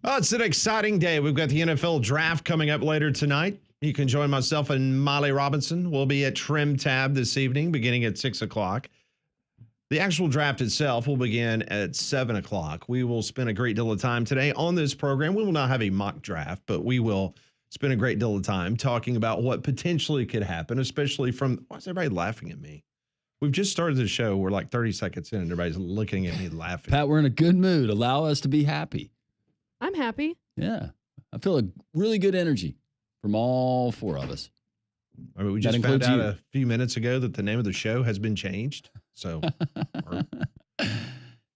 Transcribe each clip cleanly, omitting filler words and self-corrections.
Oh, it's an exciting day. We've got the NFL draft coming up later tonight. You can join myself and Molly Robinson. We'll be at Trim Tab this evening, beginning at 6 o'clock. The actual draft itself will begin at 7 o'clock. We will spend a great deal of time today on this program. We will not have a mock draft, but we will spend a great deal of time talking about what potentially could happen, especially from, why is everybody laughing at me? We've just started the show. We're like 30 seconds in and everybody's looking at me laughing. Pat, we're in a good mood. Allow us to be happy. I'm happy. Yeah. I feel a really good energy from all four of us. I mean, we just found out a few minutes ago that the name of the show has been changed. So,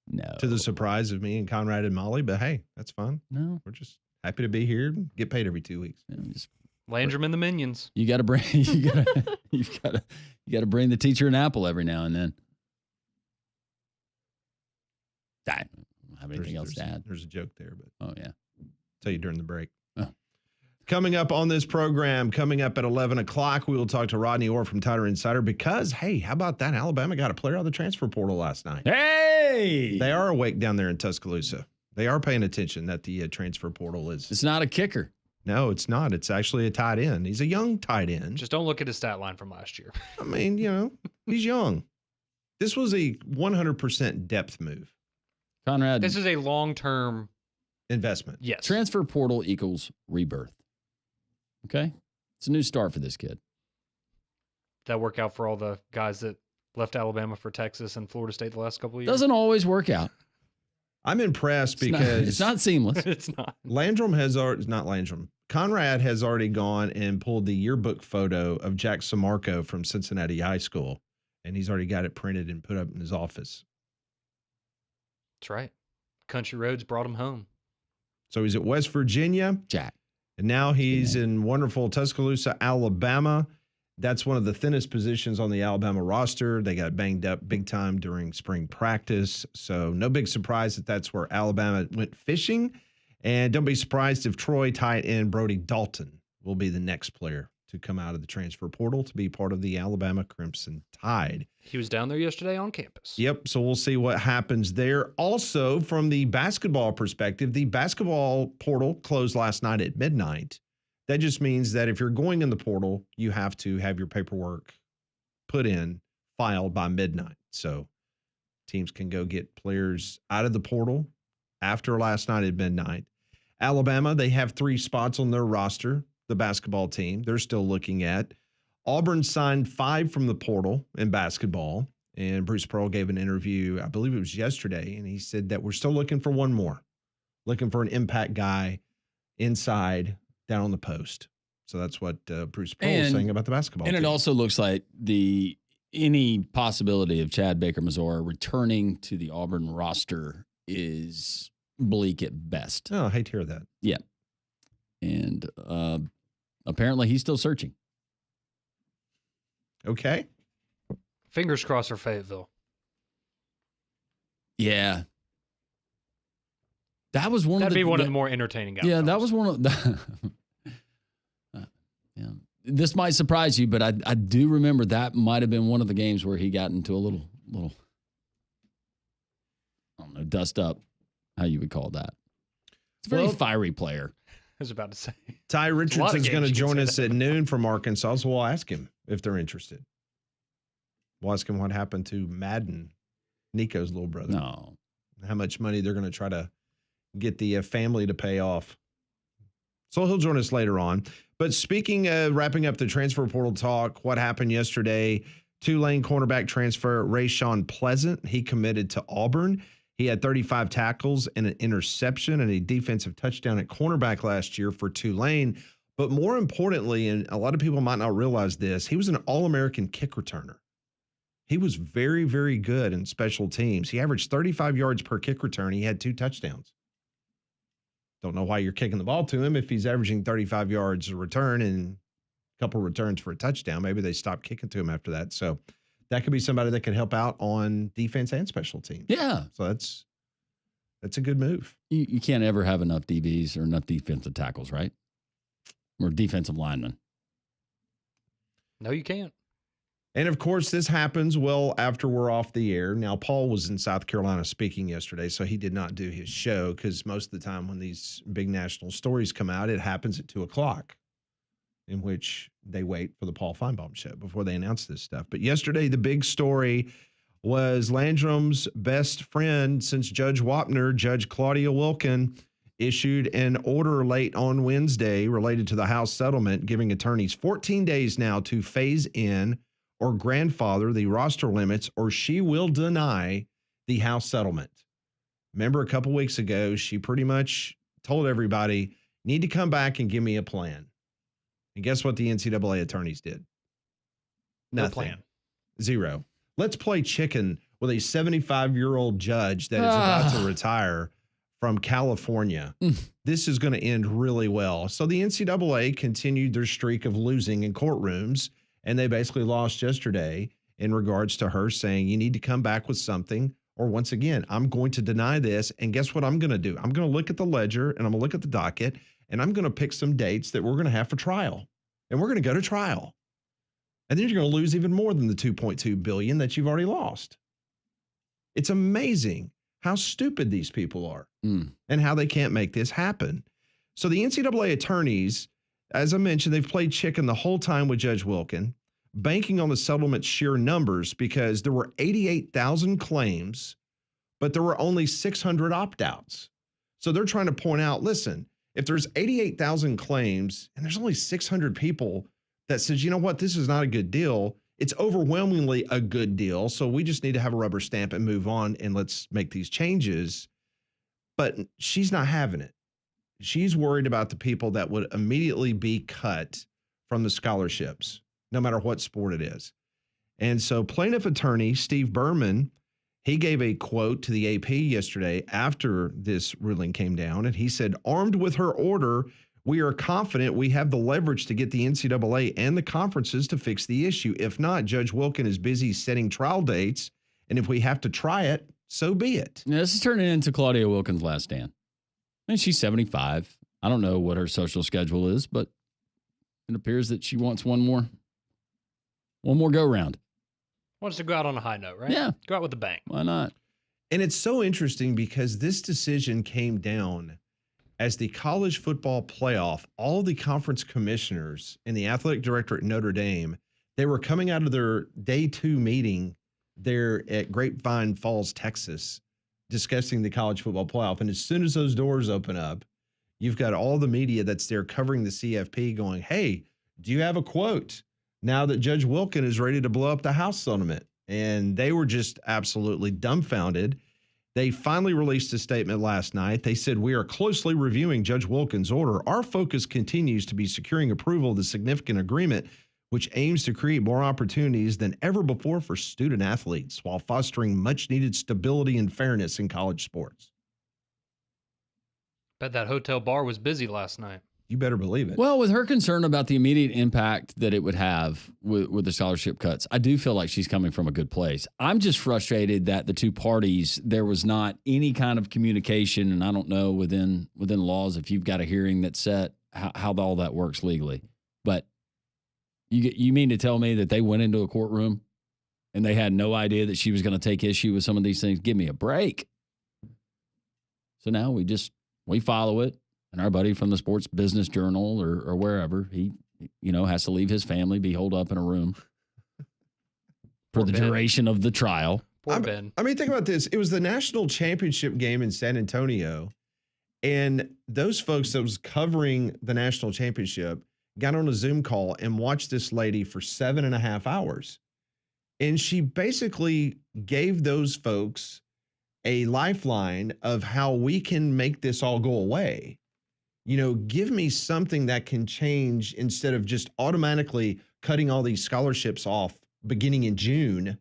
no. To the surprise of me and Conrad and Molly, but hey, that's fine. No. We're just happy to be here and get paid every 2 weeks. Yeah, just Landrum and the Minions. You got to bring you got to bring the teacher an apple every now and then. I don't have anything else to add. There's a joke there, but oh yeah, tell you during the break. Oh. Coming up on this program, coming up at 11 o'clock, we will talk to Rodney Orr from Title Insider because, hey, how about that? Alabama got a player out of the transfer portal last night. Hey! They are awake down there in Tuscaloosa. They are paying attention that the transfer portal is. It's not a kicker. No, it's not. It's actually a tight end. He's a young tight end. Just don't look at his stat line from last year. I mean, he's young. This was a 100% depth move. Conrad. This is a long-term investment. Yes. Transfer portal equals rebirth. Okay? It's a new start for this kid. That work out for all the guys that left Alabama for Texas and Florida State the last couple of years? Doesn't always work out. I'm impressed because it's not seamless. It's not. Conrad has already gone and pulled the yearbook photo of Jack Samarco from Cincinnati High School, and he's already got it printed and put up in his office. That's right. Country roads brought him home. So he's at West Virginia. Jack. And now he's in wonderful Tuscaloosa, Alabama. That's one of the thinnest positions on the Alabama roster. They got banged up big time during spring practice. So no big surprise that that's where Alabama went fishing. And don't be surprised if Troy tight end Brody Dalton will be the next player to come out of the transfer portal to be part of the Alabama Crimson Tide. He was down there yesterday on campus. Yep, so we'll see what happens there. Also, from the basketball perspective, the basketball portal closed last night at midnight. That just means that if you're going in the portal, you have to have your paperwork put in, filed by midnight. So teams can go get players out of the portal after last night at midnight. Alabama, they have 3 spots on their roster, the basketball team. They're still looking at. Auburn signed 5 from the portal in basketball, and Bruce Pearl gave an interview, I believe it was yesterday, and he said that we're still looking for one more, looking for an impact guy inside down on the post. So that's what Bruce Pearl is saying about the basketball team. And it also looks like any possibility of Chad Baker-Mazora returning to the Auburn roster is bleak at best. Oh, I hate to hear that. Yeah. And apparently he's still searching. Okay. Fingers crossed for Fayetteville. Yeah. That was one That'd of the... be one of the more entertaining outcomes. Yeah, that was one of the... yeah. This might surprise you, but I do remember that might have been one of the games where he got into a little, I don't know, dust up, how you would call that. It's a very fiery player. I was about to say. Ty Richardson's going to join us at noon from Arkansas, so we'll ask him if they're interested. We'll ask him what happened to Madden, Nico's little brother. No. How much money they're going to try to get the family to pay off. So he'll join us later on. But speaking of wrapping up the transfer portal talk, what happened yesterday, Tulane cornerback transfer Rayshawn Pleasant, he committed to Auburn. He had 35 tackles and an interception and a defensive touchdown at cornerback last year for Tulane. But more importantly, and a lot of people might not realize this, he was an All-American kick returner. He was very, very good in special teams. He averaged 35 yards per kick return. He had 2 touchdowns. Don't know why you're kicking the ball to him if he's averaging 35 yards a return and a couple returns for a touchdown. Maybe they stopped kicking to him after that. So that could be somebody that could help out on defense and special teams. Yeah. So that's a good move. You can't ever have enough DBs or enough defensive tackles, right? Or defensive linemen. No, you can't. And of course, this happens well after we're off the air. Now, Paul was in South Carolina speaking yesterday, so he did not do his show because most of the time when these big national stories come out, it happens at 2:00, in which they wait for the Paul Feinbaum show before they announce this stuff. But yesterday, the big story was Landrum's best friend since Judge Wapner, Judge Claudia Wilkin, issued an order late on Wednesday related to the House settlement, giving attorneys 14 days now to phase in or grandfather the roster limits, or she will deny the House settlement. Remember, a couple weeks ago, she pretty much told everybody, need to come back and give me a plan. And guess what the NCAA attorneys did? Nothing. No plan. Zero. Let's play chicken with a 75-year-old judge that is about to retire from California. This is going to end really well. So the NCAA continued their streak of losing in courtrooms, and they basically lost yesterday in regards to her saying, you need to come back with something, or once again, I'm going to deny this. And guess what I'm going to do? I'm going to look at the ledger, and I'm going to look at the docket, and I'm going to pick some dates that we're going to have for trial. And we're going to go to trial. And then you're going to lose even more than the $2.2 billion that you've already lost. It's amazing how stupid these people are and how they can't make this happen. So the NCAA attorneys, as I mentioned, they've played chicken the whole time with Judge Wilkin, banking on the settlement's sheer numbers because there were 88,000 claims, but there were only 600 opt-outs. So they're trying to point out, listen, if there's 88,000 claims and there's only 600 people that says, you know what, this is not a good deal, it's overwhelmingly a good deal. So we just need to have a rubber stamp and move on and let's make these changes. But she's not having it. She's worried about the people that would immediately be cut from the scholarships, no matter what sport it is. And so plaintiff attorney Steve Berman, he gave a quote to the AP yesterday after this ruling came down, and he said, armed with her order, we are confident we have the leverage to get the NCAA and the conferences to fix the issue. If not, Judge Wilkin is busy setting trial dates, and if we have to try it, so be it. Yeah, this is turning into Claudia Wilkins' last stand. I mean, she's 75. I don't know what her social schedule is, but it appears that she wants one more go round. Wants to go out on a high note, right? Yeah. Go out with a bang. Why not? And it's so interesting because this decision came down as the college football playoff, all the conference commissioners and the athletic director at Notre Dame, they were coming out of their day 2 meeting there at Grapevine Falls, Texas, discussing the college football playoff. And as soon as those doors open up, you've got all the media that's there covering the CFP going, hey, do you have a quote now that Judge Wilkin is ready to blow up the House settlement? And they were just absolutely dumbfounded. They finally released a statement last night. They said, we are closely reviewing Judge Wilkin's order. Our focus continues to be securing approval of the significant agreement, which aims to create more opportunities than ever before for student athletes while fostering much needed stability and fairness in college sports. Bet that hotel bar was busy last night. You better believe it. Well, with her concern about the immediate impact that it would have with the scholarship cuts, I do feel like she's coming from a good place. I'm just frustrated that the two parties, there was not any kind of communication, and I don't know within laws if you've got a hearing that's set how all that works legally. But you mean to tell me that they went into a courtroom and they had no idea that she was going to take issue with some of these things? Give me a break. So now we follow it. And our buddy from the Sports Business Journal or wherever, he, has to leave his family, be holed up in a room for the duration of the trial. Poor Ben. I mean, think about this. It was the national championship game in San Antonio, and those folks that was covering the national championship got on a Zoom call and watched this lady for 7.5 hours. And she basically gave those folks a lifeline of how we can make this all go away. Give me something that can change instead of just automatically cutting all these scholarships off beginning in June.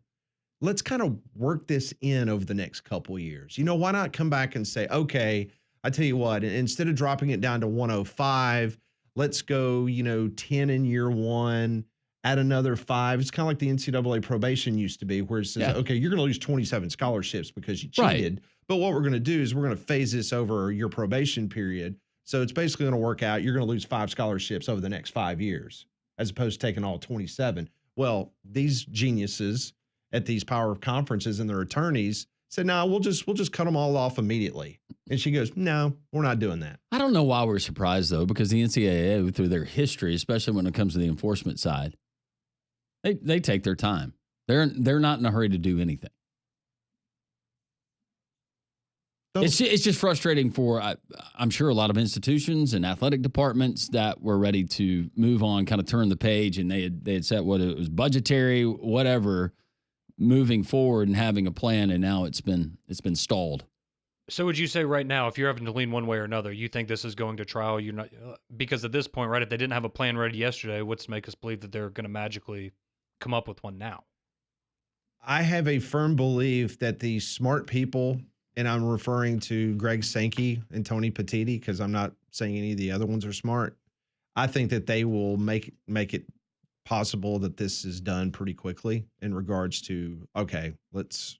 Let's kind of work this in over the next couple of years. Why not come back and say, okay, I tell you what, instead of dropping it down to 105, let's go, 10 in year 1, add another 5. It's kind of like the NCAA probation used to be, where it says, okay, you're going to lose 27 scholarships because you cheated. Right. But what we're going to do is we're going to phase this over your probation period. So it's basically going to work out. You're going to lose 5 scholarships over the next 5 years, as opposed to taking all 27. Well, these geniuses at these power conferences and their attorneys said, no, we'll just cut them all off immediately. And she goes, no, we're not doing that. I don't know why we're surprised, though, because the NCAA, through their history, especially when it comes to the enforcement side, they take their time. They're not in a hurry to do anything. It's just frustrating for, I'm sure, a lot of institutions and athletic departments that were ready to move on, kind of turn the page, and they had set whether it was budgetary, whatever, moving forward and having a plan, and now it's been stalled. So would you say right now, if you're having to lean one way or another, you think this is going to trial? You're not, because at this point, right, if they didn't have a plan ready yesterday, what's to make us believe that they're going to magically come up with one now? I have a firm belief that the smart people, and I'm referring to Greg Sankey and Tony Petitti because I'm not saying any of the other ones are smart. I think that they will make it possible that this is done pretty quickly in regards to, okay, let's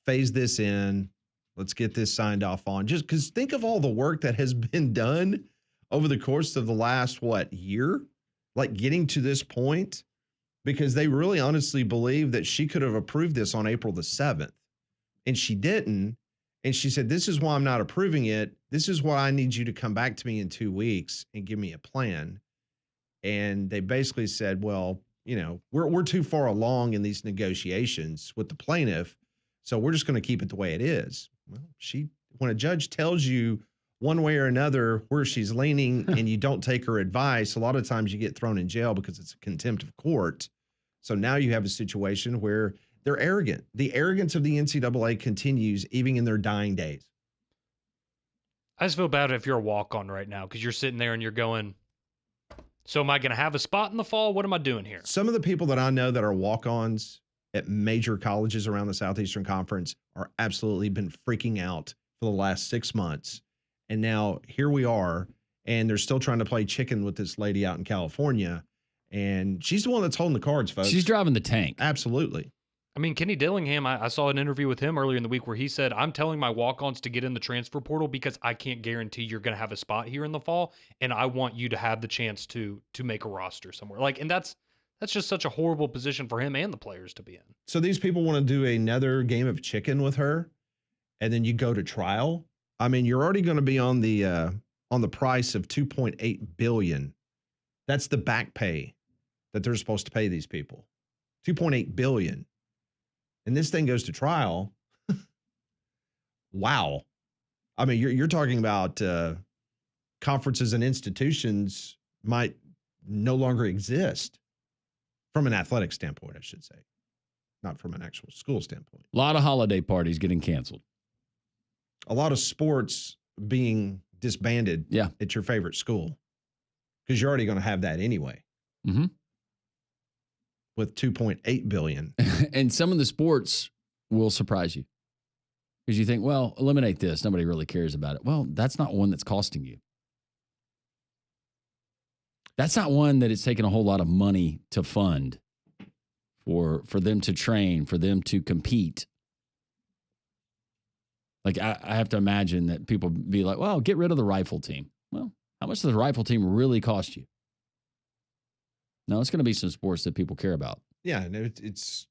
phase this in. Let's get this signed off on. Just because think of all the work that has been done over the course of the last, year? Like getting to this point, because they really honestly believe that she could have approved this on April the 7th. And she didn't. And she said, this is why I'm not approving it. This is why I need you to come back to me in 2 weeks and give me a plan. And they basically said, well, we're too far along in these negotiations with the plaintiff, so we're just going to keep it the way it is. Well, when a judge tells you one way or another where she's leaning and you don't take her advice, a lot of times you get thrown in jail because it's a contempt of court. So now you have a situation where they're arrogant. The arrogance of the NCAA continues even in their dying days. I just feel bad if you're a walk-on right now because you're sitting there and you're going, so am I going to have a spot in the fall? What am I doing here? Some of the people that I know that are walk-ons at major colleges around the Southeastern Conference are absolutely been freaking out for the last 6 months. And now here we are, and they're still trying to play chicken with this lady out in California. And she's the one that's holding the cards, folks. She's driving the tank. Absolutely. I mean, Kenny Dillingham, I saw an interview with him earlier in the week where he said, I'm telling my walk-ons to get in the transfer portal because I can't guarantee you're going to have a spot here in the fall, and I want you to have the chance to make a roster somewhere. And that's just such a horrible position for him and the players to be in. So these people want to do another game of chicken with her, and then you go to trial. I mean, you're already going to be on the price of $2.8 billion. That's the back pay that they're supposed to pay these people. $2.8 billion. And this thing goes to trial. Wow. I mean, you're talking about conferences and institutions might no longer exist from an athletic standpoint, I should say, not from an actual school standpoint. A lot of holiday parties getting canceled. A lot of sports being disbanded at your favorite school because you're already going to have that anyway. Mm-hmm. With $2.8 billion. And some of the sports will surprise you because you think, well, eliminate this. Nobody really cares about it. Well, that's not one that's costing you. That's not one that it's taking a whole lot of money to fund for them to train, for them to compete. Like, I have to imagine that people be like, well, get rid of the rifle team. Well, how much does the rifle team really cost you? No, it's going to be some sports that people care about. Yeah, and it's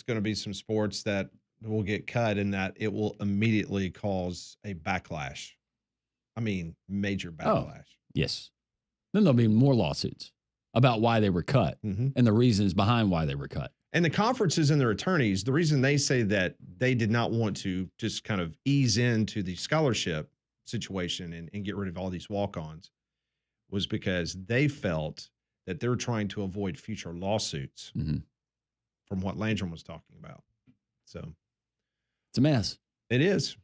going to be some sports that will get cut and that it will immediately cause a backlash. I mean, major backlash. Oh, yes. Then there'll be more lawsuits about why they were cut and the reasons behind why they were cut. And the conferences and their attorneys, the reason they say that they did not want to just kind of ease into the scholarship situation and get rid of all these walk-ons was because they felt that they're trying to avoid future lawsuits from what Landrum was talking about. So it's a mess. It is.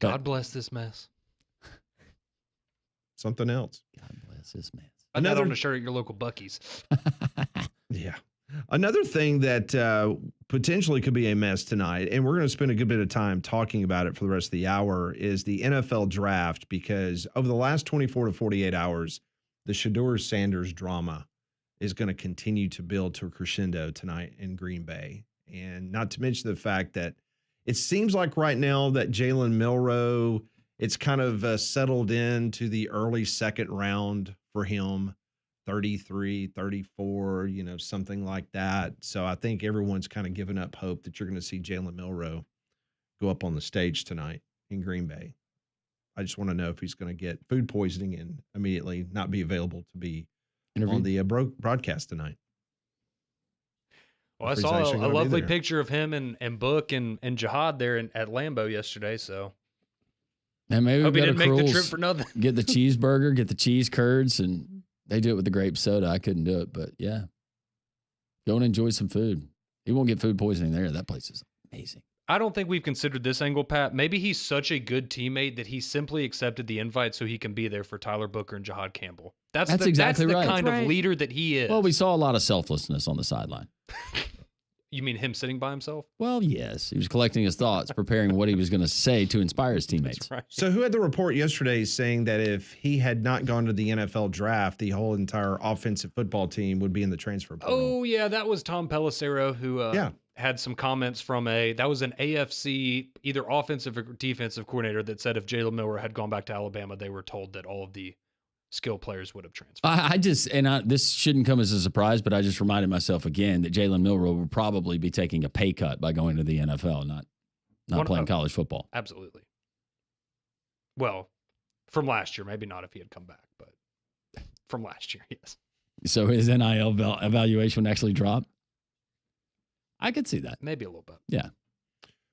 God bless this mess. Something else. God bless this mess. Another on a shirt at your local Buc-ee's. Yeah. Another thing that potentially could be a mess tonight, and we're going to spend a good bit of time talking about it for the rest of the hour, is the NFL draft, because over the last 24 to 48 hours, the Shedeur Sanders drama is going to continue to build to a crescendo tonight in Green Bay. And not to mention the fact that it seems like right now that Shedeur Milroe, it's kind of settled into the early second round for him. 33, 34, something like that. So I think everyone's kind of given up hope that you're going to see Jalen Milroe go up on the stage tonight in Green Bay. I just want to know if he's going to get food poisoning and immediately not be available to be on the broadcast tonight. Well, I saw a lovely picture of him and Book and Jihad there at Lambeau yesterday. So, and maybe hope he didn't make the trip for nothing. Get the cheeseburger, get the cheese curds, and they do it with the grape soda. I couldn't do it, but yeah, go and enjoy some food. You won't get food poisoning there. That place is amazing. I don't think we've considered this angle, Pat. Maybe he's such a good teammate that he simply accepted the invite so he can be there for Tyler Booker and Jihad Campbell. That's exactly right. Kind of leader that he is. Well, we saw a lot of selflessness on the sideline. You mean him sitting by himself? Well, yes. He was collecting his thoughts, preparing what he was going to say to inspire his teammates. That's right. So who had the report yesterday saying that if he had not gone to the NFL draft, the whole entire offensive football team would be in the transfer portal? Oh, yeah. That was Tom Pelissero who had some comments from that was an AFC, either offensive or defensive coordinator that said if Jalen Milroe had gone back to Alabama, they were told that all of the skill players would have transferred. This shouldn't come as a surprise, but I just reminded myself again that Jalen Milroe would probably be taking a pay cut by going to the NFL, not playing college football. Absolutely. Well, from last year, maybe not if he had come back, but from last year, yes. So his NIL evaluation actually dropped? I could see that. Maybe a little bit. Yeah.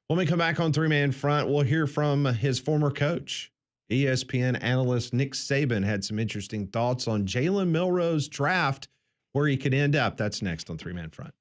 When we come back on Three Man Front, we'll hear from his former coach. ESPN analyst Nick Saban had some interesting thoughts on Jalen Milroe's draft, where he could end up. That's next on Three Man Front.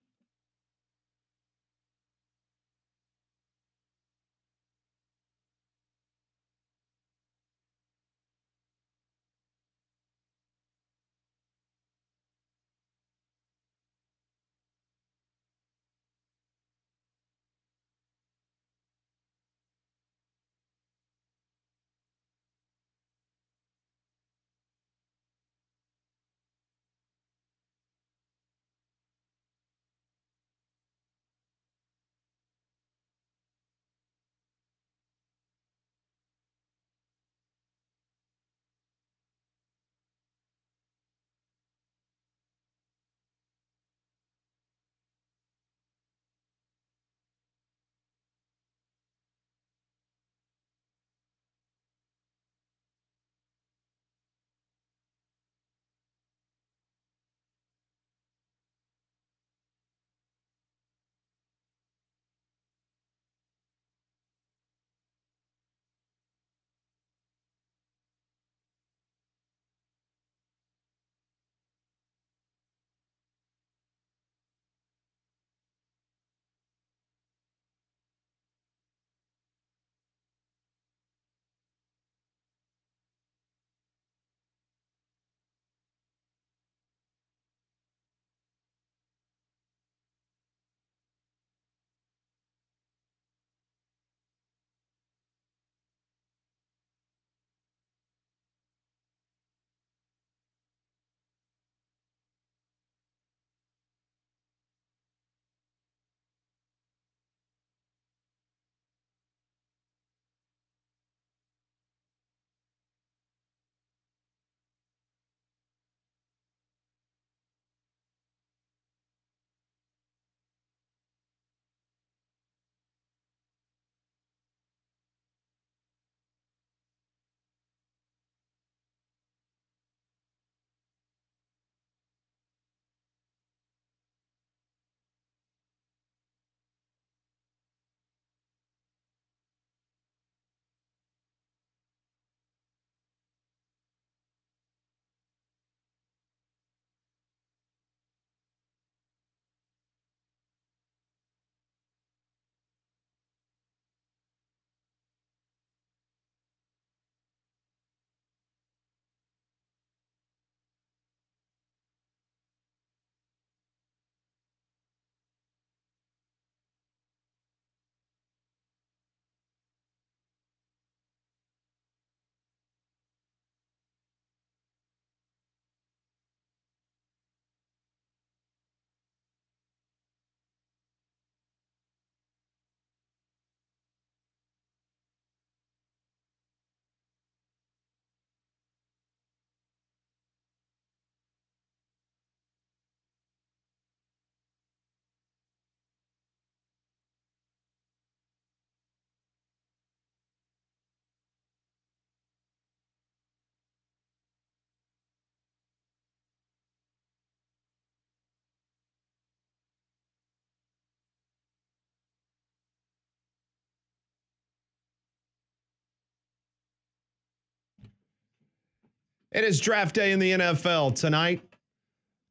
It is draft day in the NFL. Tonight,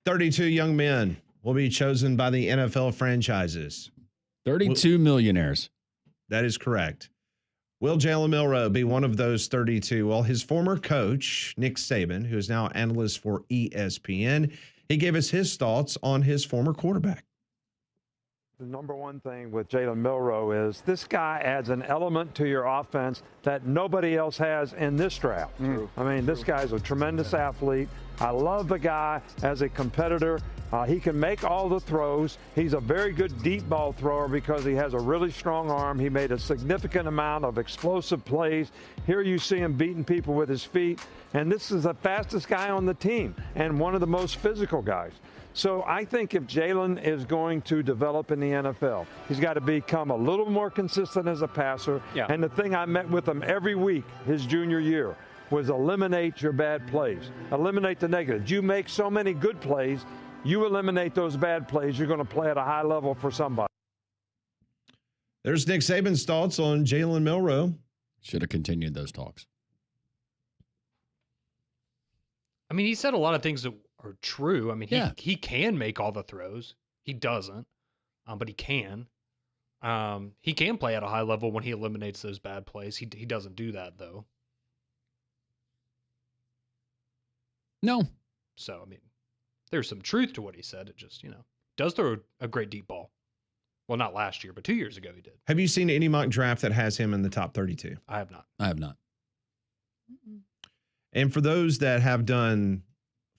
32 young men will be chosen by the NFL franchises. 32 millionaires. That is correct. Will Jalen Milroe be one of those 32? Well, his former coach, Nick Saban, who is now analyst for ESPN, he gave us his thoughts on his former quarterback. The number one thing with Jalen Milroe is this guy adds an element to your offense that nobody else has in this draft. I mean, this guy's a tremendous athlete. I love the guy as a competitor. He can make all the throws. He's a very good deep ball thrower because he has a really strong arm. He made a significant amount of explosive plays. Here you see him beating people with his feet. And this is the fastest guy on the team and one of the most physical guys. So I think if Jalen is going to develop in the NFL, he's got to become a little more consistent as a passer. Yeah. And the thing I met with him every week his junior year was eliminate your bad plays. Eliminate the negatives. You make so many good plays, you eliminate those bad plays, you're going to play at a high level for somebody. There's Nick Saban's thoughts on Jalen Milroe. Should have continued those talks. I mean, he said a lot of things that are true. I mean, he can make all the throws. He doesn't, but he can. He can play at a high level when he eliminates those bad plays. He doesn't do that, though. No. So, I mean, there's some truth to what he said. It just, does throw a great deep ball. Well, not last year, but 2 years ago he did. Have you seen any mock draft that has him in the top 32? I have not. I have not. And for those that have done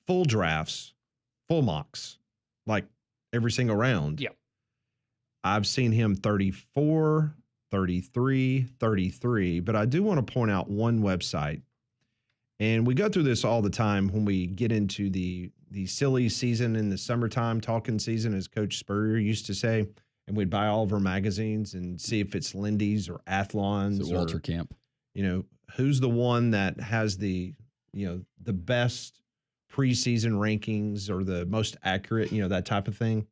full drafts, full mocks, like every single round, yeah, I've seen him 34, 33, 33. But I do want to point out one website. And we go through this all the time when we get into the silly season in the summertime, talking season, as Coach Spurrier used to say. And we'd buy all of our magazines and see if it's Lindy's or Athlon's or Walter Camp. Who's the one that has the best preseason rankings or the most accurate, that type of thing.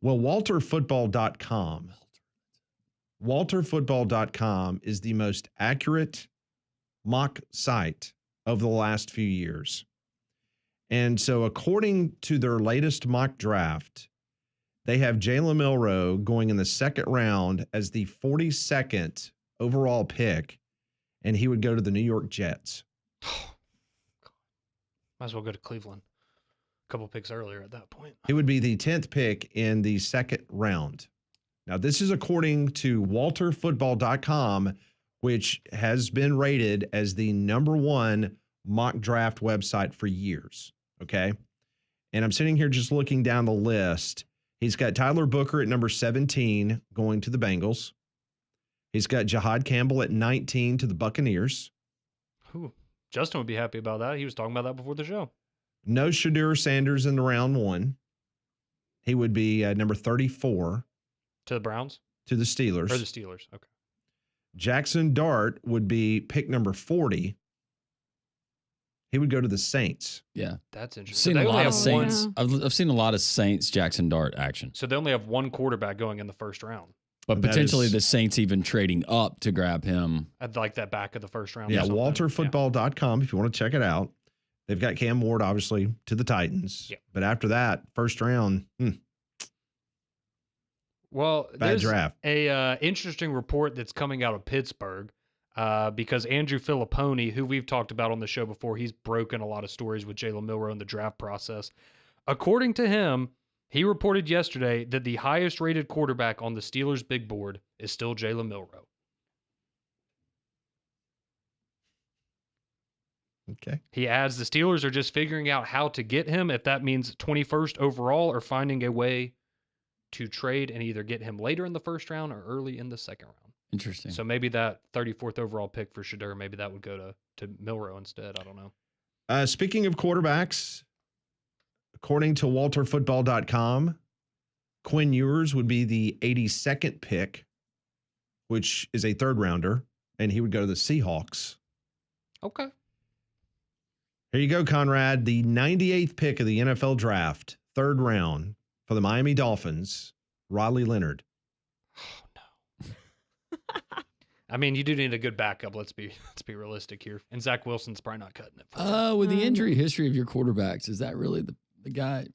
Well, WalterFootball.com is the most accurate mock site of the last few years. And so according to their latest mock draft, they have Jalen Milroe going in the second round as the 42nd overall pick, and he would go to the New York Jets. Might as well go to Cleveland. A couple picks earlier at that point. He would be the 10th pick in the second round. Now, this is according to WalterFootball.com, which has been rated as the number one mock draft website for years. Okay. And I'm sitting here just looking down the list. He's got Tyler Booker at number 17 going to the Bengals. He's got Jahad Campbell at 19 to the Buccaneers. Ooh, Justin would be happy about that. He was talking about that before the show. No Shedeur Sanders in the round one. He would be number 34. To the Browns? To the Steelers. Or the Steelers, okay. Jackson Dart would be pick number 40. He would go to the Saints. Yeah. That's interesting. Seen a lot of Saints. I've seen a lot of Saints Jackson Dart action. So they only have one quarterback going in the first round. But potentially the Saints even trading up to grab him. At like that back of the first round. Yeah, WalterFootball.com if you want to check it out. They've got Cam Ward, obviously, to the Titans. Yeah. But after that, first round, well, bad draft. A interesting report that's coming out of Pittsburgh because Andrew Filipponi, who we've talked about on the show before, he's broken a lot of stories with Jalen Milroe in the draft process. According to him, he reported yesterday that the highest rated quarterback on the Steelers' big board is still Jalen Milroe. Okay. He adds the Steelers are just figuring out how to get him, if that means 21st overall, or finding a way to trade and either get him later in the first round or early in the second round. Interesting. So maybe that 34th overall pick for Shedeur, maybe that would go to Milroe instead. I don't know. Speaking of quarterbacks, according to WalterFootball.com, Quinn Ewers would be the 82nd pick, which is a third rounder, and he would go to the Seahawks. Okay. Here you go, Conrad. The 98th pick of the NFL draft, third round for the Miami Dolphins, Riley Leonard. Oh, no. I mean, you do need a good backup. Let's be realistic here. And Zach Wilson's probably not cutting it. With the injury history of your quarterbacks, is that really the guy?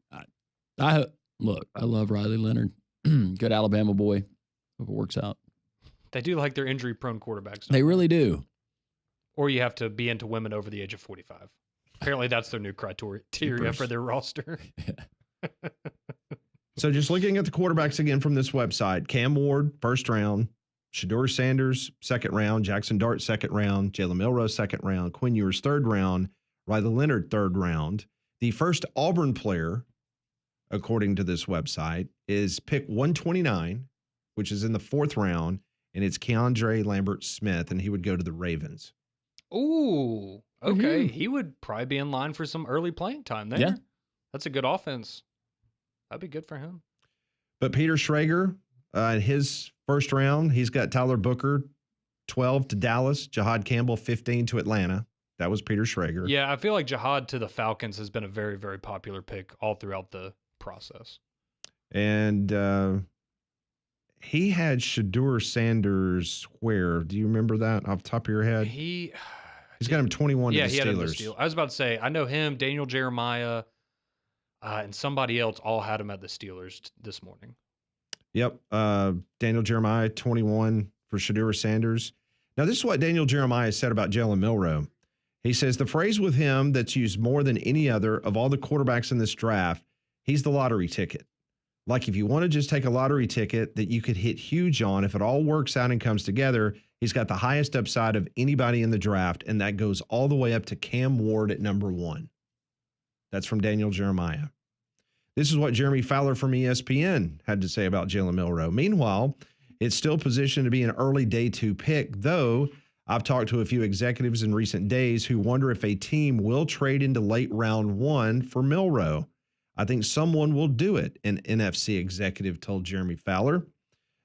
I love Riley Leonard. Good Alabama boy. Hope it works out. They do like their injury-prone quarterbacks. They really do. Or you have to be into women over the age of 45. Apparently, that's their new criteria for their roster. So just looking at the quarterbacks again from this website, Cam Ward, first round, Shedeur Sanders, second round, Jackson Dart, second round, Jalen Milroe, second round, Quinn Ewers, third round, Riley Leonard, third round. The first Auburn player, according to this website, is pick 129, which is in the fourth round, and it's Keandre Lambert-Smith, and he would go to the Ravens. Ooh, okay. Mm-hmm. He would probably be in line for some early playing time there. Yeah. That's a good offense. That'd be good for him. But Peter Schrager, in his first round, he's got Tyler Booker, 12 to Dallas, Jahad Campbell, 15 to Atlanta. That was Peter Schrager. Yeah, I feel like Jahad to the Falcons has been a very, very popular pick all throughout the process. And he had Shedeur Sanders where? Do you remember that off the top of your head? He's got him 21 to the Steelers. He had him the Steelers. I was about to say, I know him, Daniel Jeremiah, and somebody else all had him at the Steelers this morning. Yep. Daniel Jeremiah, 21 for Shedeur Sanders. Now, this is what Daniel Jeremiah said about Jalen Milroe. He says, the phrase with him that's used more than any other of all the quarterbacks in this draft, he's the lottery ticket. Like if you want to just take a lottery ticket that you could hit huge on, if it all works out and comes together, he's got the highest upside of anybody in the draft, and that goes all the way up to Cam Ward at number 1. That's from Daniel Jeremiah. This is what Jeremy Fowler from ESPN had to say about Jalen Milroe. Meanwhile, it's still positioned to be an early day 2 pick, though I've talked to a few executives in recent days who wonder if a team will trade into late round 1 for Milroe. I think someone will do it, an NFC executive told Jeremy Fowler.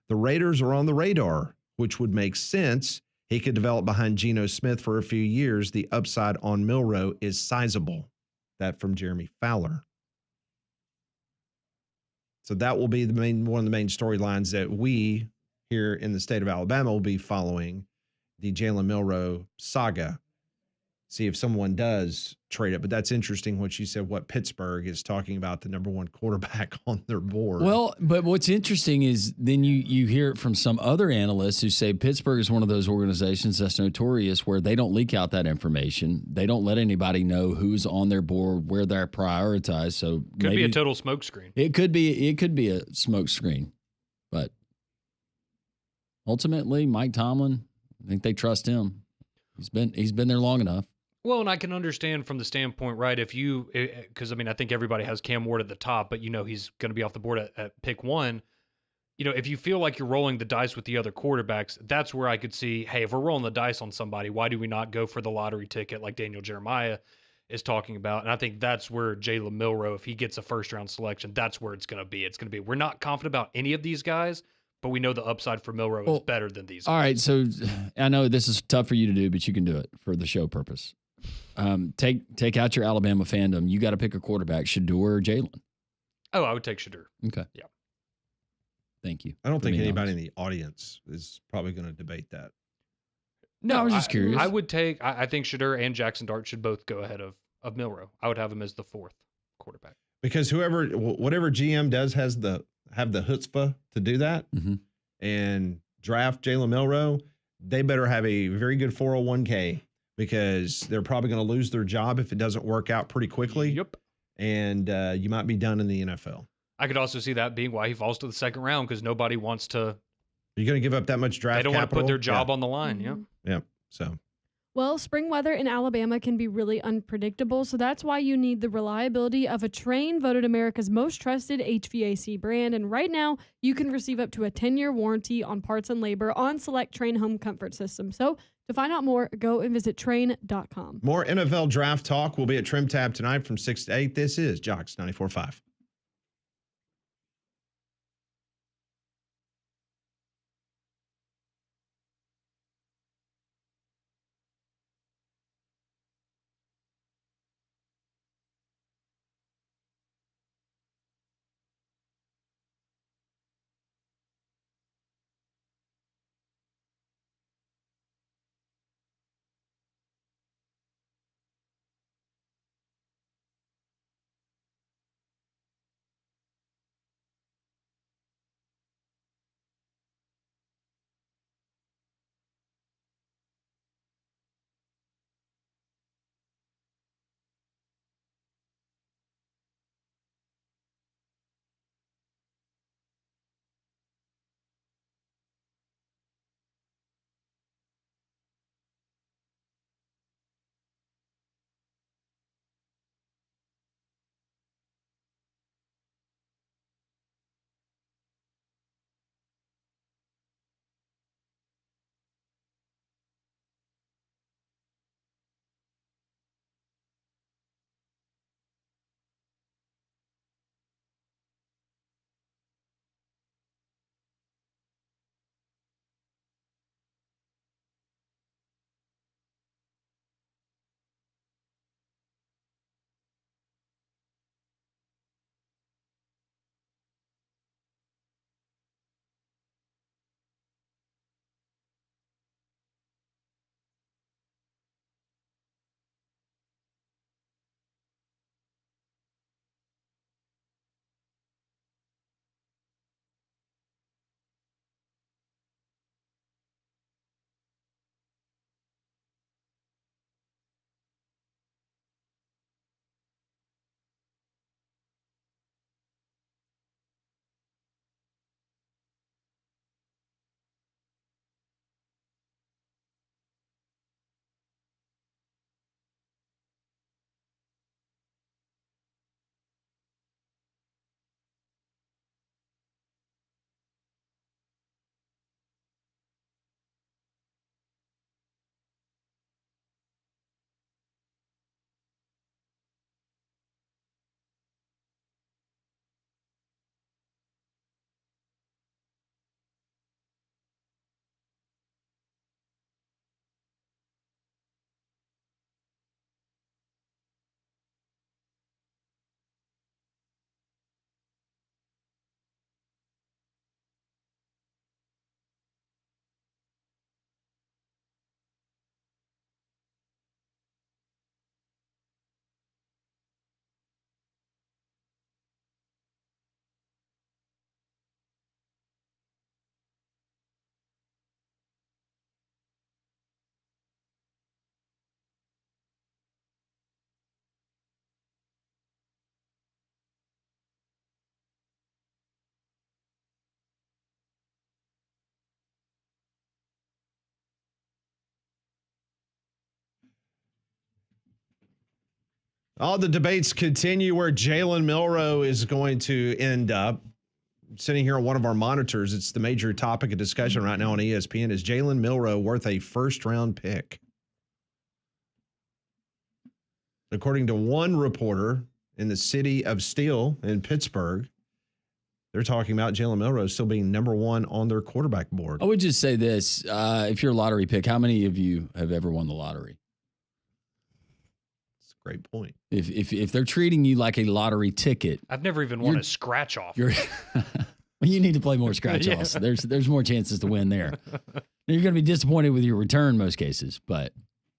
The Raiders are on the radar, which would make sense. He could develop behind Geno Smith for a few years. The upside on Milroe is sizable. That from Jeremy Fowler. So that will be one of the main storylines that we here in the state of Alabama will be following, the Jalen Milroe saga. See if someone does trade it. But that's interesting what you said, what Pittsburgh is talking about, the number 1 quarterback on their board. Well, but what's interesting is then you hear it from some other analysts who say Pittsburgh is one of those organizations that's notorious where they don't leak out that information. They don't let anybody know who's on their board, where they're prioritized. So could be a total smokescreen. It could be a smokescreen. But ultimately, Mike Tomlin, I think they trust him. He's been there long enough. Well, and I can understand from the standpoint, right, because, I mean, I think everybody has Cam Ward at the top, but, he's going to be off the board at pick 1. If you feel like you're rolling the dice with the other quarterbacks, that's where I could see, hey, if we're rolling the dice on somebody, why do we not go for the lottery ticket like Daniel Jeremiah is talking about? And I think that's where Jalen Milroe, if he gets a first-round selection, that's where it's going to be. It's going to be, we're not confident about any of these guys, but we know the upside for Milroe is better than these guys. All right, so I know this is tough for you to do, but you can do it for the show purpose. Take out your Alabama fandom. You got to pick a quarterback, Shedeur or Jalen. Oh, I would take Shedeur. Okay. Yeah. Thank you. I don't think anybody in the audience is probably going to debate that. No, I was just curious. I would take. I think Shedeur and Jackson Dart should both go ahead of Milroe. I would have him as the 4th quarterback. Because whatever GM does have the chutzpah to do that and draft Jalen Milroe, they better have a very good 401k. Because they're probably going to lose their job if it doesn't work out pretty quickly. Yep. And you might be done in the NFL. I could also see that being why he falls to the 2nd round because nobody wants to. Are you going to give up that much draft capital? They don't want to put their job on the line. Yeah. Yeah. So. Well, spring weather in Alabama can be really unpredictable, so that's why you need the reliability of a Trane, voted America's most trusted HVAC brand. And right now, you can receive up to a 10-year warranty on parts and labor on select Trane home comfort systems. So to find out more, go and visit Trane.com. More NFL draft talk will be at Trim Tab tonight from 6 to 8. This is Jocks 94.5. All the debates continue where Jalen Milroe is going to end up. Sitting here on one of our monitors, it's the major topic of discussion right now on ESPN. Is Jalen Milroe worth a first-round pick? According to one reporter in the city of Steel in Pittsburgh, they're talking about Jalen Milroe still being number one on their quarterback board. I would just say this. If you're a lottery pick, how many of you have ever won the lottery? That's a great point. If they're treating you like a lottery ticket. I've never even won a scratch off. You need to play more scratch offs. There's more chances to win there. You're going to be disappointed with your return most cases, but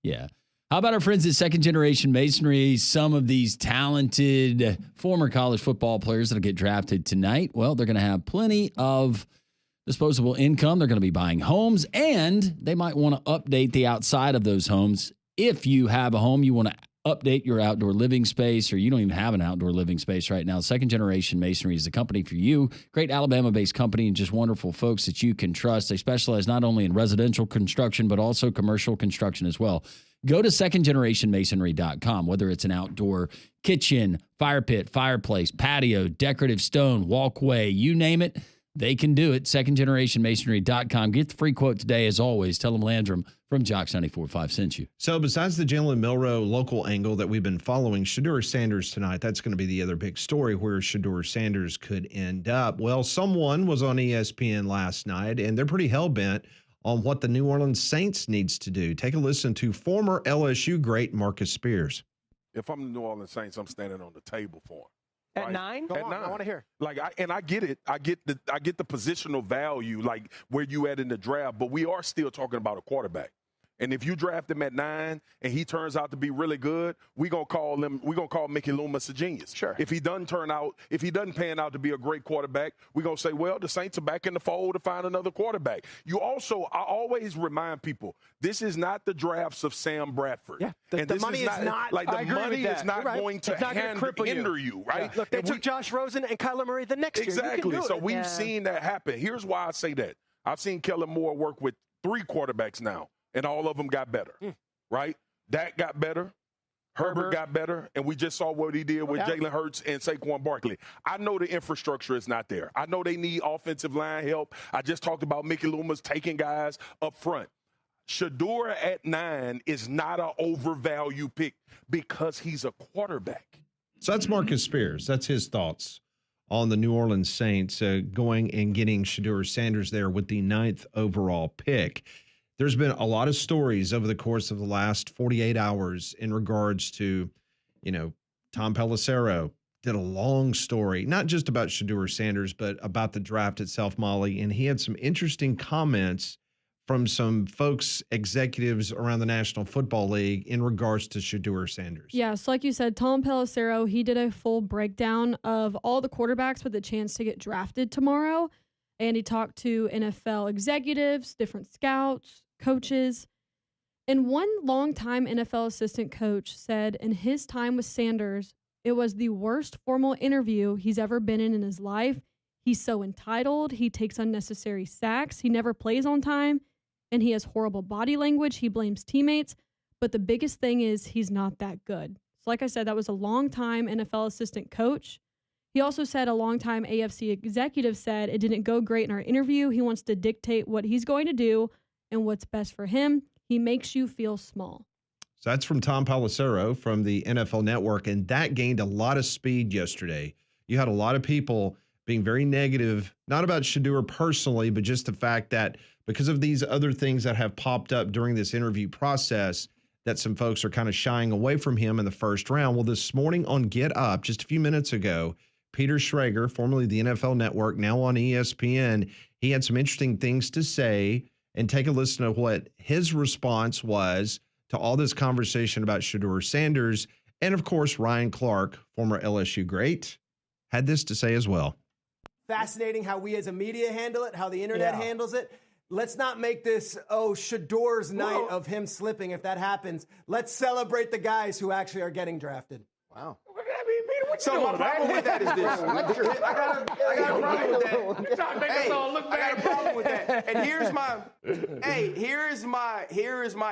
yeah. How about our friends at Second Generation Masonry? Some of these talented former college football players that will get drafted tonight, well, they're going to have plenty of disposable income. They're going to be buying homes, and they might want to update the outside of those homes. If you have a home, you want to update your outdoor living space, or you don't even have an outdoor living space right now, Second Generation Masonry is the company for you. Great Alabama-based company and just wonderful folks that you can trust. They specialize not only in residential construction, but also commercial construction as well. Go to secondgenerationmasonry.com, whether it's an outdoor kitchen, fire pit, fireplace, patio, decorative stone, walkway, you name it, they can do it. Secondgenerationmasonry.com. Get the free quote today, as always. Tell them Landrum from Jocks 94.5 sent you. So besides the Jalen Milroe local angle that we've been following, Shedeur Sanders tonight, that's going to be the other big story where Shedeur Sanders could end up. Well, someone was on ESPN last night, and they're pretty hell-bent on what the New Orleans Saints needs to do. Take a listen to former LSU great Marcus Spears. If I'm the New Orleans Saints, I'm standing on the table for him. At right? 9? Go on, I want to hear. Like, I get it. I get the positional value, like where you at in the draft. But we are still talking about a quarterback. And if you draft him at 9 and he turns out to be really good, we're gonna call Mickey Loomis a genius. Sure. If he doesn't pan out to be a great quarterback, we're gonna say, well, the Saints are back in the fold to find another quarterback. I always remind people, this is not the drafts of Sam Bradford. Yeah. And the this money is not like the I agree money with that. is not right. going to hinder you, right? Yeah. Look, they took Josh Rosen and Kyler Murray the next year. Exactly. So we've seen that happen. Here's why I say that. I've seen Kellen Moore work with 3 quarterbacks now, and all of them got better, right? Dak got better. Herbert got better, and we just saw what he did with Jalen Hurts and Saquon Barkley. I know the infrastructure is not there. I know they need offensive line help. I just talked about Mickey Loomis taking guys up front. Shedeur at 9 is not an overvalued pick because he's a quarterback. So that's Marcus Spears. That's his thoughts on the New Orleans Saints going and getting Shedeur Sanders there with the 9th overall pick. There's been a lot of stories over the course of the last 48 hours in regards to, Tom Pelissero did a long story, not just about Shedeur Sanders, but about the draft itself, Molly. And he had some interesting comments from some folks, executives around the National Football League in regards to Shedeur Sanders. Yeah, so like you said, Tom Pelissero, he did a full breakdown of all the quarterbacks with a chance to get drafted tomorrow. And he talked to NFL executives, different scouts, coaches. And one longtime NFL assistant coach said in his time with Sanders, it was the worst formal interview he's ever been in his life. He's so entitled. He takes unnecessary sacks. He never plays on time. And he has horrible body language. He blames teammates. But the biggest thing is he's not that good. So like I said, that was a longtime NFL assistant coach. He also said a longtime AFC executive said it didn't go great in our interview. He wants to dictate what he's going to do and what's best for him. He makes you feel small. So that's from Tom Pelissero from the NFL Network, and that gained a lot of speed yesterday. You had a lot of people being very negative, not about Shedeur personally, but just the fact that because of these other things that have popped up during this interview process, that some folks are kind of shying away from him in the first round. Well, this morning on Get Up, just a few minutes ago, Peter Schrager, formerly the NFL Network, now on ESPN, he had some interesting things to say. And take a listen to what his response was to all this conversation about Shedeur Sanders. And, of course, Ryan Clark, former LSU great, had this to say as well. Fascinating how we as a media handle it, how the internet handles it. Let's not make this, Shedeur's night of him slipping if that happens. Let's celebrate the guys who actually are getting drafted. Wow. So my problem with that is this. I got a problem with that. I got a problem with that. And here is my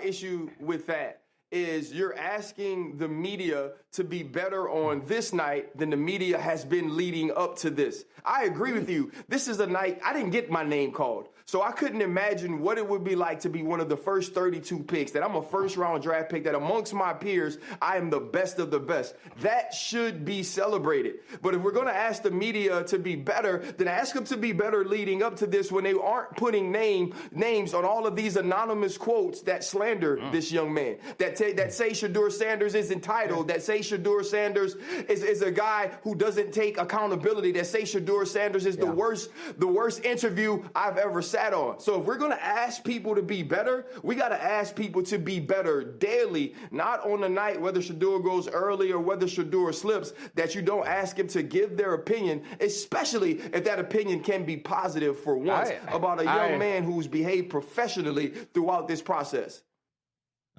issue with that is you're asking the media to be better on this night than the media has been leading up to this. I agree with you. This is a night I didn't get my name called. So I couldn't imagine what it would be like to be one of the first 32 picks, that I'm a first-round draft pick, that amongst my peers, I am the best of the best. That should be celebrated. But if we're going to ask the media to be better, then ask them to be better leading up to this when they aren't putting names on all of these anonymous quotes that slander this young man, that say Shedeur Sanders is entitled, that say Shedeur Sanders is a guy who doesn't take accountability, that say Shedeur Sanders is the worst interview I've ever sat on. So if we're going to ask people to be better, we got to ask people to be better daily, not on the night whether Shedeur goes early or whether Shedeur slips, that you don't ask him to give their opinion, especially if that opinion can be positive for once about a young man who's behaved professionally throughout this process.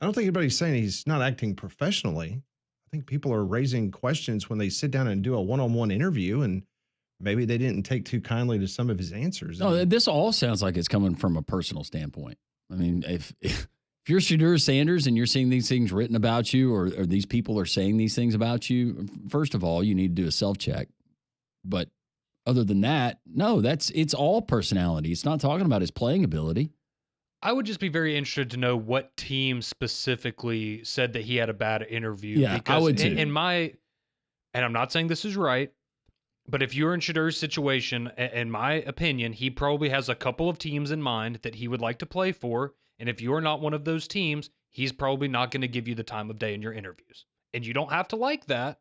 I don't think anybody's saying he's not acting professionally. I think people are raising questions when they sit down and do a one-on-one interview, and maybe they didn't take too kindly to some of his answers. No, this all sounds like it's coming from a personal standpoint. I mean, if you're Shedeur Sanders and you're seeing these things written about you, or these people are saying these things about you, first of all, you need to do a self-check. But other than that, no, it's all personality. It's not talking about his playing ability. I would just be very interested to know what team specifically said that he had a bad interview. Yeah, because I would too. And I'm not saying this is right, but if you're in Shedeur's situation, in my opinion, he probably has a couple of teams in mind that he would like to play for. And if you're not one of those teams, he's probably not going to give you the time of day in your interviews. And you don't have to like that,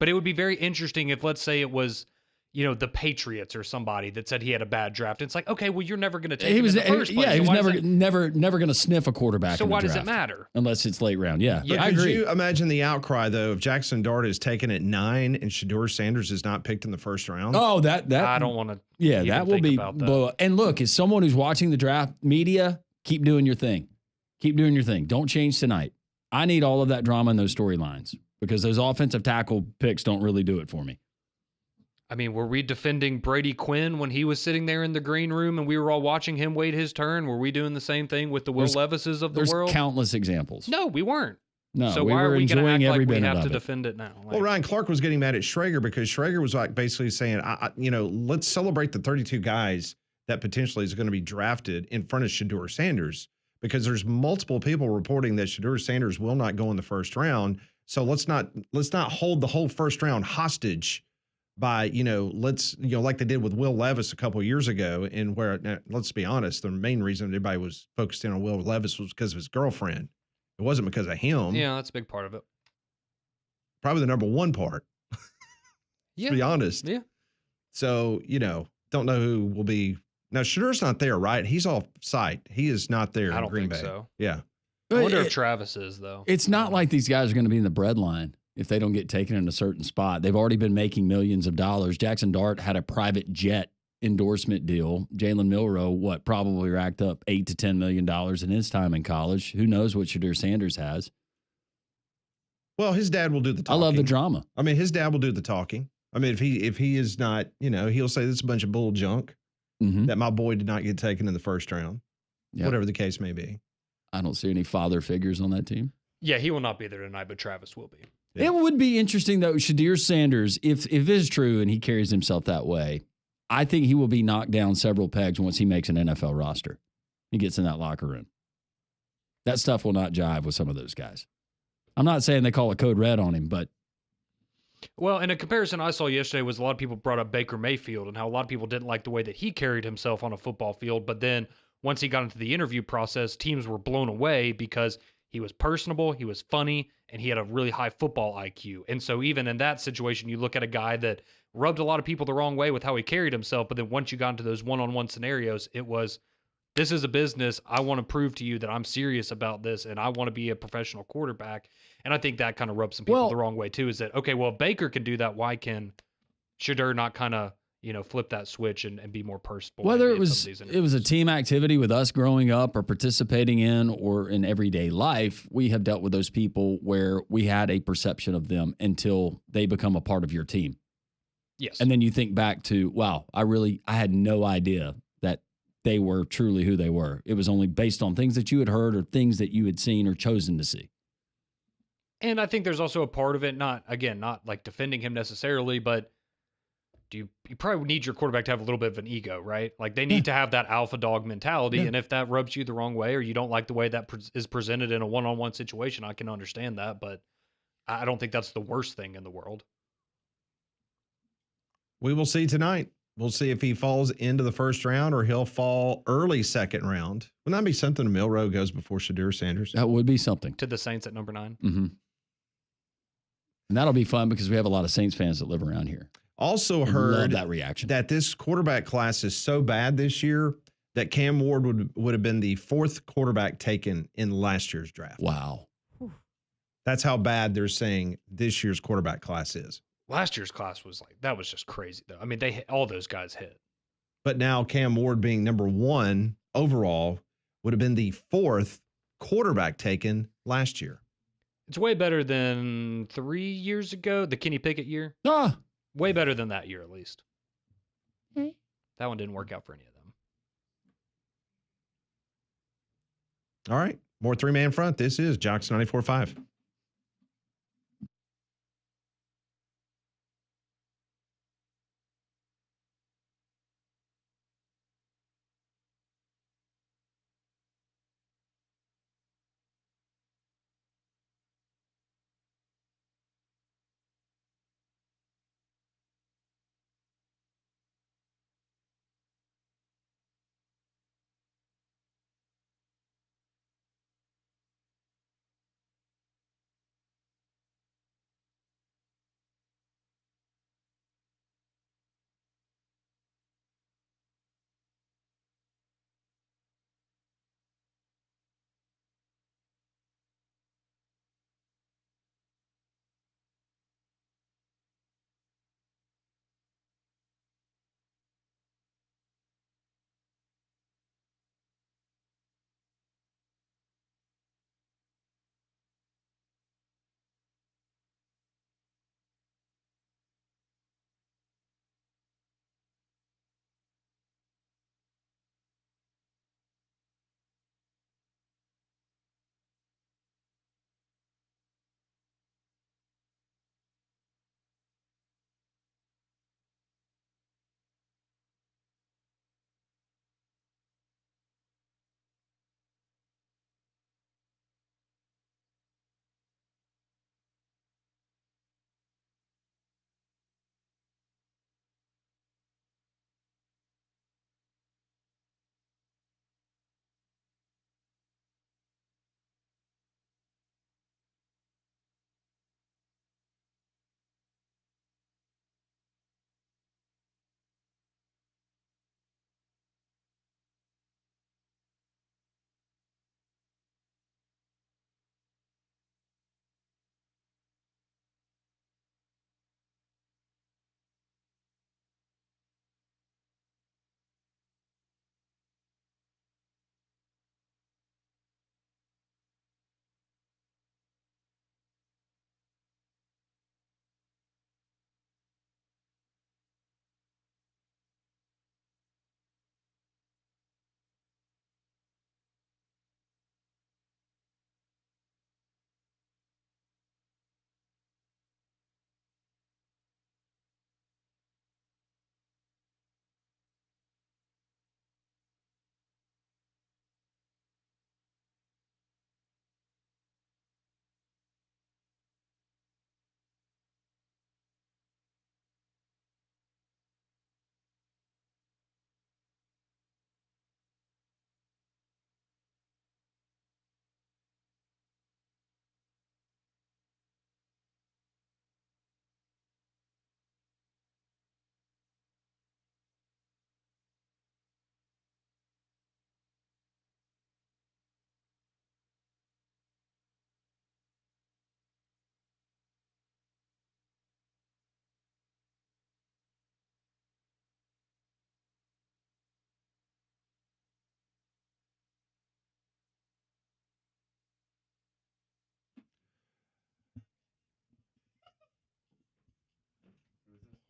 but it would be very interesting if, let's say it was, the Patriots or somebody that said he had a bad draft. It's like, okay, well, you're never going to take him in the first place. Yeah, he was never going to sniff a quarterback. So in the why draft, does it matter? Unless it's late round. Yeah, But I could agree. you imagine the outcry, though, if Jackson Dart is taken at 9 and Shedeur Sanders is not picked in the first round? Oh, that I don't want to. Yeah, that will be. And look, as someone who's watching the draft, media, keep doing your thing. Keep doing your thing. Don't change tonight. I need all of that drama in those storylines because those offensive tackle picks don't really do it for me. I mean, were we defending Brady Quinn when he was sitting there in the green room and we were all watching him wait his turn? Were we doing the same thing with the Will Levises of the world? There's countless examples. No, we weren't. No, so we why were are we going to enjoying act every like we minute have of to it. defend it now? Well, Ryan Clark was getting mad at Schrager because Schrager was basically saying, let's celebrate the 32 guys that potentially is going to be drafted in front of Shedeur Sanders, because there's multiple people reporting that Shedeur Sanders will not go in the first round. So let's not hold the whole first round hostage by, like they did with Will Levis a couple of years ago, and where, let's be honest, the main reason everybody was focusing on Will Levis was because of his girlfriend. It wasn't because of him. Yeah, that's a big part of it. Probably the number one part. Yeah. To be honest. Yeah. So, don't know who will be. Now, Shedeur's not there, right? He's off site. He is not there in Green Bay. So. Yeah. I wonder if Travis is, though. It's not like these guys are going to be in the breadline if they don't get taken in a certain spot. They've already been making millions of dollars. Jackson Dart had a private jet endorsement deal. Jalen Milroe, probably racked up $8 to $10 million in his time in college. Who knows what Shedeur Sanders has? Well, his dad will do the talking. I love the drama. I mean, his dad will do the talking. I mean, if he is not, he'll say this is a bunch of bull junk that my boy did not get taken in the first round, whatever the case may be. I don't see any father figures on that team. Yeah, he will not be there tonight, but Travis will be. Yeah. It would be interesting, though, Shedeur Sanders, if it is true and he carries himself that way, I think he will be knocked down several pegs once he makes an NFL roster. He gets in that locker room. That stuff will not jive with some of those guys. I'm not saying they call a code red on him, but. Well, and a comparison I saw yesterday was a lot of people brought up Baker Mayfield and how a lot of people didn't like the way that he carried himself on a football field. But then once he got into the interview process, teams were blown away because he was personable, he was funny, and he had a really high football IQ. And so even in that situation, you look at a guy that rubbed a lot of people the wrong way with how he carried himself. But then once you got into those one-on-one scenarios, it was, this is a business. I want to prove to you that I'm serious about this and I want to be a professional quarterback. And I think that kind of rubs some people the wrong way too, is that, okay, well, if Baker can do that, why can Shedeur not kind of, flip that switch and be more personable? Whether it was a team activity with us growing up or participating in or in everyday life, we have dealt with those people where we had a perception of them until they become a part of your team. Yes. And then you think back to, wow, I had no idea that they were truly who they were. It was only based on things that you had heard or things that you had seen or chosen to see. And I think there's also a part of it, not like defending him necessarily, but you probably need your quarterback to have a little bit of an ego, right? Like they need to have that alpha dog mentality. Yeah. And if that rubs you the wrong way or you don't like the way that is presented in a one-on-one situation, I can understand that, but I don't think that's the worst thing in the world. We will see tonight. We'll see if he falls into the first round or he'll fall early second round. Wouldn't that be something? Milroe goes before Shedeur Sanders. That would be something. To the Saints at number 9. Mm-hmm. And that'll be fun because we have a lot of Saints fans that live around here. Also heard Love that reaction. That this quarterback class is so bad this year that Cam Ward would have been the 4th quarterback taken in last year's draft. Wow. That's how bad they're saying this year's quarterback class is. Last year's class was that was just crazy though. I mean, all those guys hit. But now Cam Ward being number 1 overall would have been the 4th quarterback taken last year. It's way better than 3 years ago, the Kenny Pickett year. Way better than that year, at least. That one didn't work out for any of them. All right. More 3-man front. This is Jocks 94.5.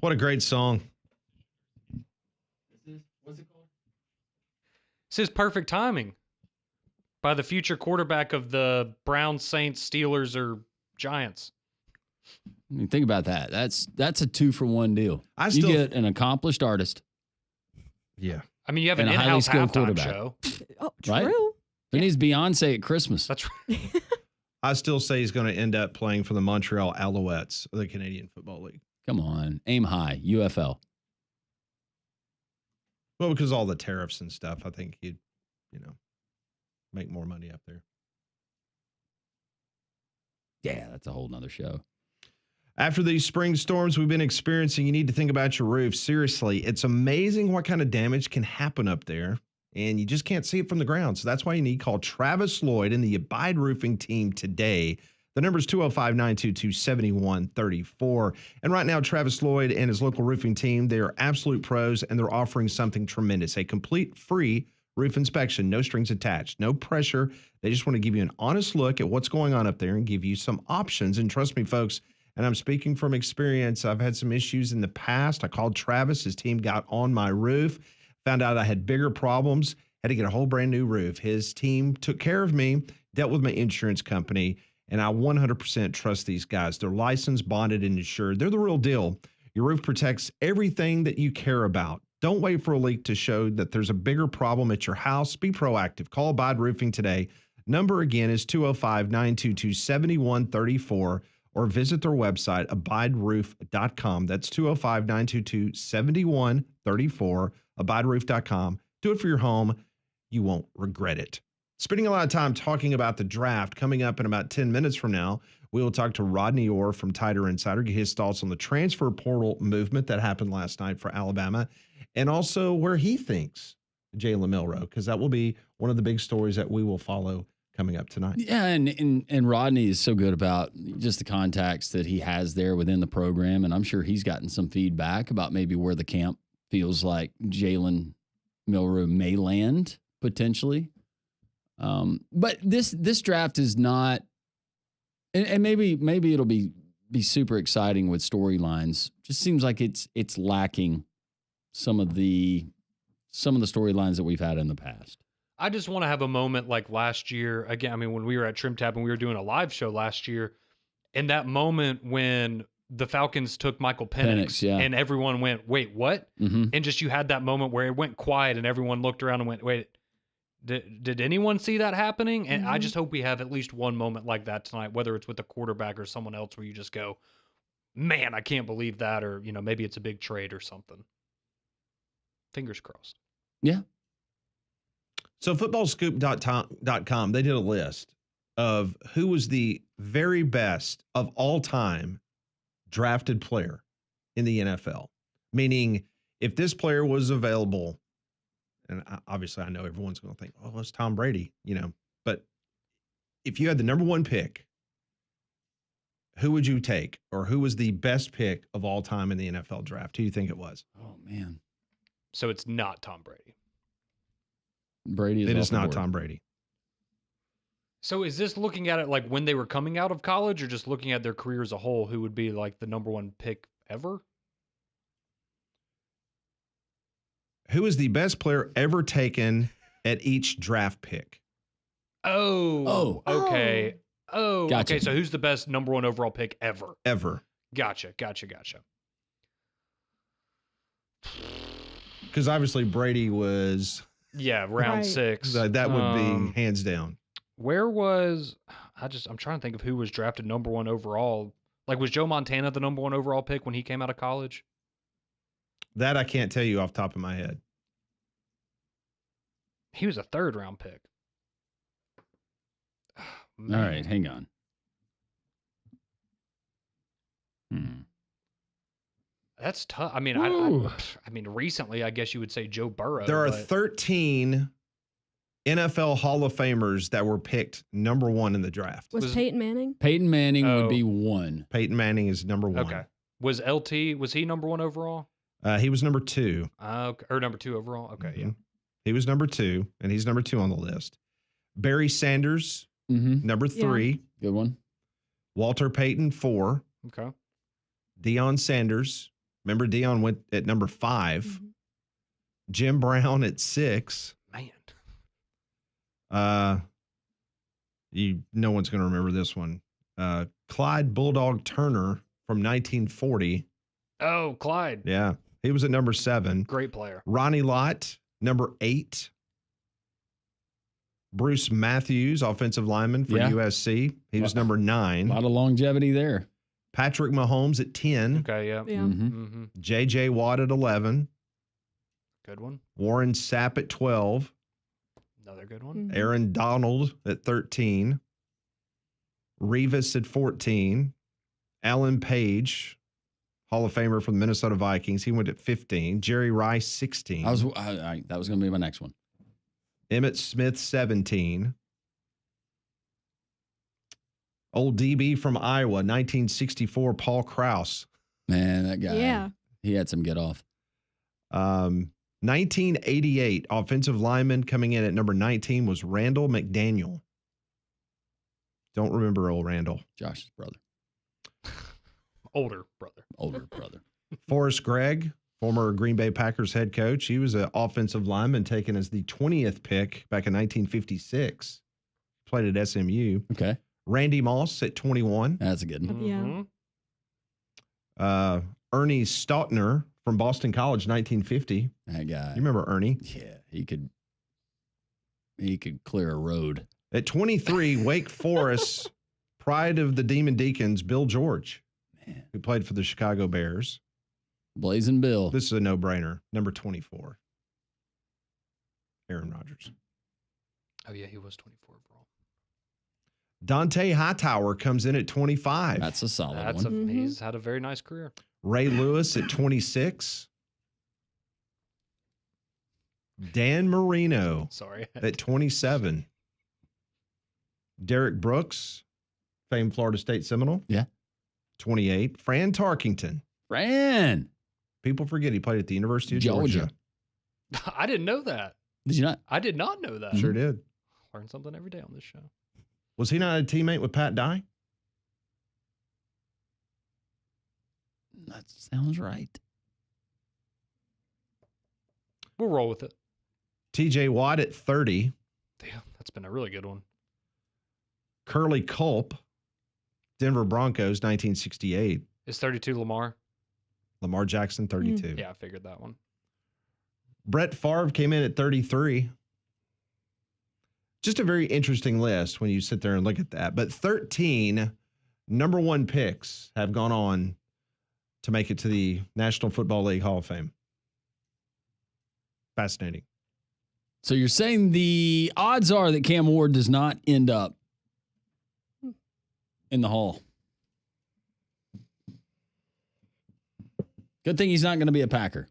What a great song. What's it called? This is Perfect Timing by the future quarterback of the Browns, Saints, Steelers, or Giants. I mean, think about that. That's a 2-for-1 deal. You still get an accomplished artist. Yeah. I mean, you have an And a highly in-house skilled halftime quarterback. show. Oh, true. Right? Who needs Beyonce at Christmas? That's right. I still say he's going to end up playing for the Montreal Alouettes of the Canadian Football League. Come on. Aim high. UFL. Well, because all the tariffs and stuff, I think he'd, make more money up there. Yeah, that's a whole nother show. After these spring storms we've been experiencing, you need to think about your roof. Seriously, it's amazing what kind of damage can happen up there, and you just can't see it from the ground. So that's why you need to call Travis Lloyd and the Abide Roofing team today. The number is 205-922-7134. And right now, Travis Lloyd and his local roofing team, they are absolute pros, and they're offering something tremendous, a complete free roof inspection, no strings attached, no pressure. They just want to give you an honest look at what's going on up there and give you some options. And trust me, folks, and I'm speaking from experience, I've had some issues in the past. I called Travis. His team got on my roof, found out I had bigger problems, had to get a whole brand new roof. His team took care of me, dealt with my insurance company, and I 100% trust these guys. They're licensed, bonded, and insured. They're the real deal. Your roof protects everything that you care about. Don't wait for a leak to show that there's a bigger problem at your house. Be proactive. Call Abide Roofing today. Number again is 205-922-7134 or visit their website, abideroof.com. That's 205-922-7134, abideroof.com. Do it for your home. You won't regret it. Spending a lot of time talking about the draft. Coming up in about 10 minutes from now, we will talk to Rodney Orr from Tighter Insider, get his thoughts on the transfer portal movement that happened last night for Alabama, and also where he thinks Jalen Milroe, because that will be one of the big stories that we will follow coming up tonight. Yeah, and Rodney is so good about just the contacts that he has there within the program, and I'm sure he's gotten some feedback about maybe where the camp feels like Jalen Milroe may land potentially. But this draft is not, and maybe it'll be super exciting with storylines. Just seems like it's lacking some of the storylines that we've had in the past. I just want to have a moment like last year. Again, I mean, when we were at Trim Tab and we were doing a live show last year, and that moment when the Falcons took Michael Penix yeah. and everyone went, wait, what? Mm-hmm. And just you had that moment where it went quiet and everyone looked around and went, wait, did anyone see that happening? And I just hope we have at least one moment like that tonight, whether it's with a quarterback or someone else where you just go, man, I can't believe that. Or, maybe it's a big trade or something. Fingers crossed. Yeah. So footballscoop.com, they did a list of who was the very best of all time drafted player in the NFL. Meaning, if this player was available, and obviously I know everyone's going to think, oh, it's Tom Brady, but if you had the number one pick, who would you take? Or who was the best pick of all time in the NFL draft? Who do you think it was? Oh, man. So it's not Tom Brady. Brady is It off is the not board. Tom Brady. So is this looking at it like when they were coming out of college or just looking at their career as a whole, who would be like the number one pick ever? Who is the best player ever taken at each draft pick? Oh, okay. Oh, Gotcha. okay. So who's the best number one overall pick ever? Ever. Gotcha. Because obviously Brady was, Yeah, round Right. 6. that would be hands down. Where was I'm trying to think of who was drafted number one overall. Like, was Joe Montana the number one overall pick when he came out of college? That I can't tell you off the top of my head. He was a third round pick. All right, hang on. That's tough. I mean, I mean, recently, I guess you would say Joe Burrow. There are but 13 NFL Hall of Famers that were picked number one in the draft. Was Peyton Manning? Peyton Manning Oh. would be one. Peyton Manning is number one. Okay. Was LT, was he number one overall? He was number two. Or number two overall? Okay, yeah. He was number two, and he's number two on the list. Barry Sanders, Mm-hmm. number three. Good one. Walter Payton, 4. Okay. Deion Sanders. Remember, Deion went at number 5. Mhm. Jim Brown at 6. Man. No one's going to remember this one. Clyde Bulldog Turner from 1940. Oh, Clyde. Yeah, he was at number 7. Great player. Ronnie Lott, number 8. Bruce Matthews, offensive lineman for USC. He was number 9. A lot of longevity there. Patrick Mahomes at 10. Okay, yeah. Yeah. Mm-hmm. J.J. Watt at 11. Good one. Warren Sapp at 12. Another good one. Aaron Donald at 13. Revis at 14. Alan Page, Hall of Famer from the Minnesota Vikings. He went at 15. Jerry Rice, 16. That was going to be my next one. Emmitt Smith, 17. Old DB from Iowa, 1964, Paul Krause. Man, that guy. Yeah. He had some get off. 1988, offensive lineman coming in at number 19 was Randall McDaniel. Don't remember old Randall. Josh's brother. Older brother. Older brother. Forrest Gregg, former Green Bay Packers head coach. He was an offensive lineman taken as the 20th pick back in 1956. Played at SMU. Okay. Randy Moss at 21. That's a good one. Yeah. Ernie Stautner from Boston College, 1950. That guy. You remember Ernie? Yeah, he could clear a road. At 23, Wake Forest, pride of the Demon Deacons, Bill George, who played for the Chicago Bears. Blazing Bill. This is a no-brainer. Number 24, Aaron Rodgers. Oh, yeah, he was 24 overall. Dante Hightower comes in at 25. That's a solid one. He's had a very nice career. Ray Lewis at 26. Dan Marino Sorry. at 27. Derek Brooks, famed Florida State Seminole. Yeah. 28. Fran Tarkington. Fran. People forget he played at the University of Georgia. I didn't know that. Did you not? I did not know that. Sure did. Learn something every day on this show. Was he not a teammate with Pat Dye? That sounds right. We'll roll with it. TJ Watt at 30. Damn, that's been a really good one. Curly Culp, Denver Broncos, 1968. Is 32 Lamar? Lamar Jackson, 32. Yeah, I figured that one. Brett Favre came in at 33. Just a very interesting list when you sit there and look at that. But 13 number 1 picks have gone on to make it to the National Football League Hall of Fame. Fascinating. So you're saying the odds are that Cam Ward does not end up in the Hall. Good thing he's not going to be a Packer.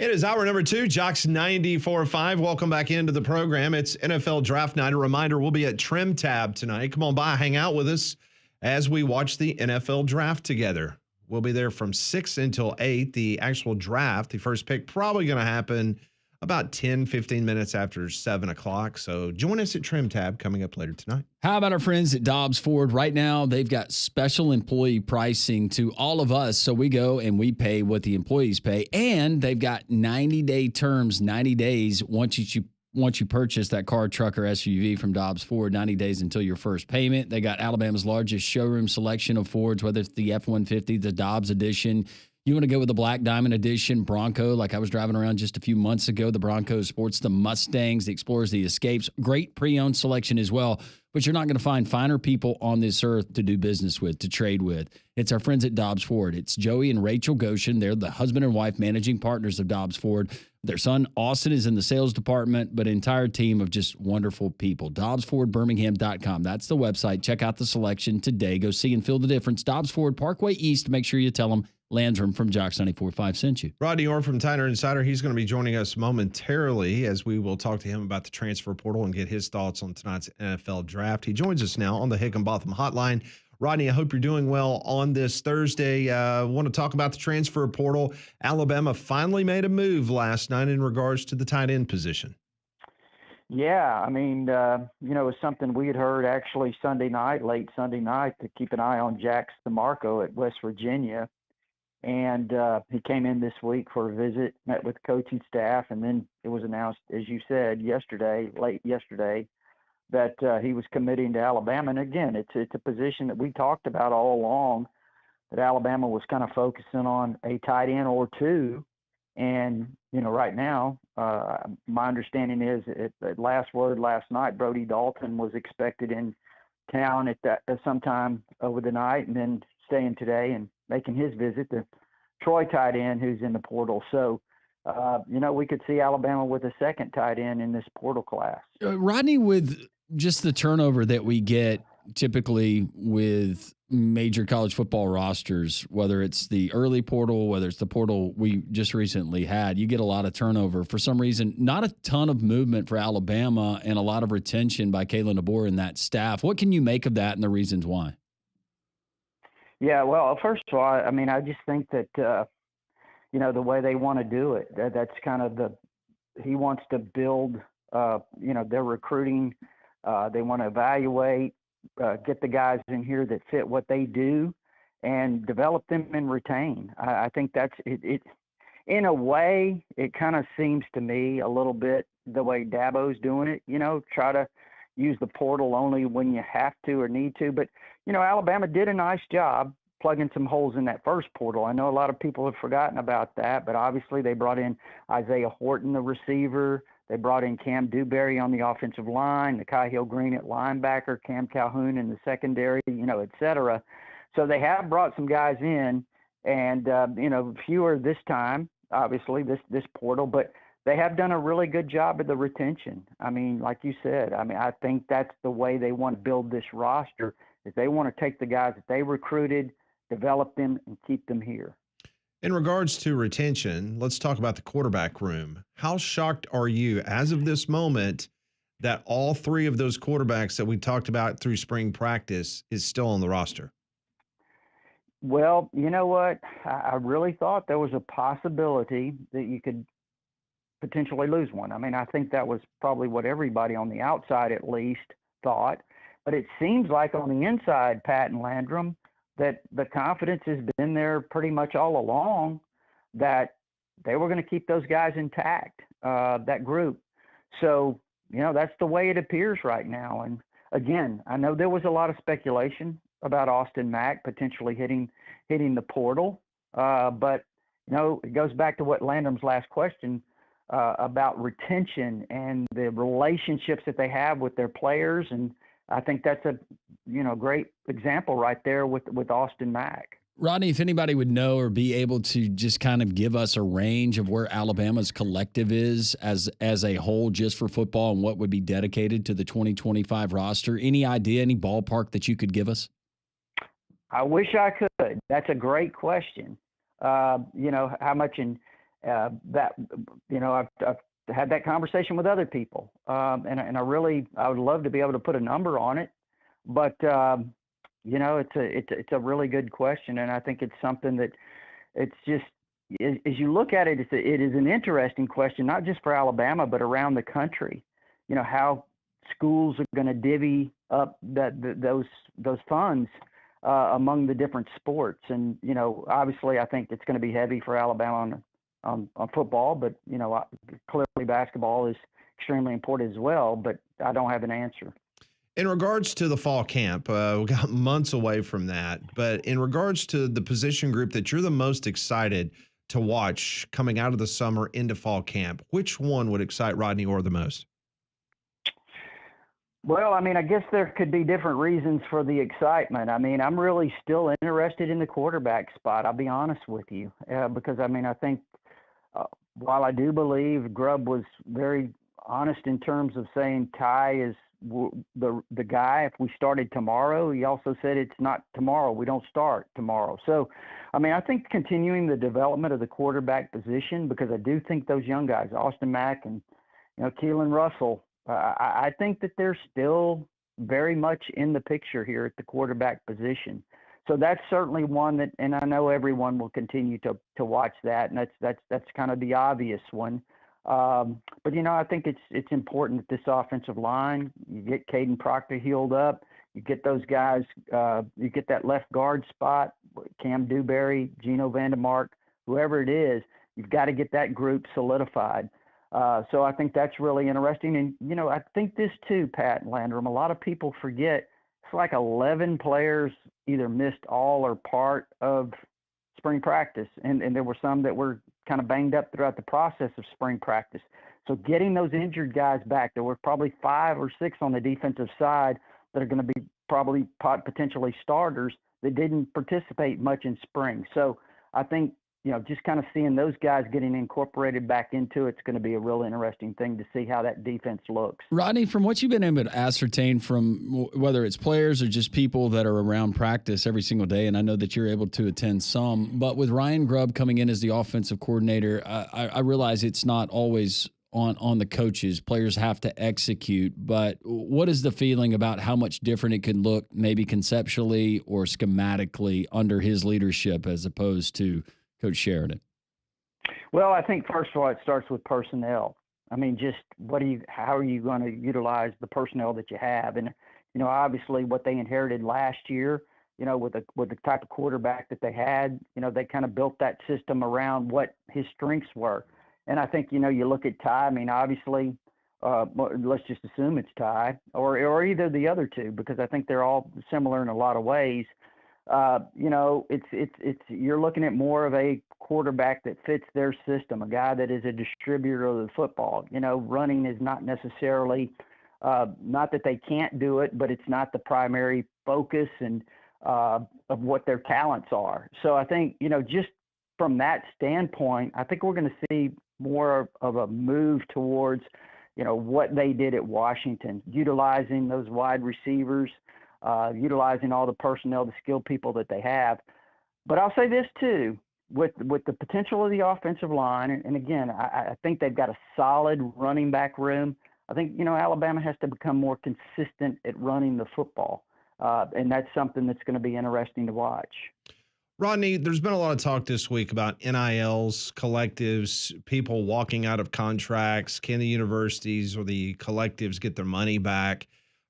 It is hour number 2, Jocks 94.5. Welcome back into the program. It's NFL Draft Night. A reminder, we'll be at Trim Tab tonight. Come on by, hang out with us as we watch the NFL Draft together. We'll be there from 6 until 8. The actual draft, the first pick, probably going to happen about 10, 15 minutes after 7 o'clock. So join us at Trim Tab coming up later tonight. How about our friends at Dobbs Ford? Right now, they've got special employee pricing to all of us. So we go and we pay what the employees pay. And they've got 90-day terms, 90 days once you purchase that car, truck, or SUV from Dobbs Ford, 90 days until your first payment. They got Alabama's largest showroom selection of Fords, whether it's the F-150, the Dobbs Edition. You want to go with the Black Diamond Edition Bronco, like I was driving around just a few months ago. The Bronco sports the Mustangs, the Explorers, the Escapes. Great pre-owned selection as well. But you're not going to find finer people on this earth to do business with, to trade with. It's our friends at Dobbs Ford. It's Joey and Rachel Goshen. They're the husband and wife managing partners of Dobbs Ford. Their son, Austin, is in the sales department, but an entire team of just wonderful people. DobbsFordBirmingham.com. That's the website. Check out the selection today. Go see and feel the difference. Dobbs Ford, Parkway East. Make sure you tell them Landrum from Jocks 94.5 sent you. Rodney Orr from Tyner Insider. He's going to be joining us momentarily as we will talk to him about the transfer portal and get his thoughts on tonight's NFL draft. He joins us now on the Higginbotham Hotline. Rodney, I hope you're doing well on this Thursday. I want to talk about the transfer portal. Alabama finally made a move last night in regards to the tight end position. Yeah, I mean, it was something we had heard actually late Sunday night, to keep an eye on Jax DeMarco at West Virginia. And he came in this week for a visit, met with the coaching staff, and then it was announced, as you said, late yesterday, that he was committing to Alabama. And again, it's a position that we talked about all along, that Alabama was kind of focusing on a tight end or two. And, right now, my understanding is at last word last night, Brody Dalton was expected in town at sometime over the night, and then staying today and making his visit, the Troy tight end who's in the portal. So, we could see Alabama with a second tight end in this portal class. Rodney, with just the turnover that we get typically with major college football rosters, whether it's the early portal, whether it's the portal we just recently had, you get a lot of turnover. For some reason, not a ton of movement for Alabama and a lot of retention by Kalen DeBoer and that staff. What can you make of that and the reasons why? Yeah, well, first of all, I mean, I just think that, the way they want to do it, that's kind of he wants to build, their recruiting. They want to evaluate, get the guys in here that fit what they do and develop them and retain. I think that's it. In a way, it kind of seems to me a little bit the way Dabo's doing it, try to use the portal only when you have to or need to. But, Alabama did a nice job plugging some holes in that first portal. I know a lot of people have forgotten about that, but obviously they brought in Isaiah Horton, the receiver. They brought in Cam Dewberry on the offensive line, Nakai Hill-Green at linebacker, Cam Calhoun in the secondary, et cetera. So they have brought some guys in, and, fewer this time, obviously, this portal, but they have done a really good job of the retention. I mean, like you said, I think that's the way they want to build this roster, is they want to take the guys that they recruited, develop them, and keep them here. In regards to retention, let's talk about the quarterback room. How shocked are you as of this moment that all three of those quarterbacks that we talked about through spring practice is still on the roster? Well, you know what? I really thought there was a possibility that you could potentially lose one. I mean, I think that was probably what everybody on the outside at least thought. But it seems like on the inside, Pat and Landrum, that the confidence has been there pretty much all along that they were going to keep those guys intact, that group. So, that's the way it appears right now. And again, I know there was a lot of speculation about Austin Mack potentially hitting the portal. But, it goes back to what Landrum's last question about retention and the relationships that they have with their players. And I think that's a great example right there with Austin Mack. Rodney, if anybody would know or be able to just kind of give us a range of where Alabama's collective is as a whole just for football and what would be dedicated to the 2025 roster, any idea, any ballpark that you could give us? I wish I could. That's a great question. How much in That, I've had that conversation with other people, and I would love to be able to put a number on it, but it's a really good question, and I think it's something that it's just, as you look at it, it is an interesting question, not just for Alabama, but around the country. How schools are going to divvy up those funds among the different sports, and obviously, I think it's going to be heavy for Alabama on football, but clearly basketball is extremely important as well. But I don't have an answer. In regards to the fall camp, we got months away from that. But in regards to the position group that you're the most excited to watch coming out of the summer into fall camp, which one would excite Rodney Orr the most? Well, I guess there could be different reasons for the excitement. I'm really still interested in the quarterback spot. I'll be honest with you, because I think while I do believe Grubb was very honest in terms of saying Ty is the guy if we started tomorrow, he also said it's not tomorrow. We don't start tomorrow. So, I think continuing the development of the quarterback position, because I do think those young guys, Austin Mack and Keelan Russell, I think that they're still very much in the picture here at the quarterback position. So that's certainly one that, and I know everyone will continue to watch that, and that's kind of the obvious one. But I think it's important that this offensive line, you get Caden Proctor healed up, you get those guys, you get that left guard spot, Cam Dewberry, Geno Vandemark, whoever it is, you've got to get that group solidified. So I think that's really interesting. And, I think this too, Pat and Landrum, a lot of people forget it's like 11 players either missed all or part of spring practice. And there were some that were kind of banged up throughout the process of spring practice. So getting those injured guys back, there were probably 5 or 6 on the defensive side that are going to be probably potentially starters that didn't participate much in spring. So I think, just kind of seeing those guys getting incorporated back into it's going to be a real interesting thing to see how that defense looks. Rodney, from what you've been able to ascertain from whether it's players or just people that are around practice every single day, and I know that you're able to attend some, but with Ryan Grubb coming in as the offensive coordinator, I realize it's not always on the coaches. Players have to execute, but what is the feeling about how much different it could look maybe conceptually or schematically under his leadership as opposed to Coach Sheridan? Well, I think first of all, it starts with personnel. Just how are you going to utilize the personnel that you have? And, obviously what they inherited last year, with the type of quarterback that they had, they kind of built that system around what his strengths were. And I think, you look at Ty, obviously, let's just assume it's Ty or either the other two, because I think they're all similar in a lot of ways. It's you're looking at more of a quarterback that fits their system, a guy that is a distributor of the football. Running is not necessarily, not that they can't do it, but it's not the primary focus and of what their talents are. So I think, just from that standpoint, I think we're going to see more of a move towards, what they did at Washington, utilizing those wide receivers, utilizing all the personnel, the skilled people that they have. But I'll say this too, with the potential of the offensive line, and again, I think they've got a solid running back room. I think, Alabama has to become more consistent at running the football. And that's something that's going to be interesting to watch. Rodney, there's been a lot of talk this week about NILs, collectives, people walking out of contracts. Can the universities or the collectives get their money back?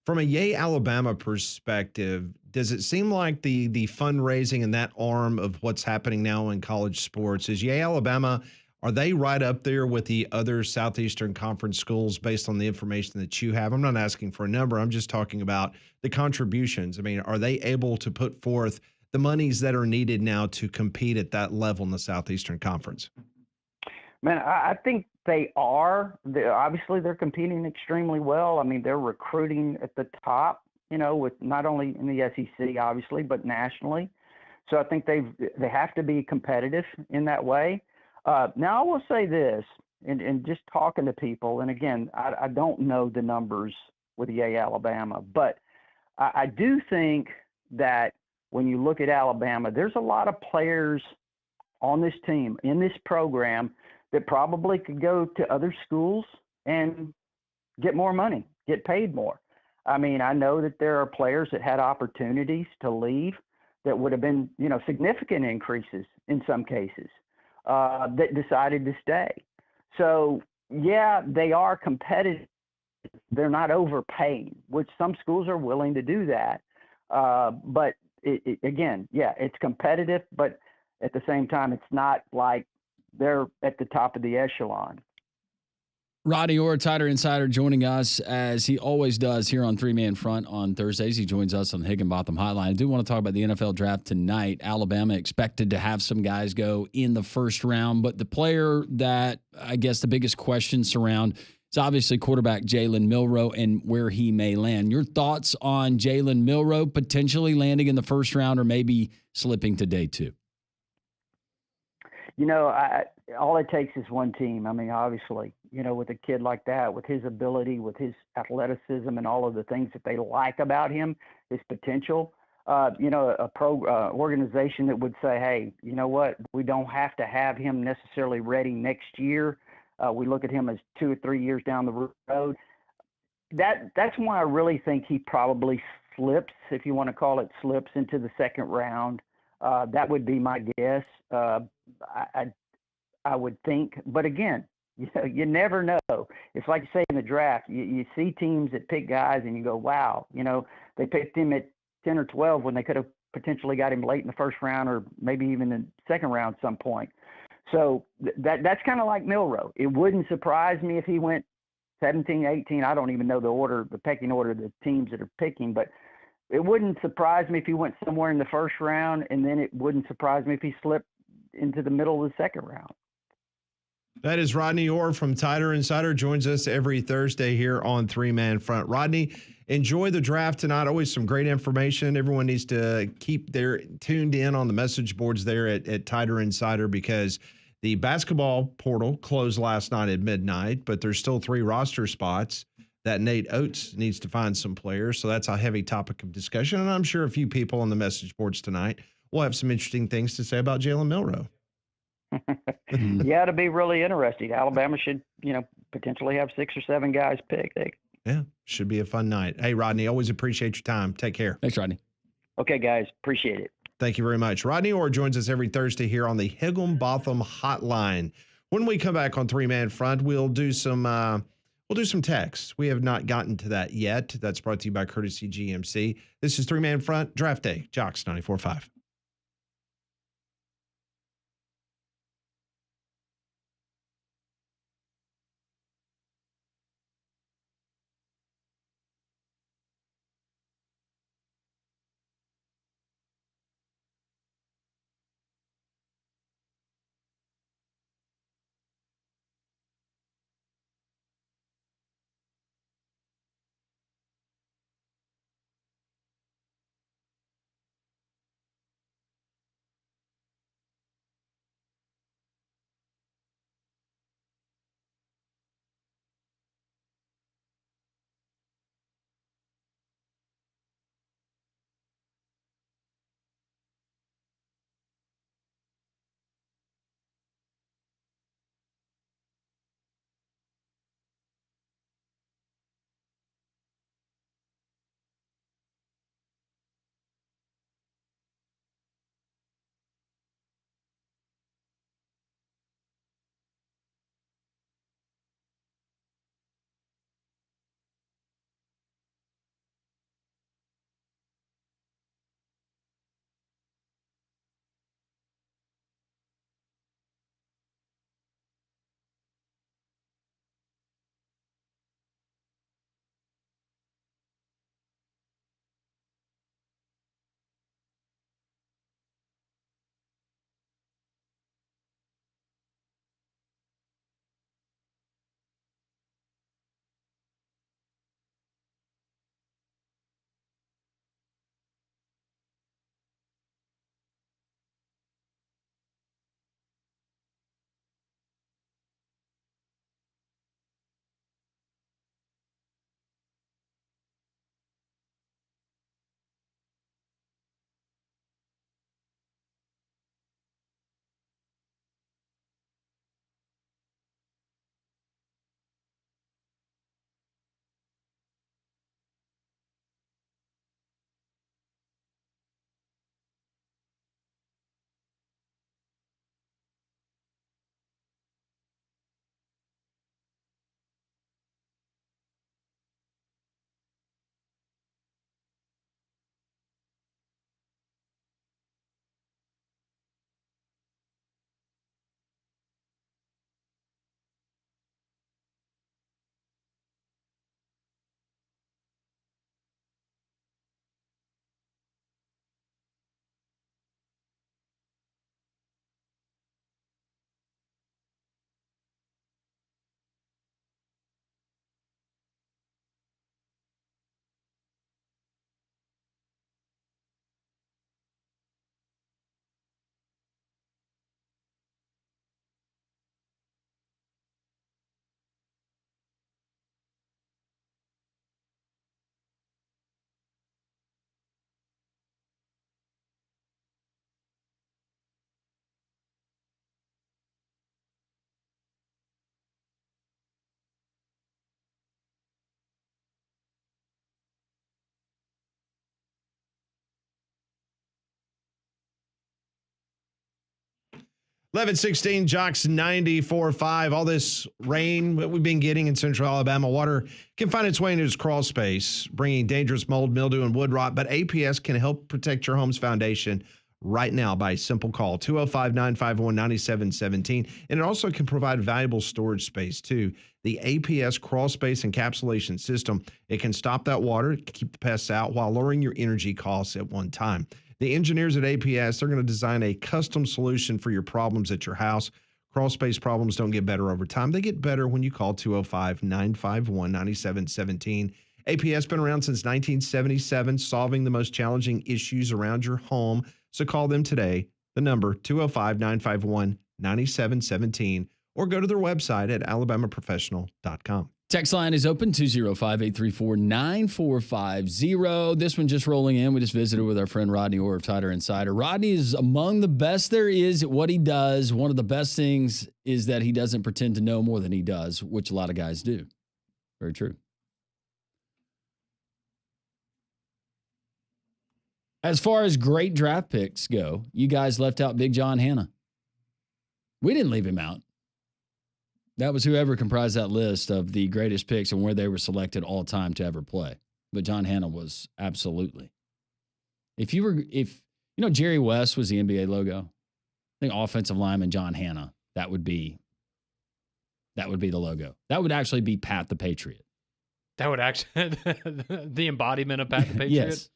From a Yay Alabama perspective, does it seem like the fundraising and that arm of what's happening now in college sports is Yay Alabama, are they right up there with the other Southeastern Conference schools based on the information that you have? I'm not asking for a number. I'm just talking about the contributions. Are they able to put forth the monies that are needed now to compete at that level in the Southeastern Conference? Man, I think they are. Obviously, they're competing extremely well. They're recruiting at the top, with not only in the SEC, obviously, but nationally. So I think they have to be competitive in that way. Now, I will say this, and just talking to people, and again, I don't know the numbers with Yay Alabama, but I do think that when you look at Alabama, there's a lot of players on this team, in this program, that probably could go to other schools and get more money, get paid more. I mean, I know that there are players that had opportunities to leave that would have been, significant increases in some cases that decided to stay. So, yeah, they are competitive. They're not overpaying, which some schools are willing to do that. But again, yeah, it's competitive, but at the same time, it's not like they're at the top of the echelon. Rodney Orr, Tighter Insider, joining us as he always does here on Three Man Front on Thursdays. He joins us on the Higginbotham Hotline. I do want to talk about the NFL draft tonight. Alabama expected to have some guys go in the first round, but the player that I guess the biggest questions surround is obviously quarterback Jalen Milroe and where he may land. Your thoughts on Jalen Milroe potentially landing in the first round or maybe slipping to day 2? All it takes is one team. I mean, obviously, with a kid like that, with his ability, with his athleticism and all of the things that they like about him, his potential, a organization that would say, hey, you know what, we don't have to have him necessarily ready next year. We look at him as 2 or 3 years down the road. That's why I really think he probably slips, if you want to call it slips, into the second round. That would be my guess. I would think, but again, you never know. It's like you say in the draft, you see teams that pick guys and you go, wow, they picked him at 10 or 12 when they could have potentially got him late in the first round or maybe even in the second round at some point. So that's kind of like Milroe. It wouldn't surprise me if he went 17, 18. I don't even know the pecking order of the teams that are picking, but it wouldn't surprise me if he went somewhere in the first round, and then it wouldn't surprise me if he slipped into the middle of the second round. That is Rodney Orr from Tighter Insider, joins us every Thursday here on Three Man Front. Rodney, enjoy the draft tonight. Always some great information. Everyone needs to keep their tuned in on the message boards there at Tighter Insider because the basketball portal closed last night at midnight, but there's still 3 roster spots that Nate Oates needs to find some players. So that's a heavy topic of discussion. And I'm sure a few people on the message boards tonight will have some interesting things to say about Jalen Milroe. Yeah, it'll be really interesting. Alabama should, potentially have 6 or 7 guys picked. Yeah, should be a fun night. Hey, Rodney, always appreciate your time. Take care. Thanks, Rodney. Okay, guys, appreciate it. Thank you very much. Rodney Orr joins us every Thursday here on the Higginbotham Hotline. When we come back on Three Man Front, we'll do some texts. We have not gotten to that yet. That's brought to you by Courtesy GMC. This is Three Man Front Draft Day, Jocks 94.5. 11:16, Jocks 94.5. All this rain that we've been getting in central Alabama, water can find its way into its crawl space, bringing dangerous mold, mildew, and wood rot. But APS can help protect your home's foundation right now by a simple call, 205-951-9717. And it also can provide valuable storage space, too. The APS crawl space encapsulation system, it can stop that water, keep the pests out while lowering your energy costs at one time. The engineers at APS, they're going to design a custom solution for your problems at your house. Crawl space problems don't get better over time. They get better when you call 205-951-9717. APS been around since 1977, solving the most challenging issues around your home. So call them today. The number 205-951-9717, or go to their website at alabamaprofessional.com. Text line is open, 205-834-9450. This one just rolling in. We just visited with our friend Rodney Orr of Tighter Insider. Rodney is among the best there is at what he does. One of the best things is that he doesn't pretend to know more than he does, which a lot of guys do. Very true. As far as great draft picks go, you guys left out Big John Hanna. We didn't leave him out. That was whoever comprised that list of the greatest picks and where they were selected all time to ever play. But John Hanna was absolutely. If Jerry West was the NBA logo, I think offensive lineman John Hanna, that would be the logo. That would actually be Pat the Patriot. That would actually the embodiment of Pat the Patriot. Yes.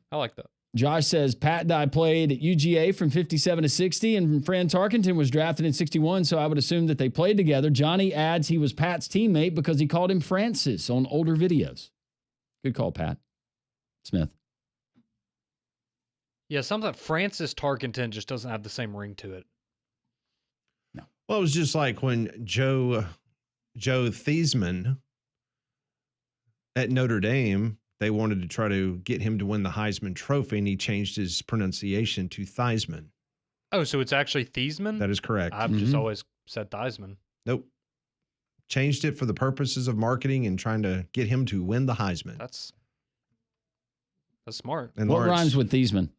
I like that. Josh says Pat and I played at UGA from 57 to 60, and Fran Tarkenton was drafted in 61, so I would assume that they played together. Johnny adds he was Pat's teammate because he called him Francis on older videos. Good call, Pat. Smith. Yeah, something Francis Tarkenton just doesn't have the same ring to it. No. Well, it was just like when Joe Theismann at Notre Dame, they wanted to try to get him to win the Heisman Trophy, and he changed his pronunciation to Theismann. Oh, so it's actually Theismann? That is correct. I've just always said Theismann. Nope. Changed it for the purposes of marketing and trying to get him to win the Heisman. That's smart. And what rhymes with Theismann?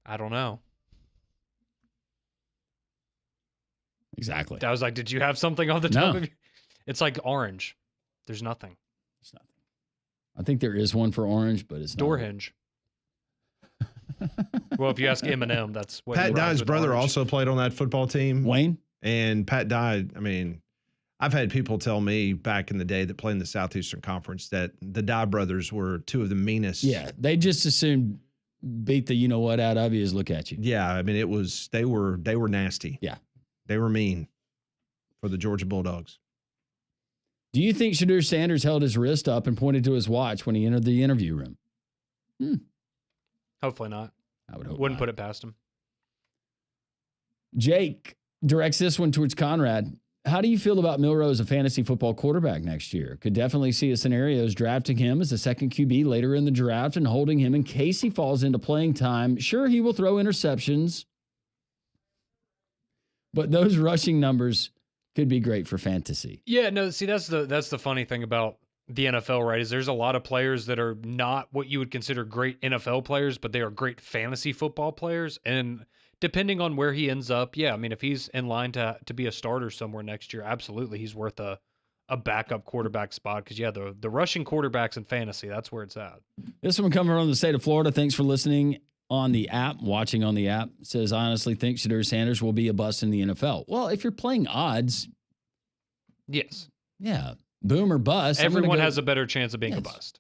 I don't know. Exactly. I was like, did you have something on the top of you? It's like orange. There's nothing. It's nothing. I think there is one for orange, but it's door not. hinge. Well, if you ask Eminem, that's what Pat Dye's brother also played on that football team. Wayne? And Pat Dye, I mean, I've had people tell me back in the day that played in the Southeastern Conference that the Dye brothers were two of the meanest. Yeah, they just assumed beat the you-know-what out of you is look at you. Yeah, I mean, they were nasty. Yeah. They were mean for the Georgia Bulldogs. Do you think Shedeur Sanders held his wrist up and pointed to his watch when he entered the interview room? Hopefully not. I would hope Wouldn't not. put it past him. Jake directs this one towards Conrad. How do you feel about Milroe as a fantasy football quarterback next year? Could definitely see a scenario as drafting him as a second QB later in the draft and holding him in case he falls into playing time. Sure, he will throw interceptions, but those rushing numbers could be great for fantasy. Yeah, no, see, that's the funny thing about the NFL, right? Is there's a lot of players that are not what you would consider great NFL players, but they are great fantasy football players. And depending on where he ends up, yeah, I mean, if he's in line to be a starter somewhere next year, absolutely, he's worth a backup quarterback spot. Because yeah, the rushing quarterbacks in fantasy, that's where it's at. This one coming from the state of Florida. Thanks for listening on the app, watching on the app. Says, I honestly think Shedeur Sanders will be a bust in the NFL. Well, if you're playing odds, yes, yeah, boom or bust. Everyone has a better chance of being a bust.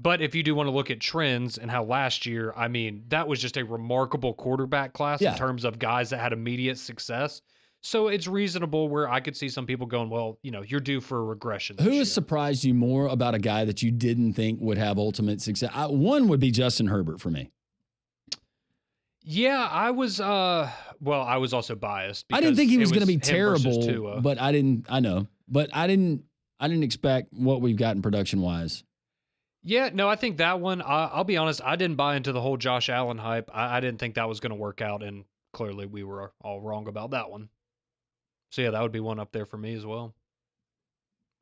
But if you do want to look at trends and how last year, I mean, that was just a remarkable quarterback class in terms of guys that had immediate success. So it's reasonable where I could see some people going, well, you're due for a regression. Who has surprised you more about a guy that you didn't think would have ultimate success? One would be Justin Herbert for me. Yeah, I was also biased. I didn't think he was going to be terrible, but I didn't expect what we've gotten production wise. Yeah, no, I think that one, I'll be honest, I didn't buy into the whole Josh Allen hype. I didn't think that was going to work out, and clearly we were all wrong about that one. So yeah, that would be one up there for me as well.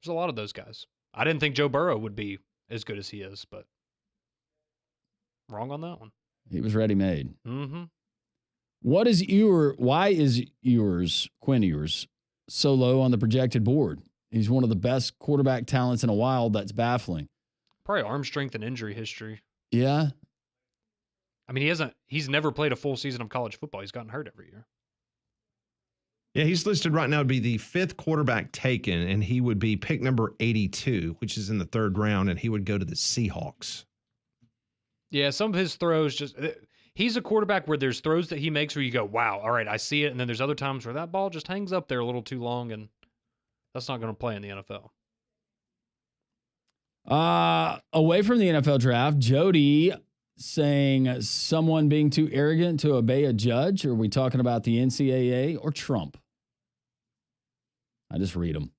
There's a lot of those guys. I didn't think Joe Burrow would be as good as he is, but wrong on that one. He was ready-made. Mm-hmm. Why is Quinn Ewers so low on the projected board? He's one of the best quarterback talents in a while. That's baffling. Probably arm strength and injury history. Yeah. I mean, he's never played a full season of college football. He's gotten hurt every year. Yeah, he's listed right now to be the 5th quarterback taken, and he would be pick number 82, which is in the 3rd round, and he would go to the Seahawks. Yeah, some of his throws he's a quarterback where there's throws that he makes where you go, wow, all right, I see it. And then there's other times where that ball just hangs up there a little too long, and that's not going to play in the NFL. Away from the NFL draft, Jody saying someone being too arrogant to obey a judge. Are we talking about the NCAA or Trump? I just read them.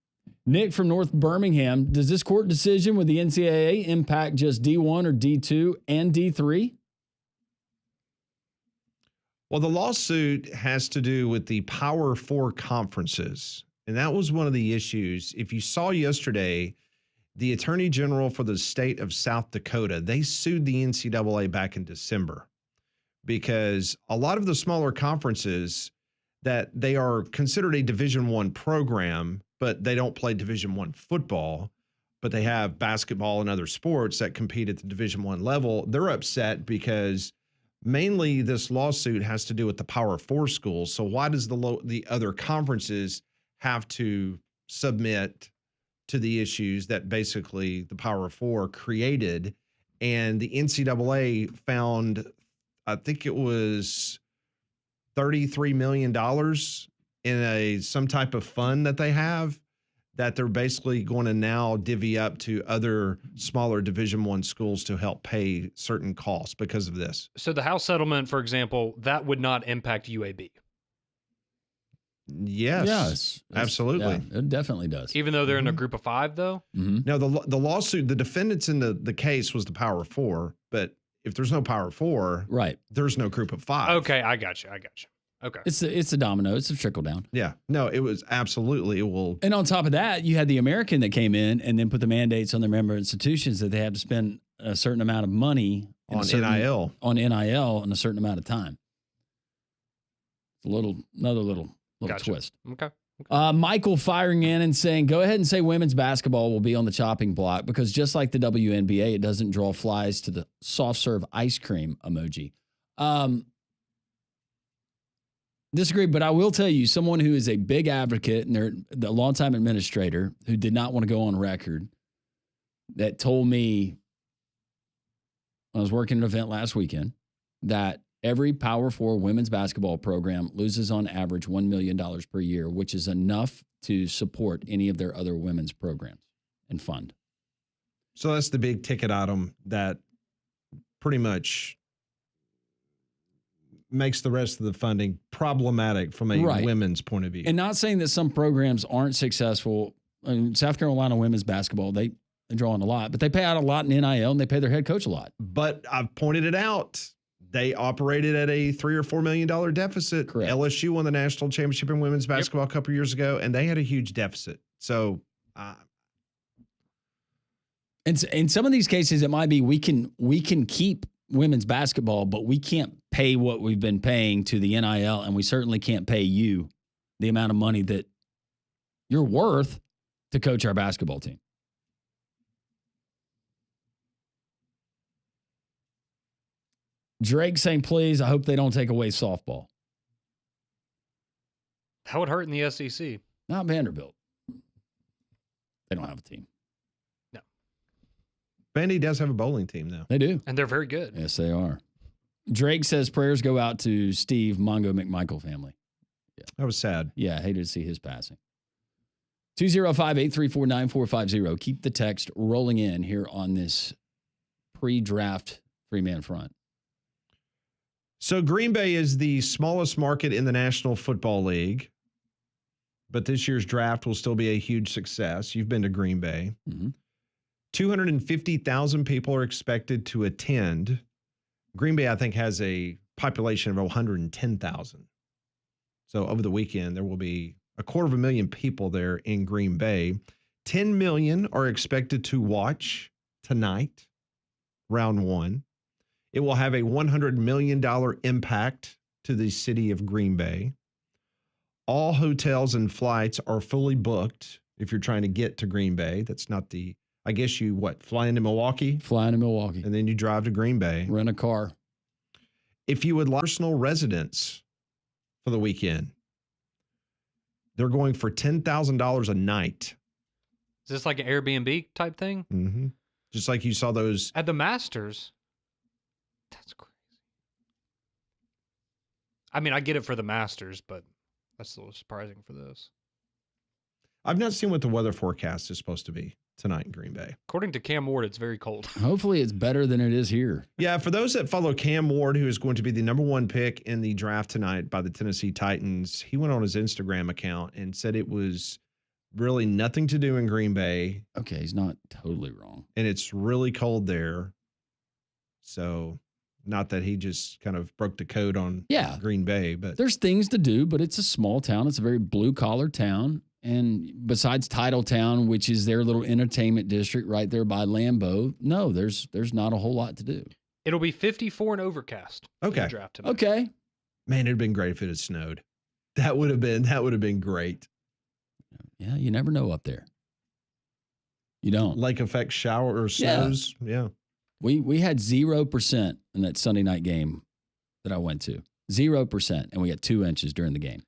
Nick from North Birmingham, does this court decision with the NCAA impact just D1 or D2 and D3? Well, the lawsuit has to do with the Power 4 conferences, and that was one of the issues. If you saw yesterday, the Attorney General for the state of South Dakota, they sued the NCAA back in December because a lot of the smaller conferences that they are considered a Division I program, but they don't play Division I football, but they have basketball and other sports that compete at the Division I level. They're upset because mainly this lawsuit has to do with the Power 4 schools. So why does the other conferences have to submit to the issues that basically the Power 4 created? And the NCAA found, I think it was $33 million in some type of fund that they have that they're basically going to now divvy up to other smaller Division I schools to help pay certain costs because of this. So the House settlement, for example, that would not impact UAB. Yes, absolutely. Yeah, it definitely does. Even though they're in a group of 5, though? Mm-hmm. Now, the lawsuit, the defendants in the case was the Power 4, but if there's no Power 4, right, there's no group of 5. Okay, I got you. Okay. It's a domino. It's a trickle down. Yeah. No, it was absolutely. It will. And on top of that, you had the American that came in and then put the mandates on their member institutions that they had to spend a certain amount of money on NIL. On NIL in a certain amount of time. Another little gotcha. twist. Okay. Michael firing in and saying, go ahead and say women's basketball will be on the chopping block because just like the WNBA, it doesn't draw flies to the soft serve ice cream emoji. Disagree, but I will tell you, someone who is a big advocate and they're the longtime administrator who did not want to go on record that told me I was working an event last weekend that every Power 4 women's basketball program loses on average $1 million per year, which is enough to support any of their other women's programs and fund. So that's the big ticket item that pretty much makes the rest of the funding problematic from a women's point of view. And not saying that some programs aren't successful. South Carolina women's basketball, they draw in a lot, but they pay out a lot in NIL and they pay their head coach a lot. But I've pointed it out. They operated at a $3 or $4 million deficit. Correct. LSU won the national championship in women's basketball a couple years ago, and they had a huge deficit. So, and in some of these cases, it might be we can keep women's basketball, but we can't pay what we've been paying to the NIL, and we certainly can't pay you the amount of money that you're worth to coach our basketball team. Drake saying, please, I hope they don't take away softball. That would hurt in the SEC. Not Vanderbilt. They don't have a team. No. Vandy does have a bowling team, though. They do. And they're very good. Yes, they are. Drake says prayers go out to Steve Mongo McMichael family. Yeah. That was sad. Yeah, I hated to see his passing. 205-834-9450. Keep the text rolling in here on this pre-draft three-man front. So Green Bay is the smallest market in the National Football League, but this year's draft will still be a huge success. You've been to Green Bay. Mm-hmm. 250,000 people are expected to attend. Green Bay, I think, has a population of 110,000. So over the weekend, there will be 250,000 people there in Green Bay. 10 million are expected to watch tonight, round one. It will have a $100 million impact to the city of Green Bay. All hotels and flights are fully booked if you're trying to get to Green Bay. That's not the, I guess you, fly into Milwaukee? Fly into Milwaukee. And then you drive to Green Bay. Rent a car. If you would like personal residence for the weekend, they're going for $10,000 a night. Is this like an Airbnb type thing? Mm-hmm. Just like you saw those. At the Masters. That's crazy. I mean, I get it for the Masters, but that's a little surprising for this. I've not seen what the weather forecast is supposed to be tonight in Green Bay. According to Cam Ward, it's very cold. Hopefully it's better than it is here. Yeah, for those that follow Cam Ward, who is going to be the number 1 pick in the draft tonight by the Tennessee Titans, he went on his Instagram account and said it was really nothing to do in Green Bay. Okay, he's not totally wrong. And it's really cold there. So not that he just kind of broke the code on Green Bay, but there's things to do, but it's a small town. It's a very blue collar town. And besides Titletown, which is their little entertainment district right there by Lambeau, no, there's not a whole lot to do. It'll be 54 and overcast. Okay. Draft tonight. Okay. Man, it'd been great if it had snowed. That would have been great. Yeah, you never know up there. You don't. Lake effect shower or snows. Yeah. We had 0% in that Sunday night game that I went to. 0%. And we got 2 inches during the game.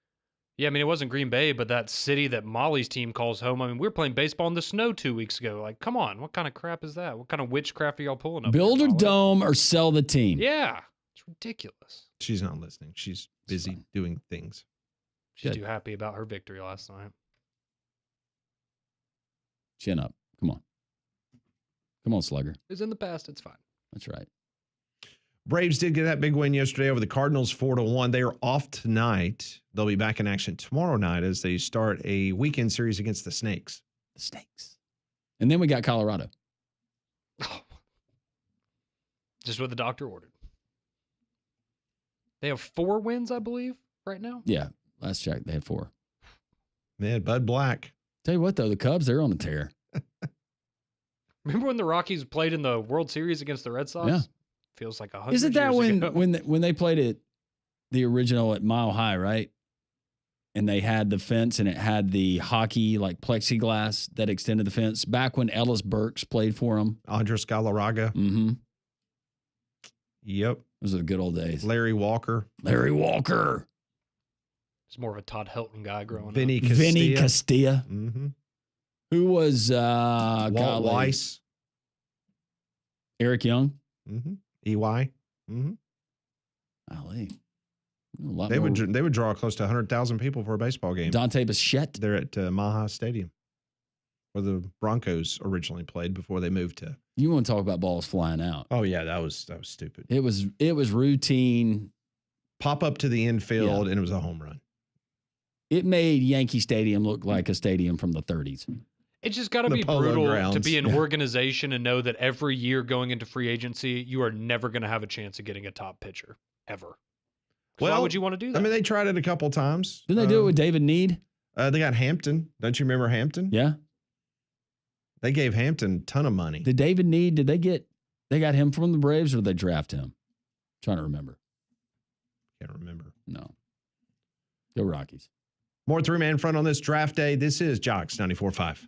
Yeah, I mean, it wasn't Green Bay, but that city that Molly's team calls home. I mean, we were playing baseball in the snow 2 weeks ago. Like, come on. What kind of crap is that? What kind of witchcraft are y'all pulling up? Build there, a Molly? dome or sell the team. Yeah. It's ridiculous. She's not listening. She's busy doing things. She's too happy about her victory last night. Chin up. Come on. Come on, Slugger. It's in the past. It's fine. That's right. Braves did get that big win yesterday over the Cardinals 4-1. They are off tonight. They'll be back in action tomorrow night as they start a weekend series against the Snakes. The Snakes. And then we got Colorado. Just what the doctor ordered. They have 4 wins, I believe, right now. Yeah. Last check, they had 4. They had Bud Black. Tell you what, though, the Cubs, they're on a tear. Remember when the Rockies played in the World Series against the Red Sox? Yeah. Feels like 100 Isn't that years ago. when they played it, the original at Mile High, right? And they had the fence and it had the hockey like plexiglass that extended the fence back when Ellis Burks played for them. Andres Galarraga. Mm-hmm. Yep. Those are the good old days. Larry Walker. Larry Walker. It's more of a Todd Helton guy growing up. Vinny Castilla. Vinny Castilla. Mm-hmm. Who was Walt Weiss. Eric Young. Mm-hmm. EY. Mm-hmm. Golly. They would draw close to 100,000 people for a baseball game. Dante Bichette. They're at Maha Stadium, where the Broncos originally played before they moved to. You want to talk about balls flying out? Oh yeah, that was stupid. It was routine. Pop up to the infield and it was a home run. It made Yankee Stadium look like a stadium from the 30s. It's just got to be brutal to be an organization and know that every year going into free agency, you are never going to have a chance of getting a top pitcher ever. Well, why would you want to do that? I mean, they tried it a couple times. Didn't they do it with David Need? They got Hampton. Don't you remember Hampton? Yeah. They gave Hampton a ton of money. Did David Need, they got him from the Braves or did they draft him? Trying to remember. Can't remember. No. Go Rockies. More 3-man front on this draft day. This is Jocks 94.5.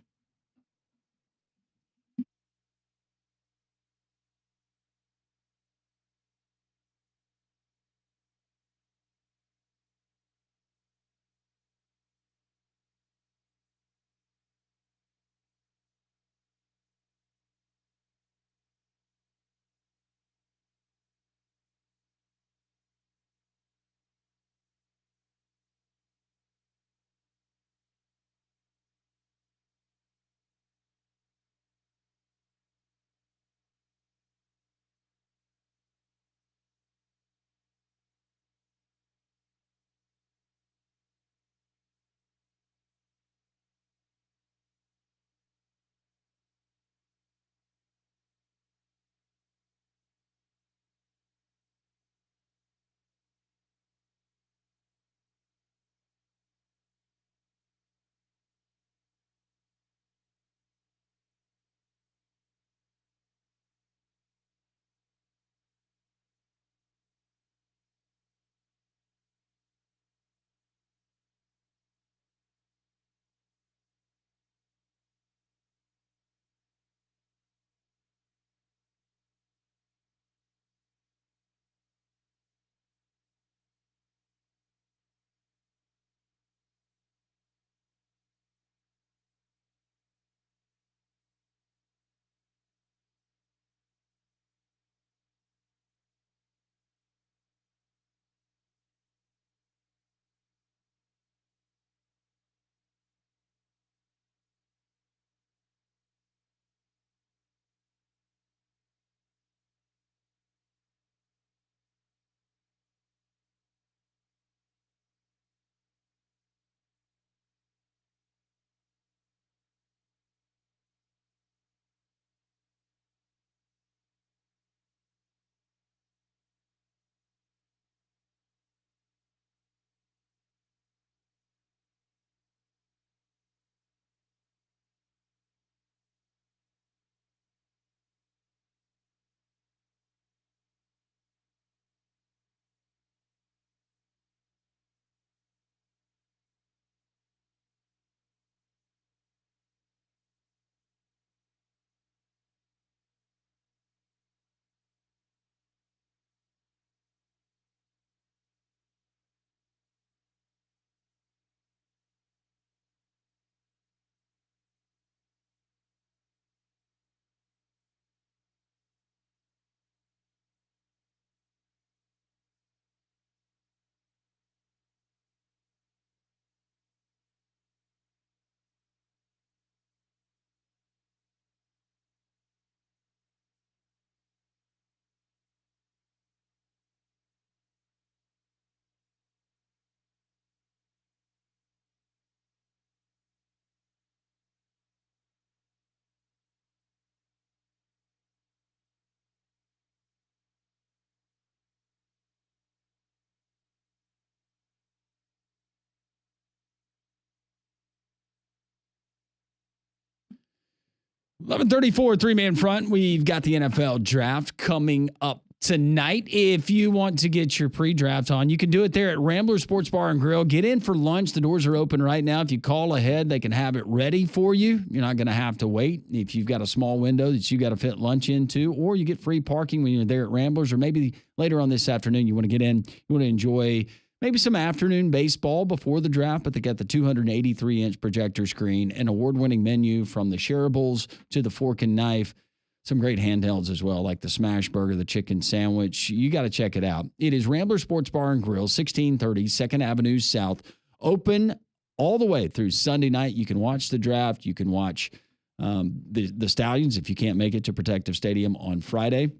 11:34, three-man front. We've got the NFL draft coming up tonight. If you want to get your pre-draft on, you can do it there at Rambler Sports Bar and Grill. Get in for lunch. The doors are open right now. If you call ahead, they can have it ready for you. You're not going to have to wait if you've got a small window that you got to fit lunch into, or you get free parking when you're there at Ramblers, or maybe later on this afternoon you want to get in, you want to enjoy maybe some afternoon baseball before the draft, but they got the 283-inch projector screen, an award-winning menu from the shareables to the fork and knife. Some great handhelds as well, like the smash burger, the chicken sandwich. You got to check it out. It is Rambler Sports Bar and Grill, 1630 2nd Avenue South. Open all the way through Sunday night. You can watch the draft. You can watch the Stallions if you can't make it to Protective Stadium on Friday.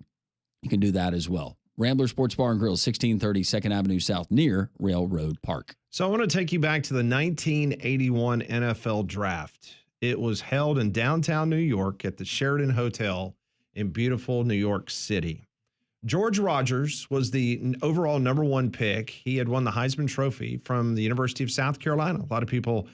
You can do that as well. Rambler Sports Bar and Grill, 1630 2nd Avenue South, near Railroad Park. So I want to take you back to the 1981 NFL Draft. It was held in downtown New York at the Sheraton Hotel in beautiful New York City. George Rogers was the overall number one pick. He had won the Heisman Trophy from the University of South Carolina. A lot of people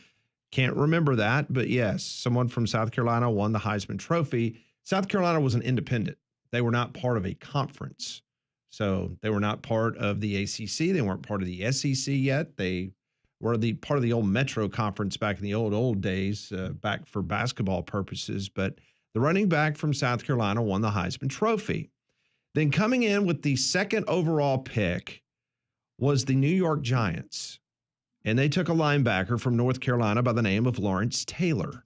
can't remember that, but yes, someone from South Carolina won the Heisman Trophy. South Carolina was an independent. They were not part of a conference. So they were not part of the ACC. They weren't part of the SEC yet. They were part of the old Metro Conference back in the old days, back for basketball purposes. But the running back from South Carolina won the Heisman Trophy. Then coming in with the second overall pick was the New York Giants. And they took a linebacker from North Carolina by the name of Lawrence Taylor.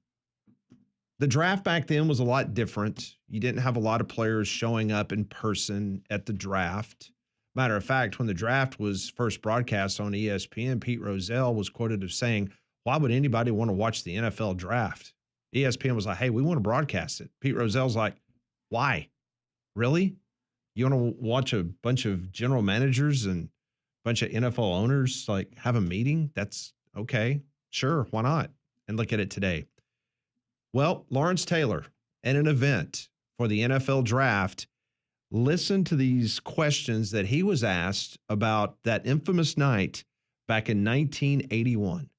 The draft back then was a lot different. You didn't have a lot of players showing up in person at the draft. Matter of fact, when the draft was first broadcast on ESPN, Pete Rozelle was quoted as saying, "Why would anybody want to watch the NFL draft?" ESPN was like, "Hey, we want to broadcast it." Pete Rozelle's like, "Why? Really? You want to watch a bunch of general managers and a bunch of NFL owners like have a meeting? That's okay. Sure, why not?" And look at it today. Well, Lawrence Taylor at an event for the NFL draft, listen to these questions that he was asked about that infamous night back in 1981.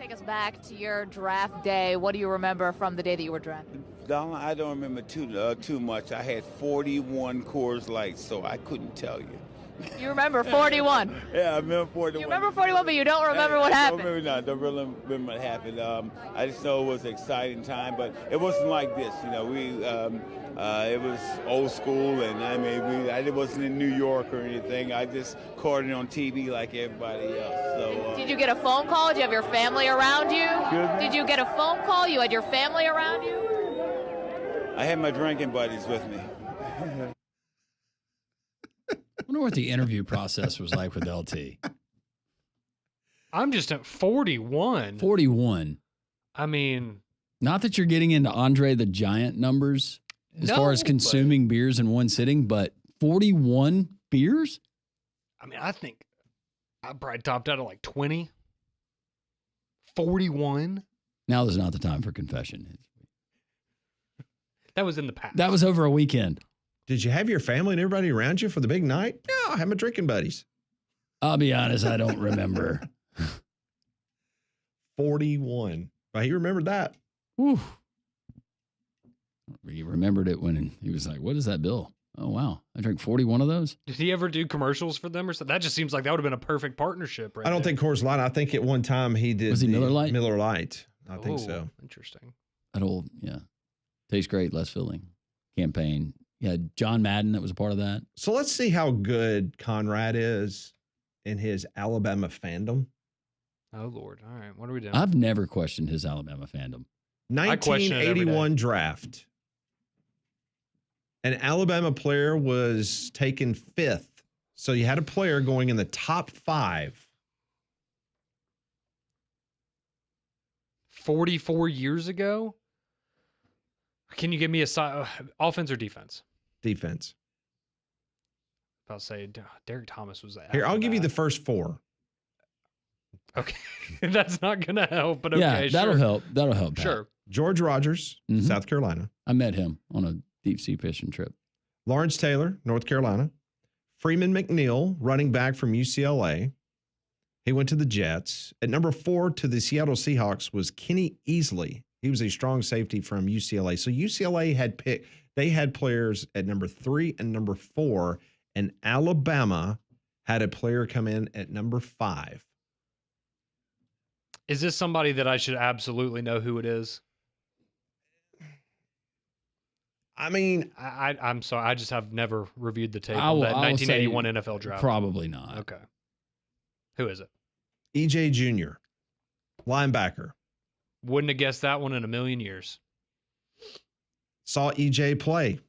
Take us back to your draft day. What do you remember from the day that you were drafted? Donald, I don't remember too much. I had 41 Coors Lights, so I couldn't tell you. You remember 41? Yeah, I remember 41. You remember 41, but you don't remember what happened? I don't really remember what happened. I just know it was an exciting time, but it wasn't like this. You know, it was old school, and I wasn't in New York or anything. I just caught it on TV like everybody else. So, did you get a phone call? Did you have your family around you? Did you get a phone call? You had your family around you? I had my drinking buddies with me. I wonder what the interview process was like with LT. I'm just at 41. 41. I mean, not that you're getting into Andre the Giant numbers as far as consuming beers in one sitting, but 41 beers? I mean, I think I probably topped out at like 20. 41? Now is not the time for confession. That was in the past. That was over a weekend. Did you have your family and everybody around you for the big night? No, I had my drinking buddies. I'll be honest, I don't remember. 41. But he remembered that. Whew. He remembered it when he was like, "What is that bill? Oh, wow. I drank 41 of those." Did he ever do commercials for them or something? That just seems like that would have been a perfect partnership, right? I don't think Coors Light. I think at one time he did. Was he Miller Lite? Miller Lite. I think so. Interesting. That old, yeah. Tastes great, less filling campaign. Yeah, John Madden, that was a part of that. So let's see how good Conrad is in his Alabama fandom. Oh, Lord. All right. What are we doing? I've never questioned his Alabama fandom. 1981 draft. An Alabama player was taken 5th. So you had a player going in the top 5. 44 years ago? Can you give me a offense or defense? Defense. I'll say Derek Thomas was that. Here, I'll give you the first 4. Okay. That's not going to help, but okay, yeah, that'll help. That'll help. Sure. George Rogers, South Carolina. I met him on a deep sea fishing trip. Lawrence Taylor, North Carolina. Freeman McNeil, running back from UCLA. He went to the Jets. At number 4 to the Seattle Seahawks was Kenny Easley. He was a strong safety from UCLA. So UCLA had players at number 3 and number 4, and Alabama had a player come in at number 5. Is this somebody that I should absolutely know who it is? I mean, I'm sorry. I just have never reviewed the tape I of will- that I will 1981 say NFL draft. Probably not. Okay. Who is it? EJ Jr., linebacker. Wouldn't have guessed that one in a million years. Saw EJ play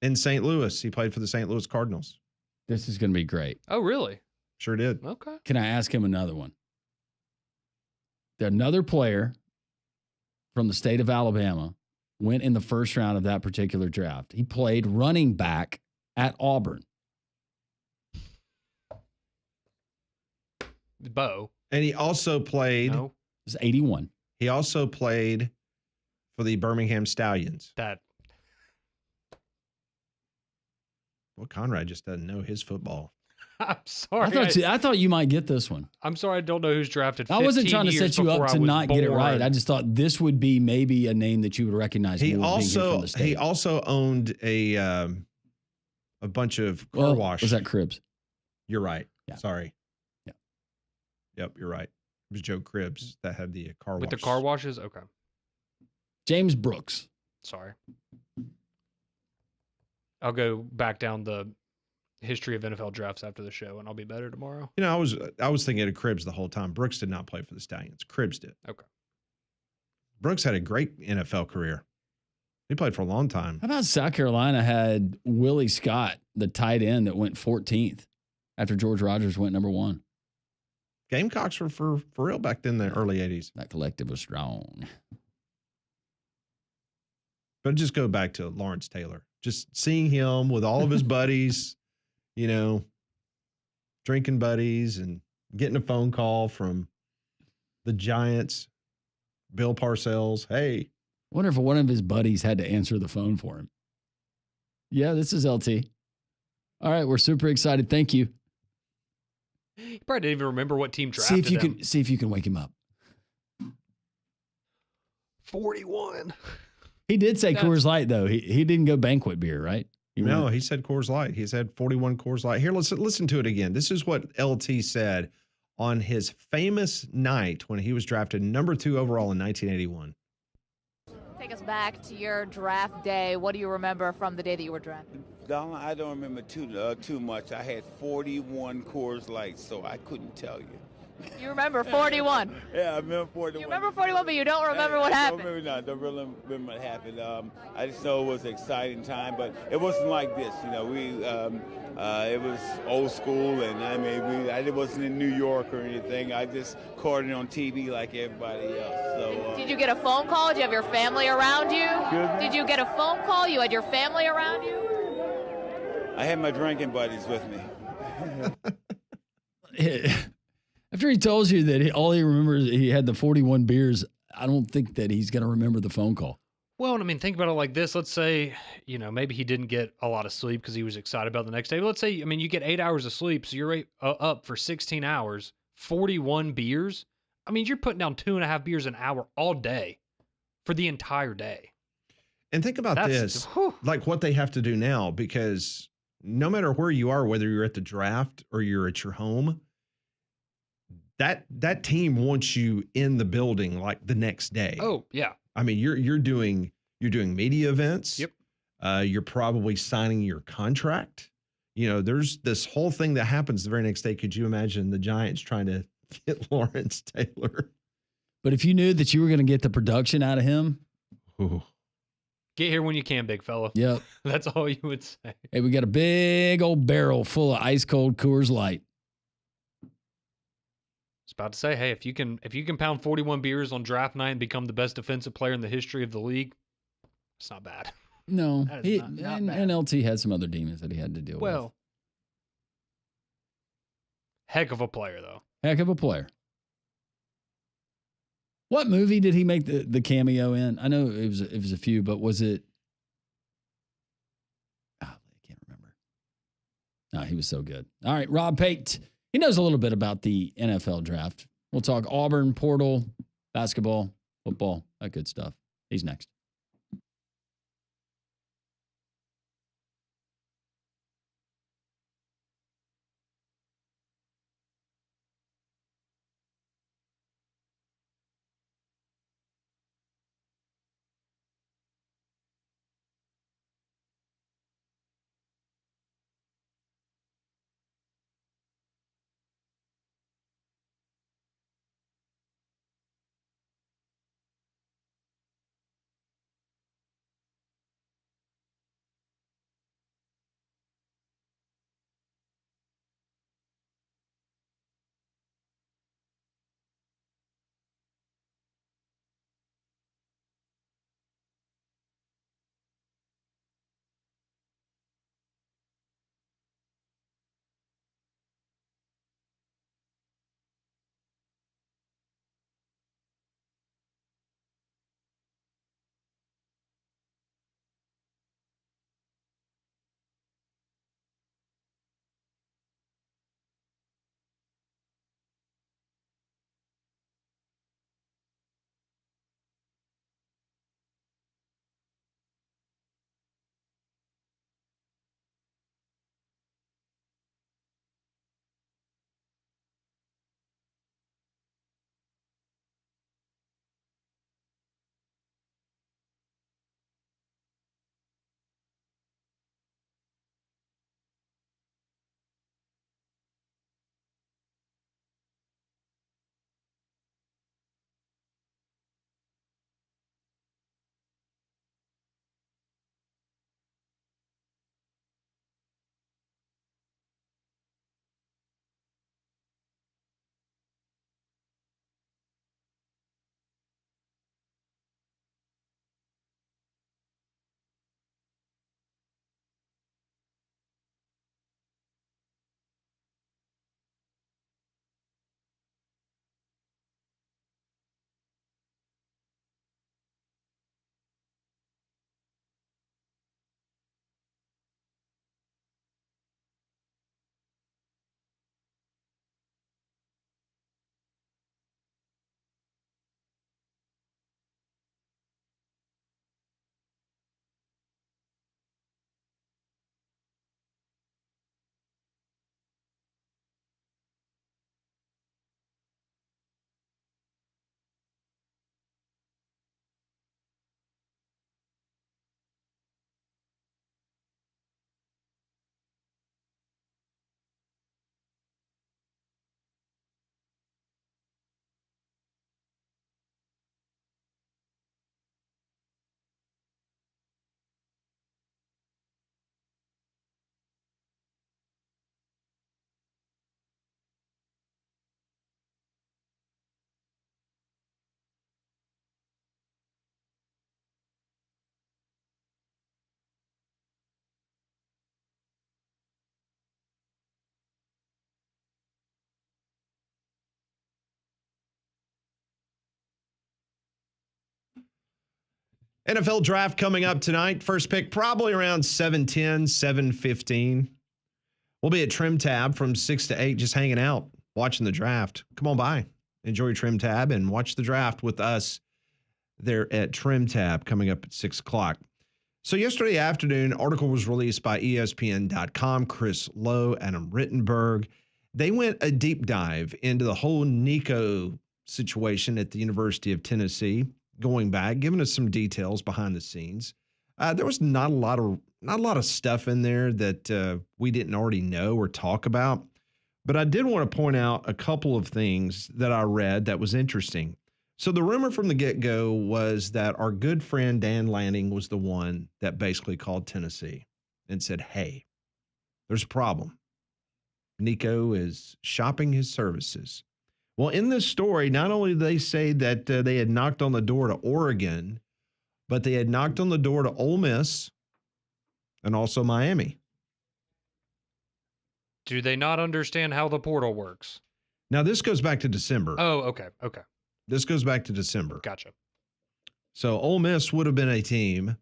in St. Louis. He played for the St. Louis Cardinals. This is going to be great. Oh, really? Sure did. Okay. Can I ask him another one? Another player from the state of Alabama went in the first round of that particular draft. He played running back at Auburn. Bo. And he also played. No. It was 81. He also played for the Birmingham Stallions. That. Well, Conrad just doesn't know his football. I'm sorry. I thought you might get this one. I'm sorry. I don't know who's drafted. I wasn't trying to set you up to not get it right. born. I just thought this would be maybe a name that you would recognize. He more being here from the state. also owned a bunch of car wash. Was that Cribbs? You're right. Yeah. Sorry. Yeah. Yep, you're right. It was Joe Cribbs that had the car wash. With the car washes? Okay. James Brooks. Sorry. I'll go back down the history of NFL drafts after the show, and I'll be better tomorrow. You know, I was thinking of Cribbs the whole time. Brooks did not play for the Stallions. Cribbs did. Okay. Brooks had a great NFL career. He played for a long time. How about South Carolina had Willie Scott, the tight end that went 14th after George Rogers went number 1. Gamecocks were for real back then in the early 80s. That collective was strong. But just go back to Lawrence Taylor. Just seeing him with all of his buddies, you know, drinking buddies and getting a phone call from the Giants, Bill Parcells. Hey. Wonder if one of his buddies had to answer the phone for him. Yeah, this is LT. All right, we're super excited. Thank you. He probably didn't even remember what team drafted him. See if you can wake him up. 41. He did say Coors Light though. He didn't go banquet beer, right? No, he said Coors Light. He said 41 Coors Light. Here, let's listen to it again. This is what LT said on his famous night when he was drafted number 2 overall in 1981. Take us back to your draft day. What do you remember from the day that you were drafted? Donna, I don't remember too much. I had 41 Coors Lights, so I couldn't tell you. You remember 41? Yeah, I remember 41. You remember 41, but you don't remember what happened. Don't really remember what happened. I just know it was an exciting time, but it wasn't like this. You know, it was old school, and I mean, I wasn't in New York or anything. I just caught it on TV like everybody else. So, Did you get a phone call? Did you have your family around you? Did you get a phone call? You had your family around you? I had my drinking buddies with me. After he tells you that all he remembers, he had the 41 beers, I don't think that he's going to remember the phone call. Well, I mean, think about it like this. Let's say, you know, maybe he didn't get a lot of sleep because he was excited about the next day. But let's say, I mean, you get 8 hours of sleep, so you're up for 16 hours, 41 beers. I mean, you're putting down 2.5 beers an hour all day for the entire day. And think about this, like what they have to do now, because no matter where you are, whether you're at the draft or you're at your home, that team wants you in the building like the next day. Oh, yeah. I mean, you're doing media events. Yep. You're probably signing your contract. You know, there's this whole thing that happens the very next day. Could you imagine the Giants trying to get Lawrence Taylor? But if you knew that you were going to get the production out of him, get here when you can, big fella. Yep. That's all you would say. Hey, we got a big old barrel full of ice cold Coors Light. I was about to say, hey, if you can pound 41 beers on draft night and become the best defensive player in the history of the league, it's not bad. No, That is not bad. and LT had some other demons that he had to deal with. Well, heck of a player though. Heck of a player. What movie did he make the cameo in? I know it was a few, but was it? I can't remember. No, he was so good. All right, Rob Pate. He knows a little bit about the NFL draft. We'll talk Auburn, portal, basketball, football, that good stuff. He's next. NFL draft coming up tonight. First pick probably around 7:10, 7:15. We'll be at Trim Tab from 6 to 8 just hanging out, watching the draft. Come on by. Enjoy Trim Tab and watch the draft with us there at Trim Tab coming up at 6 o'clock. So yesterday afternoon, an article was released by ESPN.com, Chris Lowe, Adam Rittenberg. They went a deep dive into the whole Nico situation at the University of Tennessee, going back, giving us some details behind the scenes. There was not a lot of stuff in there that we didn't already know or talk about. But I did want to point out a couple of things that I read that was interesting. So the rumor from the get-go was that our good friend Dan Lanning was the one that basically called Tennessee and said, hey, there's a problem. Nico is shopping his services. Well, in this story, not only did they say that they had knocked on the door to Oregon, but they had knocked on the door to Ole Miss and also Miami. Do they not understand how the portal works? Now, this goes back to December. Oh, okay. Okay. This goes back to December. Gotcha. So Ole Miss would have been a team,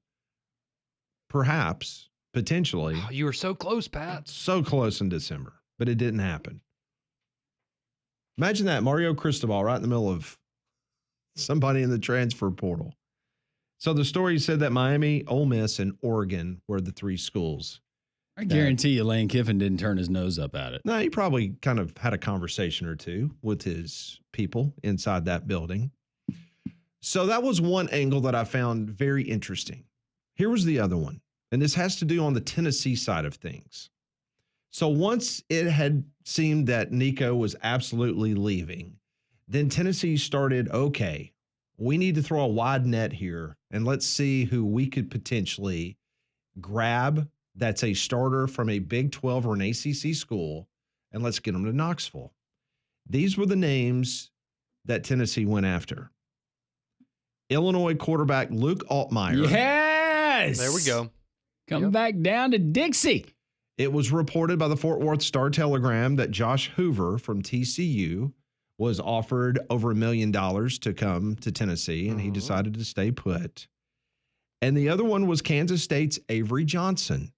perhaps, potentially. Oh, you were so close, Pat. So close in December, but it didn't happen. Imagine that, Mario Cristobal right in the middle of somebody in the transfer portal. So the story said that Miami, Ole Miss, and Oregon were the three schools. I guarantee you Lane Kiffin didn't turn his nose up at it. No, he probably kind of had a conversation or two with his people inside that building. So that was one angle that I found very interesting. Here was the other one, and this has to do on the Tennessee side of things. So once it had seemed that Nico was absolutely leaving, then Tennessee started, okay, we need to throw a wide net here, and let's see who we could potentially grab that's a starter from a Big 12 or an ACC school, and let's get them to Knoxville. These were the names that Tennessee went after. Illinois quarterback Luke Altmaier. Yes! There we go. Come back down to Dixie. It was reported by the Fort Worth Star-Telegram that Josh Hoover from TCU was offered over $1 million to come to Tennessee, and he decided to stay put. And the other one was Kansas State's Avery Johnson.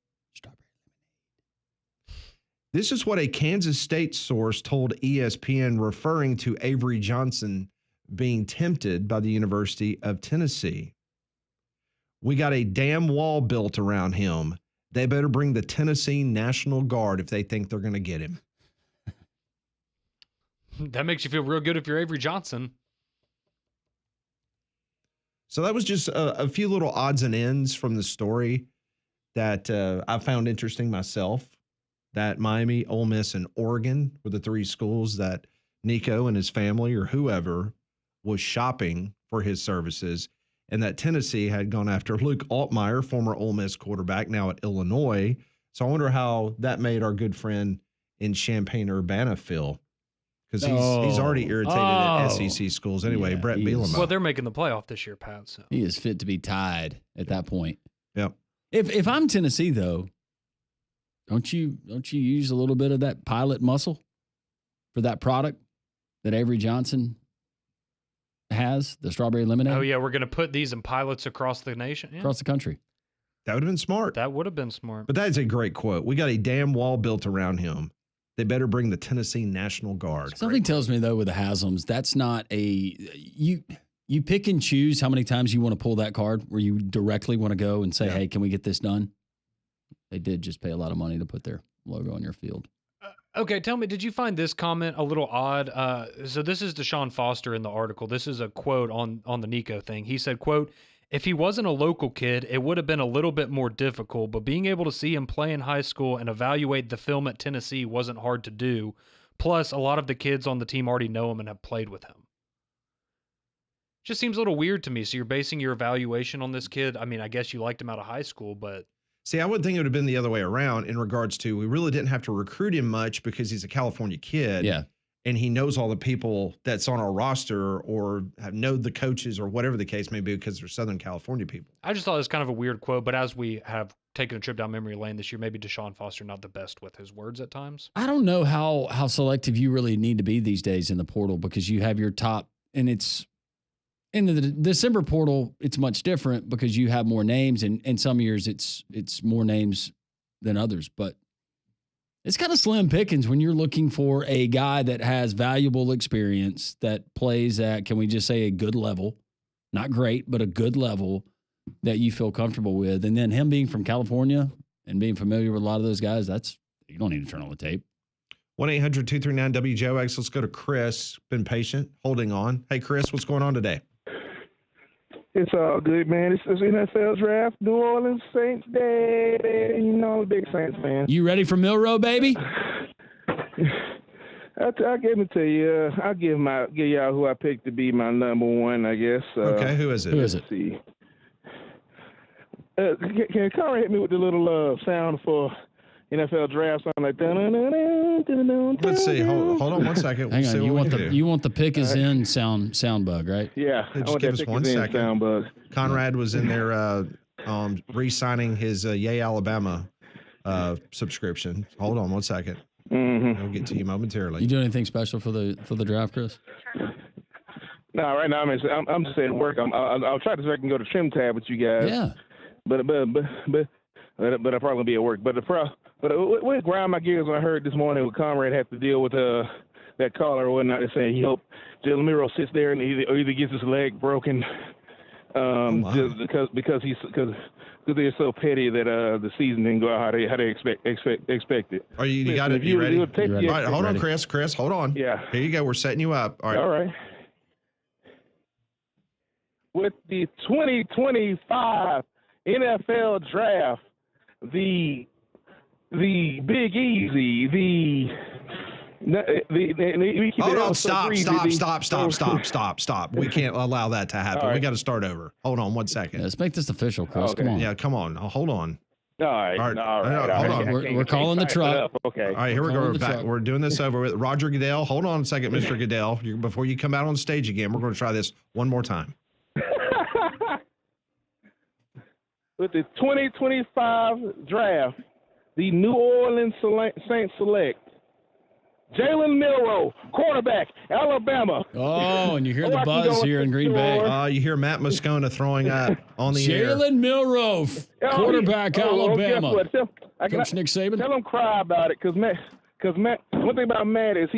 This is what a Kansas State source told ESPN, referring to Avery Johnson being tempted by the University of Tennessee. We got a damn wall built around him. They better bring the Tennessee National Guard if they think they're going to get him. That makes you feel real good if you're Avery Johnson. So that was just a few little odds and ends from the story that I found interesting myself, that Miami, Ole Miss, and Oregon were the three schools that Nico and his family or whoever was shopping for his services, and that Tennessee had gone after Luke Altmaier, former Ole Miss quarterback, now at Illinois. So I wonder how that made our good friend in Champaign-Urbana feel, because he's already irritated at SEC schools anyway. Yeah, Brett Bielema. Well, they're making the playoff this year, Pat. So he is fit to be tied at that point. Yep. If I'm Tennessee though, don't you use a little bit of that pilot muscle for that product that Avery Johnson has, the strawberry lemonade? Oh yeah, we're going to put these in pilots across the nation, across the country. That would have been smart. That would have been smart. But that is a great quote. We got a damn wall built around him. They better bring the Tennessee National Guard. Something tells me though with the Haslam's, that's not a you pick and choose how many times you want to pull that card where you directly want to go and say, hey, can we get this done? They did just pay a lot of money to put their logo on your field. Okay, tell me, did you find this comment a little odd? So this is Deshaun Foster in the article. This is a quote on the Nico thing. He said, quote, "If he wasn't a local kid, it would have been a little bit more difficult, but being able to see him play in high school and evaluate the film at Tennessee wasn't hard to do. Plus, a lot of the kids on the team already know him and have played with him." Just seems a little weird to me. So you're basing your evaluation on this kid. I mean, I guess you liked him out of high school, but... See, I would think it would have been the other way around in regards to we really didn't have to recruit him much because he's a California kid. Yeah. And he knows all the people that's on our roster or know the coaches or whatever the case may be because they're Southern California people. I just thought it was kind of a weird quote, but as we have taken a trip down memory lane this year, maybe Deshaun Foster not the best with his words at times. I don't know how selective you really need to be these days in the portal because you have your top, and it's in the December portal, it's much different because you have more names, and some years it's more names than others, but it's kind of slim pickings when you're looking for a guy that has valuable experience that plays at, can we just say, a good level, not great, but a good level that you feel comfortable with. And then him being from California and being familiar with a lot of those guys, you don't need to turn on the tape. 1-800-239-WJOX. Let's go to Chris. Been patient, holding on. Hey, Chris, what's going on today? It's all good, man. It's NFL draft, New Orleans Saints Day. You know, I'm a big Saints fan. You ready for Milroe, baby? I'll give it to you. I'll give y'all who I picked to be my number one, I guess. Okay, who is it? Let's see. Can Conrad hit me with the little sound for NFL draft? Something like that. Let's see. Hold on one second. Hang on. You want the pick is in sound bug, right? Yeah. Just give us 1 second. Sound bug. Conrad was in there re-signing his Yay Alabama subscription. Hold on 1 second. Mm-hmm. I'll get to you momentarily. You doing anything special for the draft, Chris? No, right now I'm just saying work. I'll try to so I can go to Trim Tab with you guys. Yeah. But I'll probably be at work. But what ground my gears when I heard this morning with Conrad had to deal with that caller or whatnot is saying he hopes Jalen Milroe sits there and either gets his leg broken just because they're so petty that the season didn't go out how they expected. Are you got it? You ready? All right, hold on, Ready. Chris, hold on. Yeah. Here you go. We're setting you up. All right. All right. With the 2025 NFL Draft, the Big Easy, Hold on, stop. We can't allow that to happen. Right. We got to start over. Hold on 1 second. Let's make this official, Chris. Okay. Come on. Yeah, come on. Hold on. All right. Hold Hold on. We're calling the truck. Okay. All right, here we go. We're back. We're doing this over with Roger Goodell. Hold on a second, Mr. Goodell. Before you come out on stage again, we're going to try this one more time. With the 2025 draft, the New Orleans Saints select Jalen Milroe, quarterback, Alabama. Oh, and you hear the buzz here in Green Bay. You hear Matt Moscona throwing up on the air. Jalen Milroe, quarterback, Alabama. Guess what? Coach Nick Saban. Tell him cry about it, because Matt. One thing about Matt is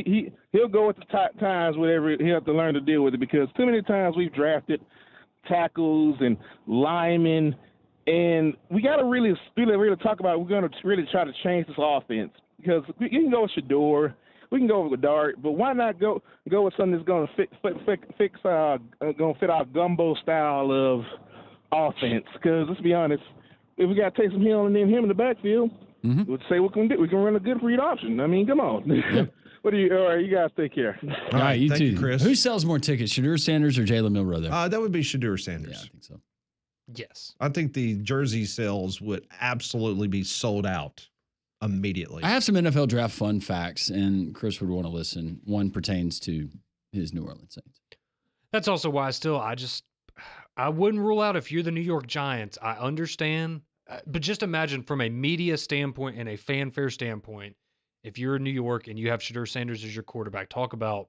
he'll go at the times whatever he has to learn to deal with it, because too many times we've drafted tackles and linemen, and we got to really talk about. We're going to really try to change this offense, because you can go with Shedeur. We can go with Dart, but why not go with something that's going to fit our gumbo style of offense? Because let's be honest, if we got Taysom Hill and then him in the backfield, we'd say what can we do? We can run a good read option. I mean, come on. Yep. All right, you guys take care. All right, you thank too. you, Chris. Who sells more tickets, Shedeur Sanders or Jalen Milroe there? That would be Shedeur Sanders. Yeah, I think so. Yes. I think the jersey sales would absolutely be sold out immediately. I have some NFL draft fun facts, and Chris would want to listen. One pertains to his New Orleans Saints. That's also why I wouldn't rule out if you're the New York Giants. I understand, but just imagine from a media standpoint and a fanfare standpoint, if you're in New York and you have Shedeur Sanders as your quarterback, talk about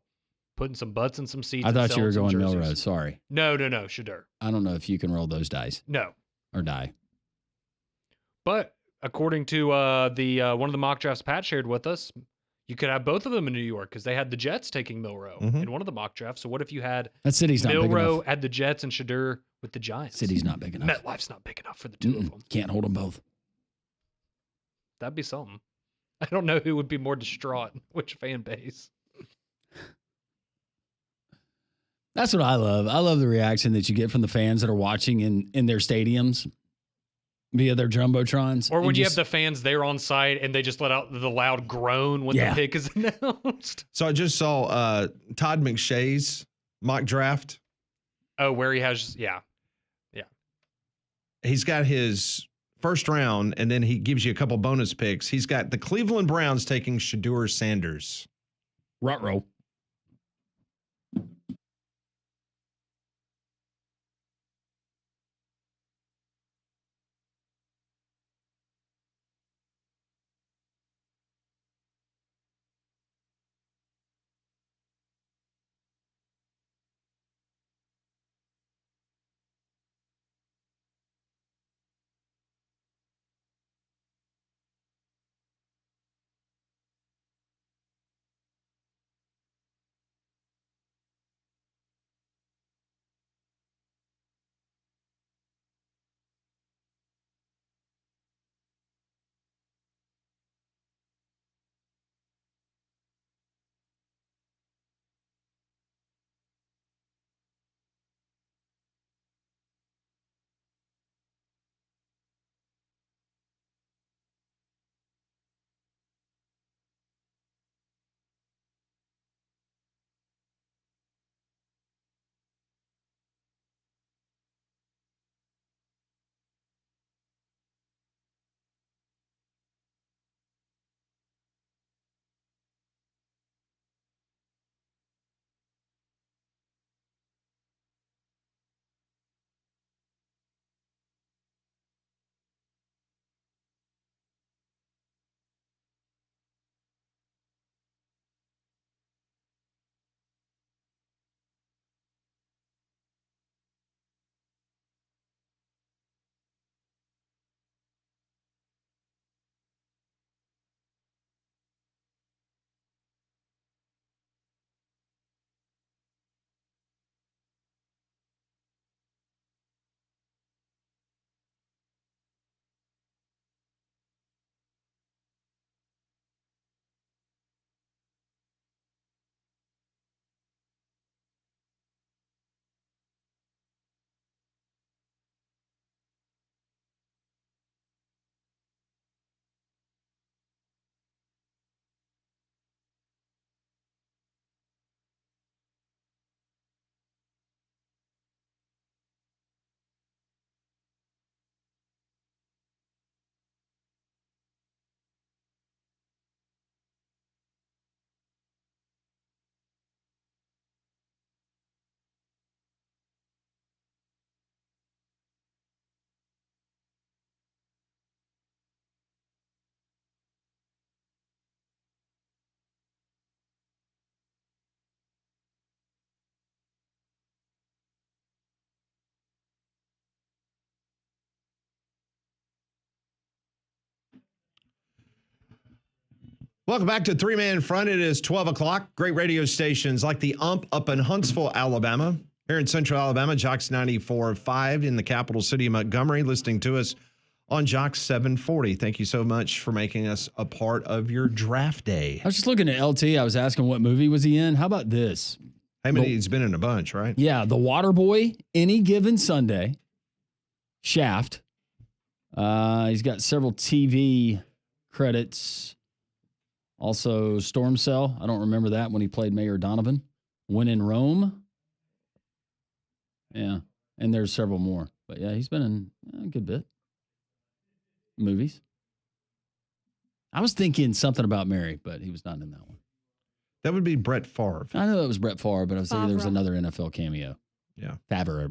putting some butts in some seats. I thought you were going jerseys. Milroe. Sorry. No, Shedeur. I don't know if you can roll those dice. No. Or die. But according to one of the mock drafts Pat shared with us, you could have both of them in New York, because they had the Jets taking Milroe in one of the mock drafts. So what if you had that city's not big Milroe enough. at the Jets and Shedeur with the Giants? City's not big enough. MetLife's not big enough for the two of them. Can't hold them both. That'd be something. I don't know who would be more distraught, which fan base. That's what I love. I love the reaction that you get from the fans that are watching in their stadiums via their jumbotrons. Or when you have the fans there on site and they just let out the loud groan when the pick is announced. So I just saw Todd McShay's mock draft. Oh, where he has, yeah. He's got his first round, and then he gives you a couple bonus picks. He's got the Cleveland Browns taking Shedeur Sanders. Ruh-roh. Welcome back to Three Man Front. It is 12 o'clock. Great radio stations like the UMP up in Huntsville, Alabama. Here in Central Alabama, Jocks 94.5 in the capital city of Montgomery, listening to us on Jocks 740. Thank you so much for making us a part of your draft day. I was just looking at LT. I was asking what movie was he in. How about this? He's been in a bunch, right? Yeah, The Waterboy, Any Given Sunday, Shaft. He's got several TV credits. Also, Storm Cell. I don't remember that when he played Mayor Donovan. When in Rome. Yeah, and there's several more. But yeah, he's been in a good bit. Movies. I was thinking something about Mary, but he was not in that one. That would be Brett Favre. I know it was Brett Favre, but I was thinking there was another NFL cameo. Yeah. Favre.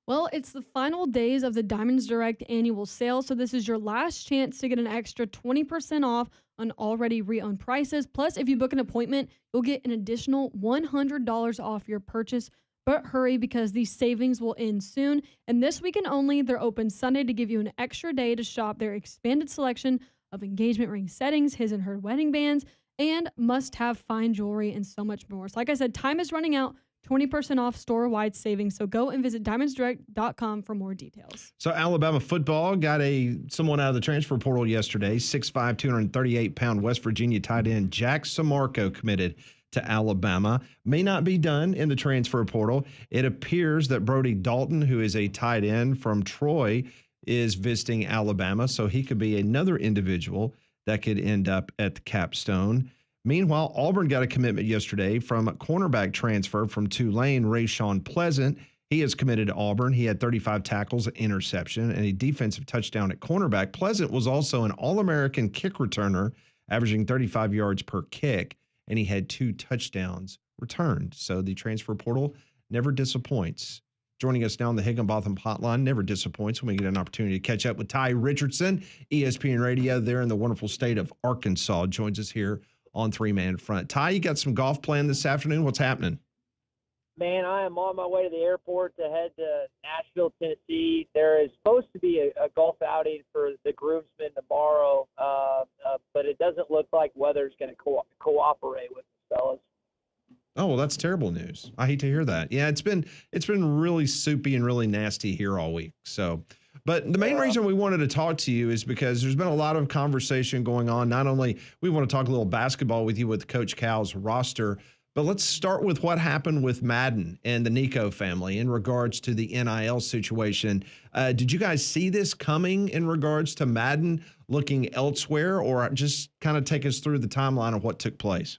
Well, it's the final days of the Diamonds Direct annual sale, so this is your last chance to get an extra 20% off on already re-owned prices. Plus, if you book an appointment, you'll get an additional $100 off your purchase. But hurry, because these savings will end soon. And this weekend only, they're open Sunday to give you an extra day to shop their expanded selection of engagement ring settings, his and her wedding bands, and must-have fine jewelry, and so much more. So like I said, time is running out. 20% off store-wide savings. So go and visit diamondsdirect.com for more details. So Alabama football got someone out of the transfer portal yesterday. 6'5", 238-pound West Virginia tight end Jack Samarco committed to Alabama. May not be done in the transfer portal. It appears that Brody Dalton, who is a tight end from Troy, is visiting Alabama. So he could be another individual that could end up at the capstone. Meanwhile, Auburn got a commitment yesterday from a cornerback transfer from Tulane, Rayshawn Pleasant. He is committed to Auburn. He had 35 tackles, an interception, and a defensive touchdown at cornerback. Pleasant was also an All-American kick returner, averaging 35 yards per kick, and he had 2 touchdowns returned. So the transfer portal never disappoints. Joining us now on the Higginbotham Hotline, never disappoints when we get an opportunity to catch up with Ty Richardson, ESPN Radio there in the wonderful state of Arkansas, joins us here on Three Man Front. Ty, you got some golf planned this afternoon? What's happening? Man, I am on my way to the airport to head to Nashville, Tennessee. There is supposed to be a golf outing for the groomsmen tomorrow, but it doesn't look like weather's going to cooperate with the fellas. Oh, well, that's terrible news. I hate to hear that. Yeah, it's been really soupy and really nasty here all week. So, but the main reason we wanted to talk to you is because there's been a lot of conversation going on. Not only we want to talk a little basketball with you with Coach Cal's roster, but let's start with what happened with Madden and the Nico family in regards to the NIL situation. Did you guys see this coming in regards to Madden looking elsewhere, or just kind of take us through the timeline of what took place?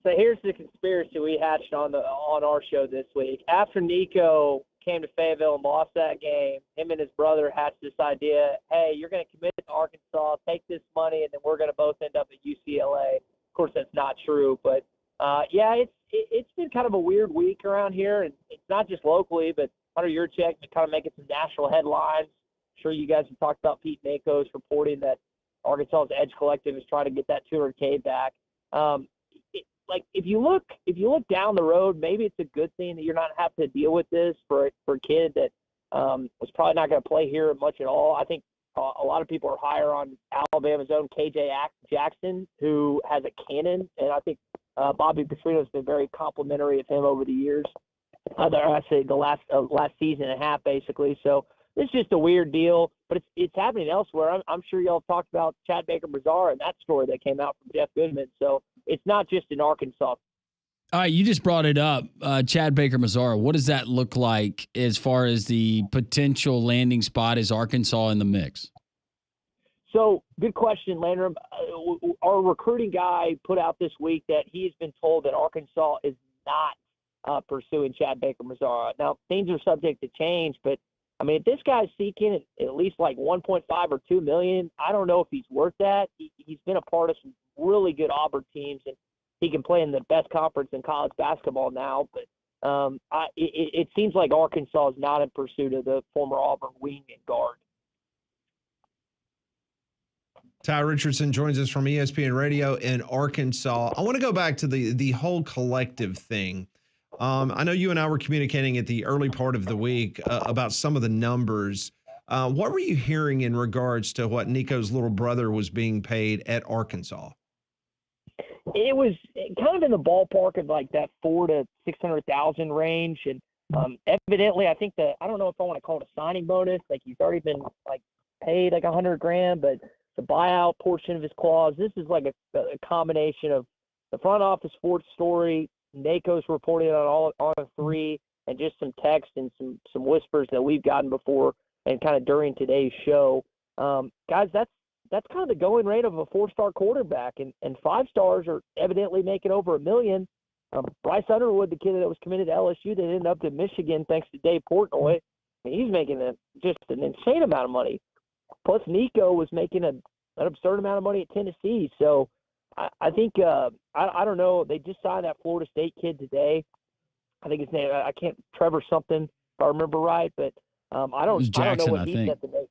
So here's the conspiracy we hatched on our show this week. After Nico came to Fayetteville and lost that game, him and his brother hatched this idea, hey, you're going to commit to Arkansas, take this money, and then we're going to both end up at UCLA. Of course, that's not true, but it's been kind of a weird week around here, and it's not just locally, but Hunter Yurchek been kind of making some national headlines. I'm sure you guys have talked about Pete Nakos reporting that Arkansas's Edge Collective is trying to get that $200K back. If you look down the road, maybe it's a good thing that you're not having to deal with this for a kid that was probably not going to play here much at all. I think a lot of people are higher on Alabama's own KJ Jackson, who has a cannon, and I think Bobby Petrino's been very complimentary of him over the years. The last season and a half, basically. So it's just a weird deal, but it's happening elsewhere. I'm sure y'all talked about Chad Baker-Mazara and that story that came out from Jeff Goodman. So it's not just in Arkansas. All right, you just brought it up, Chad Baker-Mazara. What does that look like as far as the potential landing spot? Is Arkansas in the mix? So good question, Landrum. Our recruiting guy put out this week that he's been told that Arkansas is not pursuing Chad Baker-Mazara. Now, things are subject to change, but I mean, if this guy's seeking at least like 1.5 or 2 million, I don't know if he's worth that. He's been a part of some really good Auburn teams, and he can play in the best conference in college basketball now. But it seems like Arkansas is not in pursuit of the former Auburn wing and guard. Ty Richardson joins us from ESPN Radio in Arkansas. I want to go back to the whole collective thing. I know you and I were communicating at the early part of the week about some of the numbers What were you hearing in regards to what Nico's little brother was being paid at Arkansas? It was kind of in the ballpark of like that 400,000 to 600,000 range, and evidently, I think I don't know if I want to call it a signing bonus. Like he's already been like paid like $100,000, but the buyout portion of his clause. This is like a combination of the front office sports story, NACO's reporting on three, and just some text and some whispers that we've gotten before and kind of during today's show. Guys, that's kind of the going rate of a 4-star quarterback, and 5-stars are evidently making over $1 million. Bryce Underwood, the kid that was committed to LSU, that ended up to Michigan thanks to Dave Portnoy, he's making just an insane amount of money. Plus, Nico was making an absurd amount of money at Tennessee. So I think I don't know. They just signed that Florida State kid today. I think his name Trevor something if I remember right, but I don't know what he said to make.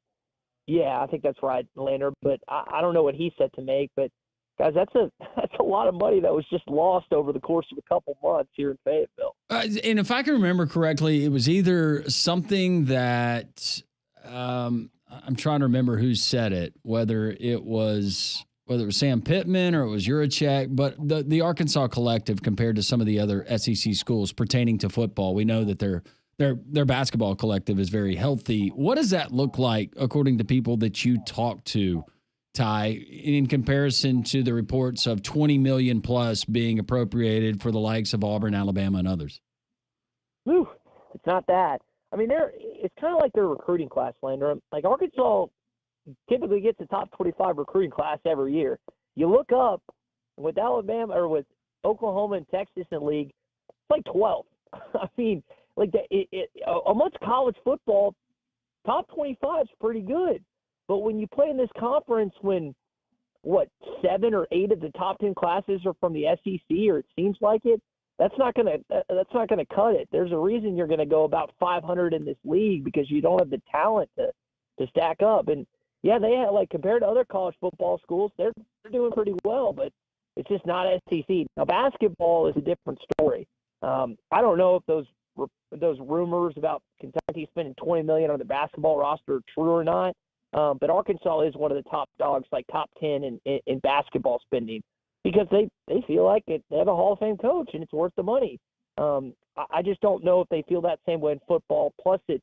Yeah, I think that's right, Lander. But I don't know what he said to make. But guys, that's a lot of money that was just lost over the course of a couple months here in Fayetteville. And if I can remember correctly, it was either something that I'm trying to remember who said it, whether it was Sam Pittman or it was Juracek, but the Arkansas collective compared to some of the other SEC schools pertaining to football, we know that their basketball collective is very healthy. What does that look like according to people that you talk to, Ty, in comparison to the reports of $20 million plus being appropriated for the likes of Auburn, Alabama, and others? Whew, it's not that. I mean, it's kind of like their recruiting class, Lander. Like Arkansas typically gets the top 25 recruiting class every year. You look up with Alabama or with Oklahoma and Texas in the league, it's like 12. I mean, like amongst college football, top 25 is pretty good. But when you play in this conference, when 7 or 8 of the top 10 classes are from the SEC, or it seems like it, that's not gonna cut it. There's a reason you're gonna go about 500 in this league because you don't have the talent to stack up. And yeah, they have, like, compared to other college football schools, they're doing pretty well, but it's just not SEC. Now basketball is a different story. I don't know if those rumors about Kentucky spending $20 million on the basketball roster are true or not. But Arkansas is one of the top dogs, like top 10 in basketball spending, because they feel like they have a Hall of Fame coach and it's worth the money. I just don't know if they feel that same way in football. Plus it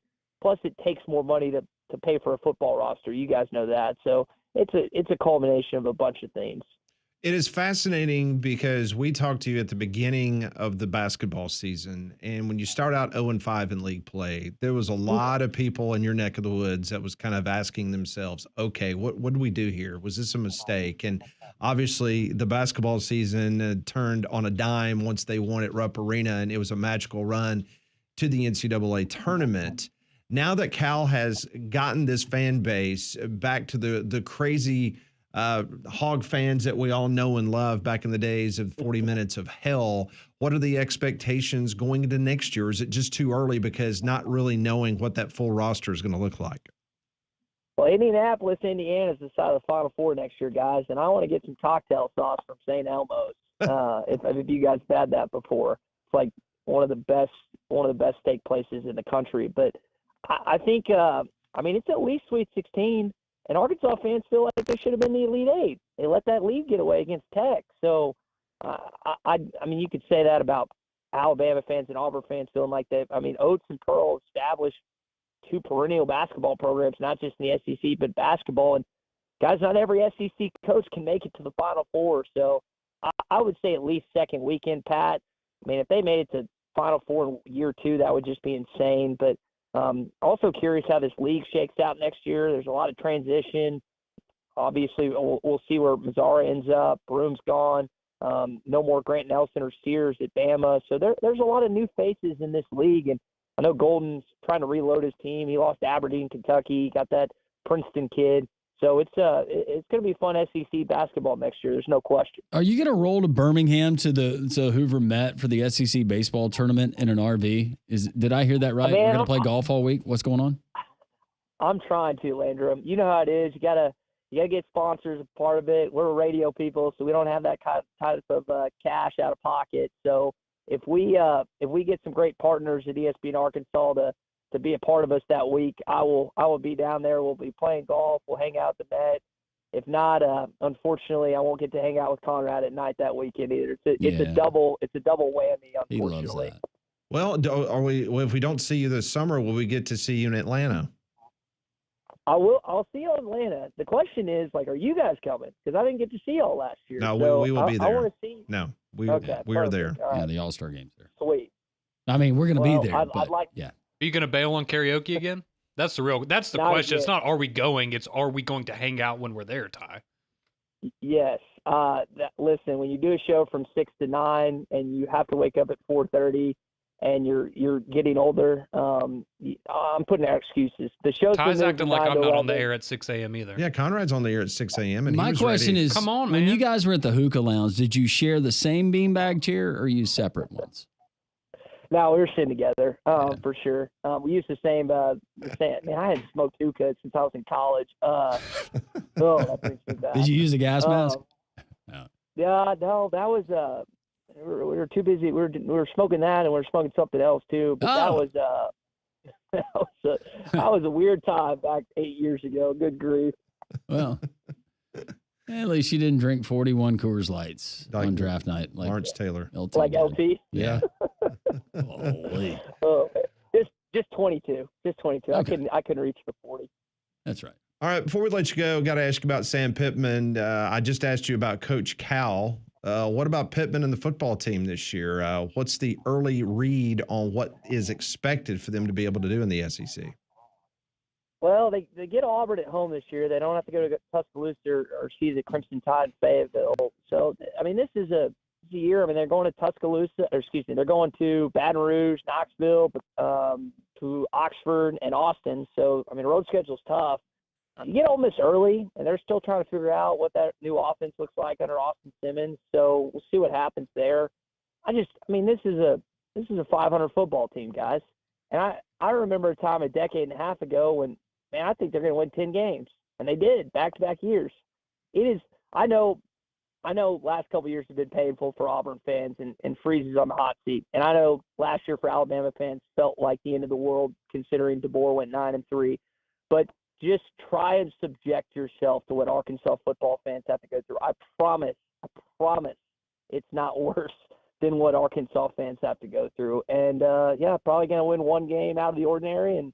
takes more money to pay for a football roster. You guys know that. So it's a culmination of a bunch of things. It is fascinating because we talked to you at the beginning of the basketball season, and when you start out 0-5 in league play, there was a lot of people in your neck of the woods that was kind of asking themselves, okay, what did we do here? Was this a mistake? And obviously the basketball season turned on a dime once they won at Rupp Arena, and it was a magical run to the NCAA tournament. Now that Cal has gotten this fan base back to the crazy Hog fans that we all know and love back in the days of 40 Minutes of Hell, what are the expectations going into next year? Is it just too early because not really knowing what that full roster is going to look like? Well, Indianapolis, Indiana is the side of the Final Four next year, guys, and I want to get some cocktail sauce from St. Elmo's. If you guys have had that before, it's like one of the best steak places in the country. But I think, it's at least Sweet 16. And Arkansas fans feel like they should have been the Elite Eight. They let that lead get away against Tech. So, you could say that about Alabama fans and Auburn fans feeling like they. Oates and Pearl established 2 perennial basketball programs, not just in the SEC, but basketball. And guys, not every SEC coach can make it to the Final Four. So, I would say at least second weekend, Pat. If they made it to Final Four in year 2, that would just be insane. But also curious how this league shakes out next year. There's a lot of transition. Obviously, we'll see where Mazzara ends up. Broom's gone. No more Grant Nelson or Sears at Bama. So there's a lot of new faces in this league. And I know Golden's trying to reload his team. He lost Aberdeen, Kentucky. Got that Princeton kid. So it's going to be fun SEC basketball next year. There's no question. Are you going to roll to Birmingham to Hoover Met for the SEC baseball tournament in an RV? Did I hear that right? We're going to play golf all week. What's going on? I'm trying to, Landrum. You know how it is. You gotta get sponsors a part of it. We're radio people, so we don't have that type of cash out of pocket. So if we get some great partners at ESPN Arkansas to to be a part of us that week, I will be down there. We'll be playing golf. We'll hang out at the Met. If not, unfortunately, I won't get to hang out with Conrad at night that weekend either. It's a double whammy. Unfortunately, he loves that. Well, if we don't see you this summer, will we get to see you in Atlanta? I'll see you in Atlanta. The question is, like, are you guys coming? Because I didn't get to see y'all last year. No, so we will be there. I want to see. No, we are there. Yeah, the All-Star game's there. Sweet. I mean, we're going to be there. I'd like. Yeah. Are you going to bail on karaoke again? That's the question. Yet. It's not are we going, it's are we going to hang out when we're there, Ty? Yes. Listen, when you do a show from 6 to 9 and you have to wake up at 4:30 and you're getting older, I'm putting out excuses. The show's Ty's acting like I'm not on the 11. air at 6 a.m. either. Yeah, Conrad's on the air at 6 a.m. and My question is, come on, when man. you guys were at the hookah lounge, did you share the same beanbag chair or use separate ones? No, we were sitting together, for sure. We used the same. Man, I hadn't smoked hookah since I was in college. That brings me back. Did you use a gas mask? No. Yeah, no, that was. We were too busy. We were smoking that, and we were smoking something else too. But that was a weird time back 8 years ago. Good grief. Well, at least you didn't drink 41 Coors Lights on draft night, like Lawrence Taylor, like LT. Yeah. Holy. Just 22. Just 22. Okay. I couldn't reach the 40. That's right. All right, before we let you go, got to ask you about Sam Pittman. I just asked you about Coach Cal. What about Pittman and the football team this year? What's the early read on what is expected for them to be able to do in the SEC? Well, they get Auburn at home this year. They don't have to go to Tuscaloosa or see the Crimson Tide in Fayetteville. So, I mean, this is a year. I mean, they're going to they're going to Baton Rouge, Knoxville, to Oxford and Austin. So, I mean, the road schedule's tough. You get Ole Miss early, and they're still trying to figure out what that new offense looks like under Austin Simmons. So we'll see what happens there. This is a 500 football team, guys. And I remember a time a decade and a half ago when, man, I think they're going to win 10 games, and they did back-to-back years. I know last couple of years have been painful for Auburn fans, and Freeze is on the hot seat. And I know last year for Alabama fans felt like the end of the world considering DeBoer went 9-3. But just try and subject yourself to what Arkansas football fans have to go through. I promise it's not worse than what Arkansas fans have to go through. And, probably going to win one game out of the ordinary and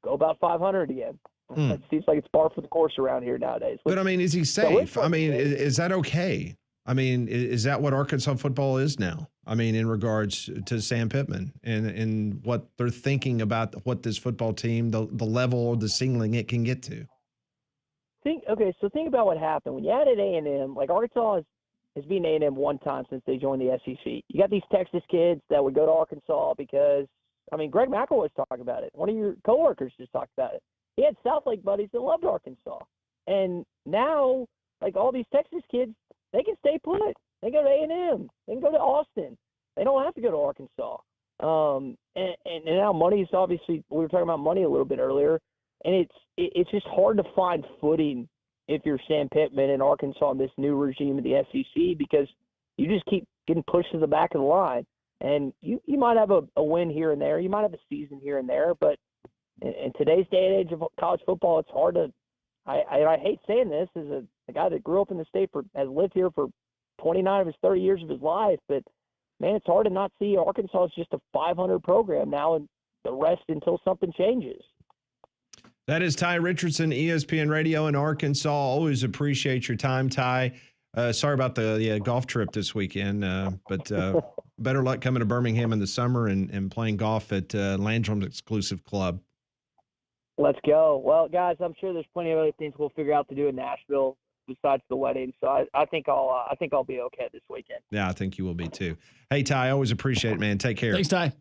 go about 500 again. It seems like it's par for the course around here nowadays. But, I mean, is he safe? I mean, is that okay? I mean, is that what Arkansas football is now? I mean, in regards to Sam Pittman and what they're thinking about what this football team, the level, the ceiling it can get to. Think about what happened. When you added A&M, like Arkansas has been A&M one time since they joined the SEC. You got these Texas kids that would go to Arkansas because, I mean, Greg McElroy's talking about it. One of your coworkers just talked about it. He had Southlake buddies that loved Arkansas. And now, like all these Texas kids, they can stay put. They go to A&M. They can go to Austin. They don't have to go to Arkansas. And now money is obviously, we were talking about money a little bit earlier, and it's just hard to find footing if you're Sam Pittman in Arkansas in this new regime of the SEC because you just keep getting pushed to the back of the line. And you might have a win here and there. You might have a season here and there, but in today's day and age of college football, it's hard to I hate saying this as a guy that grew up in the state has lived here for 29 of his 30 years of his life, but man, it's hard to not see Arkansas is just a 500 program now and the rest until something changes. That is Ty Richardson, ESPN Radio in Arkansas. Always appreciate your time, Ty. Sorry about the golf trip this weekend, but better luck coming to Birmingham in the summer and playing golf at Landrum's exclusive club. Let's go. Well, guys, I'm sure there's plenty of other things we'll figure out to do in Nashville besides the wedding. So I think I'll be okay this weekend. Yeah, I think you will be too. Hey, Ty, I always appreciate it, man. Take care. Thanks, Ty.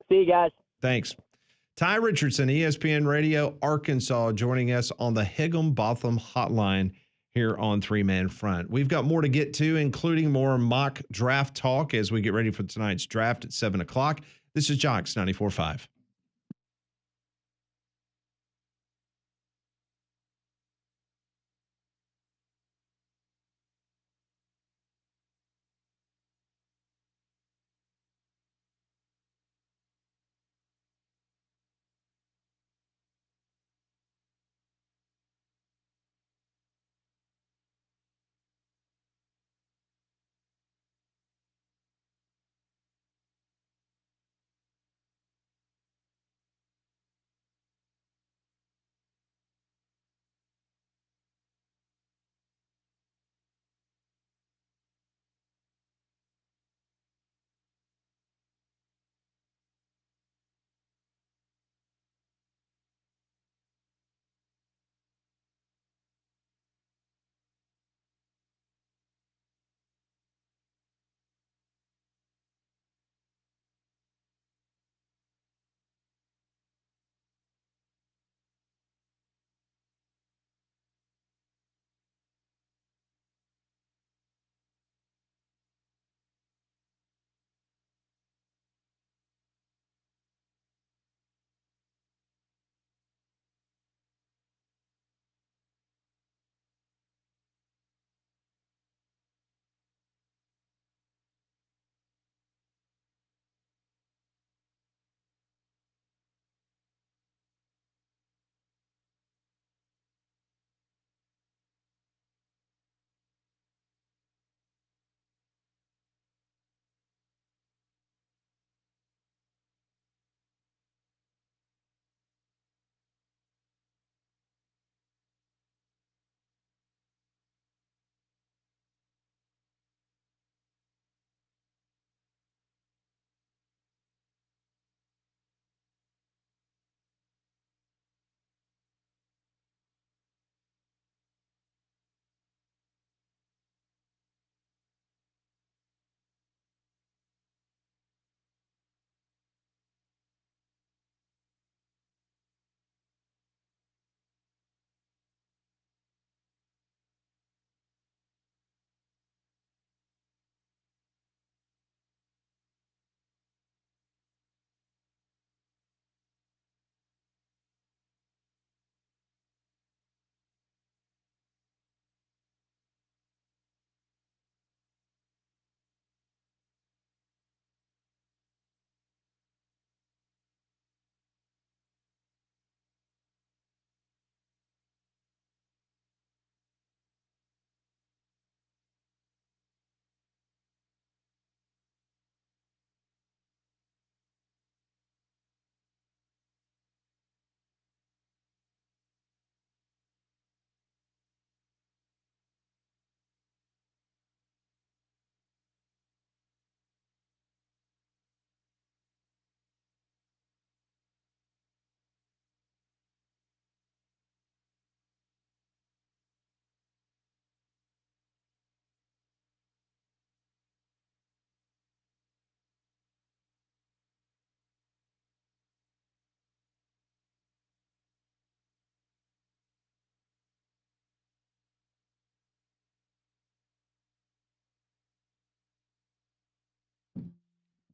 See you guys. Thanks. Ty Richardson, ESPN Radio, Arkansas, joining us on the Higginbotham Hotline here on Three Man Front. We've got more to get to, including more mock draft talk as we get ready for tonight's draft at 7 o'clock. This is Jocks 94.5.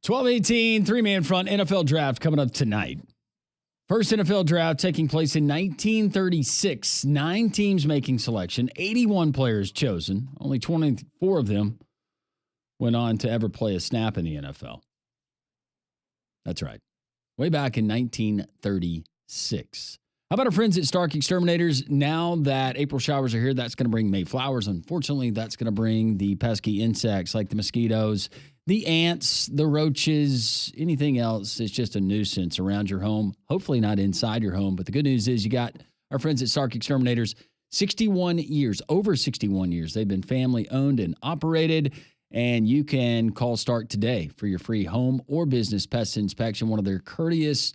12-18, three-man front NFL draft coming up tonight. First NFL draft taking place in 1936. 9 teams making selection, 81 players chosen. Only 24 of them went on to ever play a snap in the NFL. That's right. Way back in 1936. How about our friends at Stark Exterminators? Now that April showers are here, that's going to bring May flowers. Unfortunately, that's going to bring the pesky insects like the mosquitoes, the ants, the roaches, anything else that's just a nuisance around your home. Hopefully not inside your home. But the good news is you got our friends at Stark Exterminators, 61 years, over 61 years. They've been family owned and operated. And you can call Stark today for your free home or business pest inspection. One of their courteous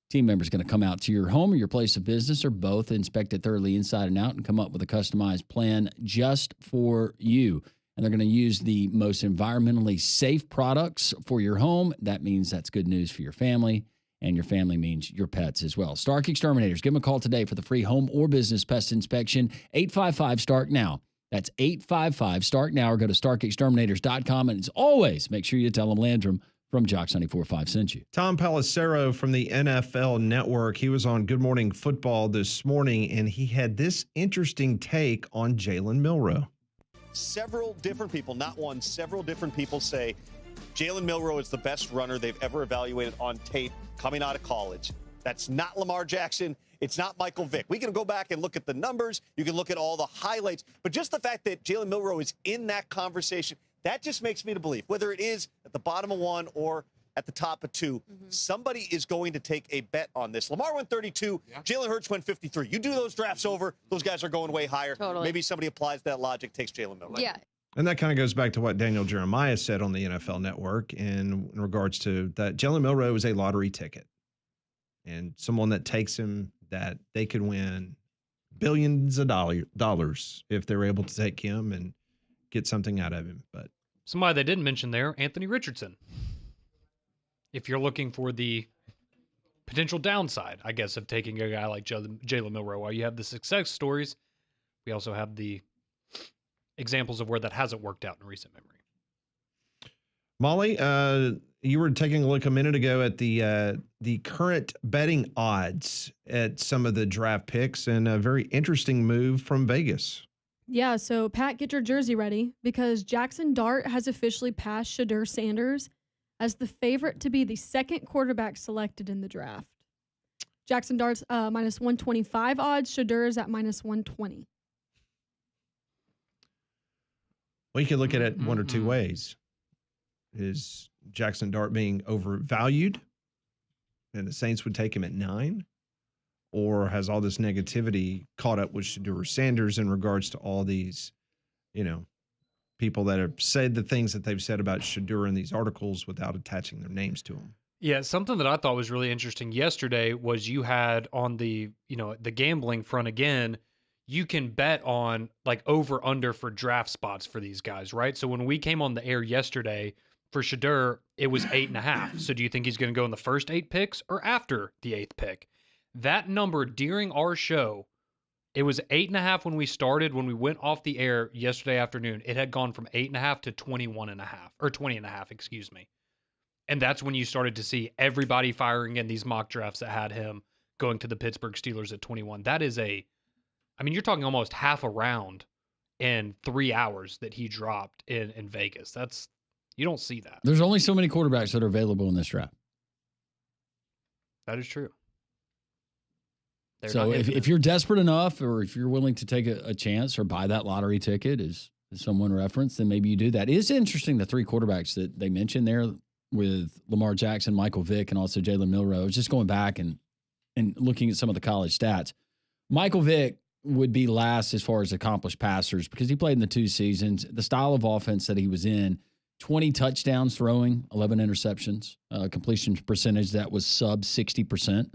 team members is going to come out to your home or your place of business or both, inspect it thoroughly inside and out, and come up with a customized plan just for you. And they're going to use the most environmentally safe products for your home. That means that's good news for your family, and your family means your pets as well. Stark Exterminators. Give them a call today for the free home or business pest inspection. 855-STARK-NOW. That's 855-STARK-NOW, or go to starkexterminators.com. And as always, make sure you tell them Landrum from Jocks 94.5 sent you. Tom Pelissero from the NFL Network. He was on Good Morning Football this morning, and he had this interesting take on Jalen Milroe. Several different people, not one, several different people say Jalen Milroe is the best runner they've ever evaluated on tape coming out of college. That's not Lamar Jackson. It's not Michael Vick. We can go back and look at the numbers. You can look at all the highlights. But just the fact that Jalen Milroe is in that conversation, that just makes me to believe, whether it is at the bottom of 1 or at the top of 2, somebody is going to take a bet on this. Lamar went 32. Yeah. Jalen Hurts went 53. You do those drafts over, those guys are going way higher. Totally. Maybe somebody applies that logic, takes Jalen Milroe. Yeah. And that kind of goes back to what Daniel Jeremiah said on the NFL Network in regards to that Jalen Milroe is a lottery ticket. And someone that takes him, that they could win billions of dollars if they're able to take him and get something out of him. But somebody they didn't mention there, Anthony Richardson. If you're looking for the potential downside, I guess, of taking a guy like Jalen Milroe, while you have the success stories, we also have the examples of where that hasn't worked out in recent memory. Molly, you were taking a look a minute ago at the current betting odds at some of the draft picks, and a very interesting move from Vegas. Yeah, so Pat, get your jersey ready because Jackson Dart has officially passed Shedeur Sanders as the favorite to be the second quarterback selected in the draft. Jackson Dart's minus 125 odds. Shedeur is at minus 120. Well, you could look at it one or two ways. Is Jackson Dart being overvalued and the Saints would take him at 9? Or has all this negativity caught up with Shedeur Sanders in regards to all these, people that have said the things that they've said about Shedeur in these articles without attaching their names to them? Yeah, something that I thought was really interesting yesterday was you had on the gambling front again, you can bet on like over under for draft spots for these guys, right? So when we came on the air yesterday for Shedeur, it was 8.5. So do you think he's going to go in the first 8 picks or after the 8th pick? That number during our show, it was 8.5 when we started. When we went off the air yesterday afternoon, it had gone from 8.5 to 21.5 or 20.5, excuse me. And that's when you started to see everybody firing in these mock drafts that had him going to the Pittsburgh Steelers at 21. That is you're talking almost half a round in 3 hours that he dropped in Vegas. You don't see that. There's only so many quarterbacks that are available in this draft. That is true. So if you're desperate enough, or if you're willing to take a chance or buy that lottery ticket, as someone referenced, then maybe you do that. It is interesting, the 3 quarterbacks that they mentioned there with Lamar Jackson, Michael Vick, and also Jalen Milroe. I was just going back and looking at some of the college stats. Michael Vick would be last as far as accomplished passers because he played in the 2 seasons. The style of offense that he was in, 20 touchdowns throwing, 11 interceptions, completion percentage that was sub 60%.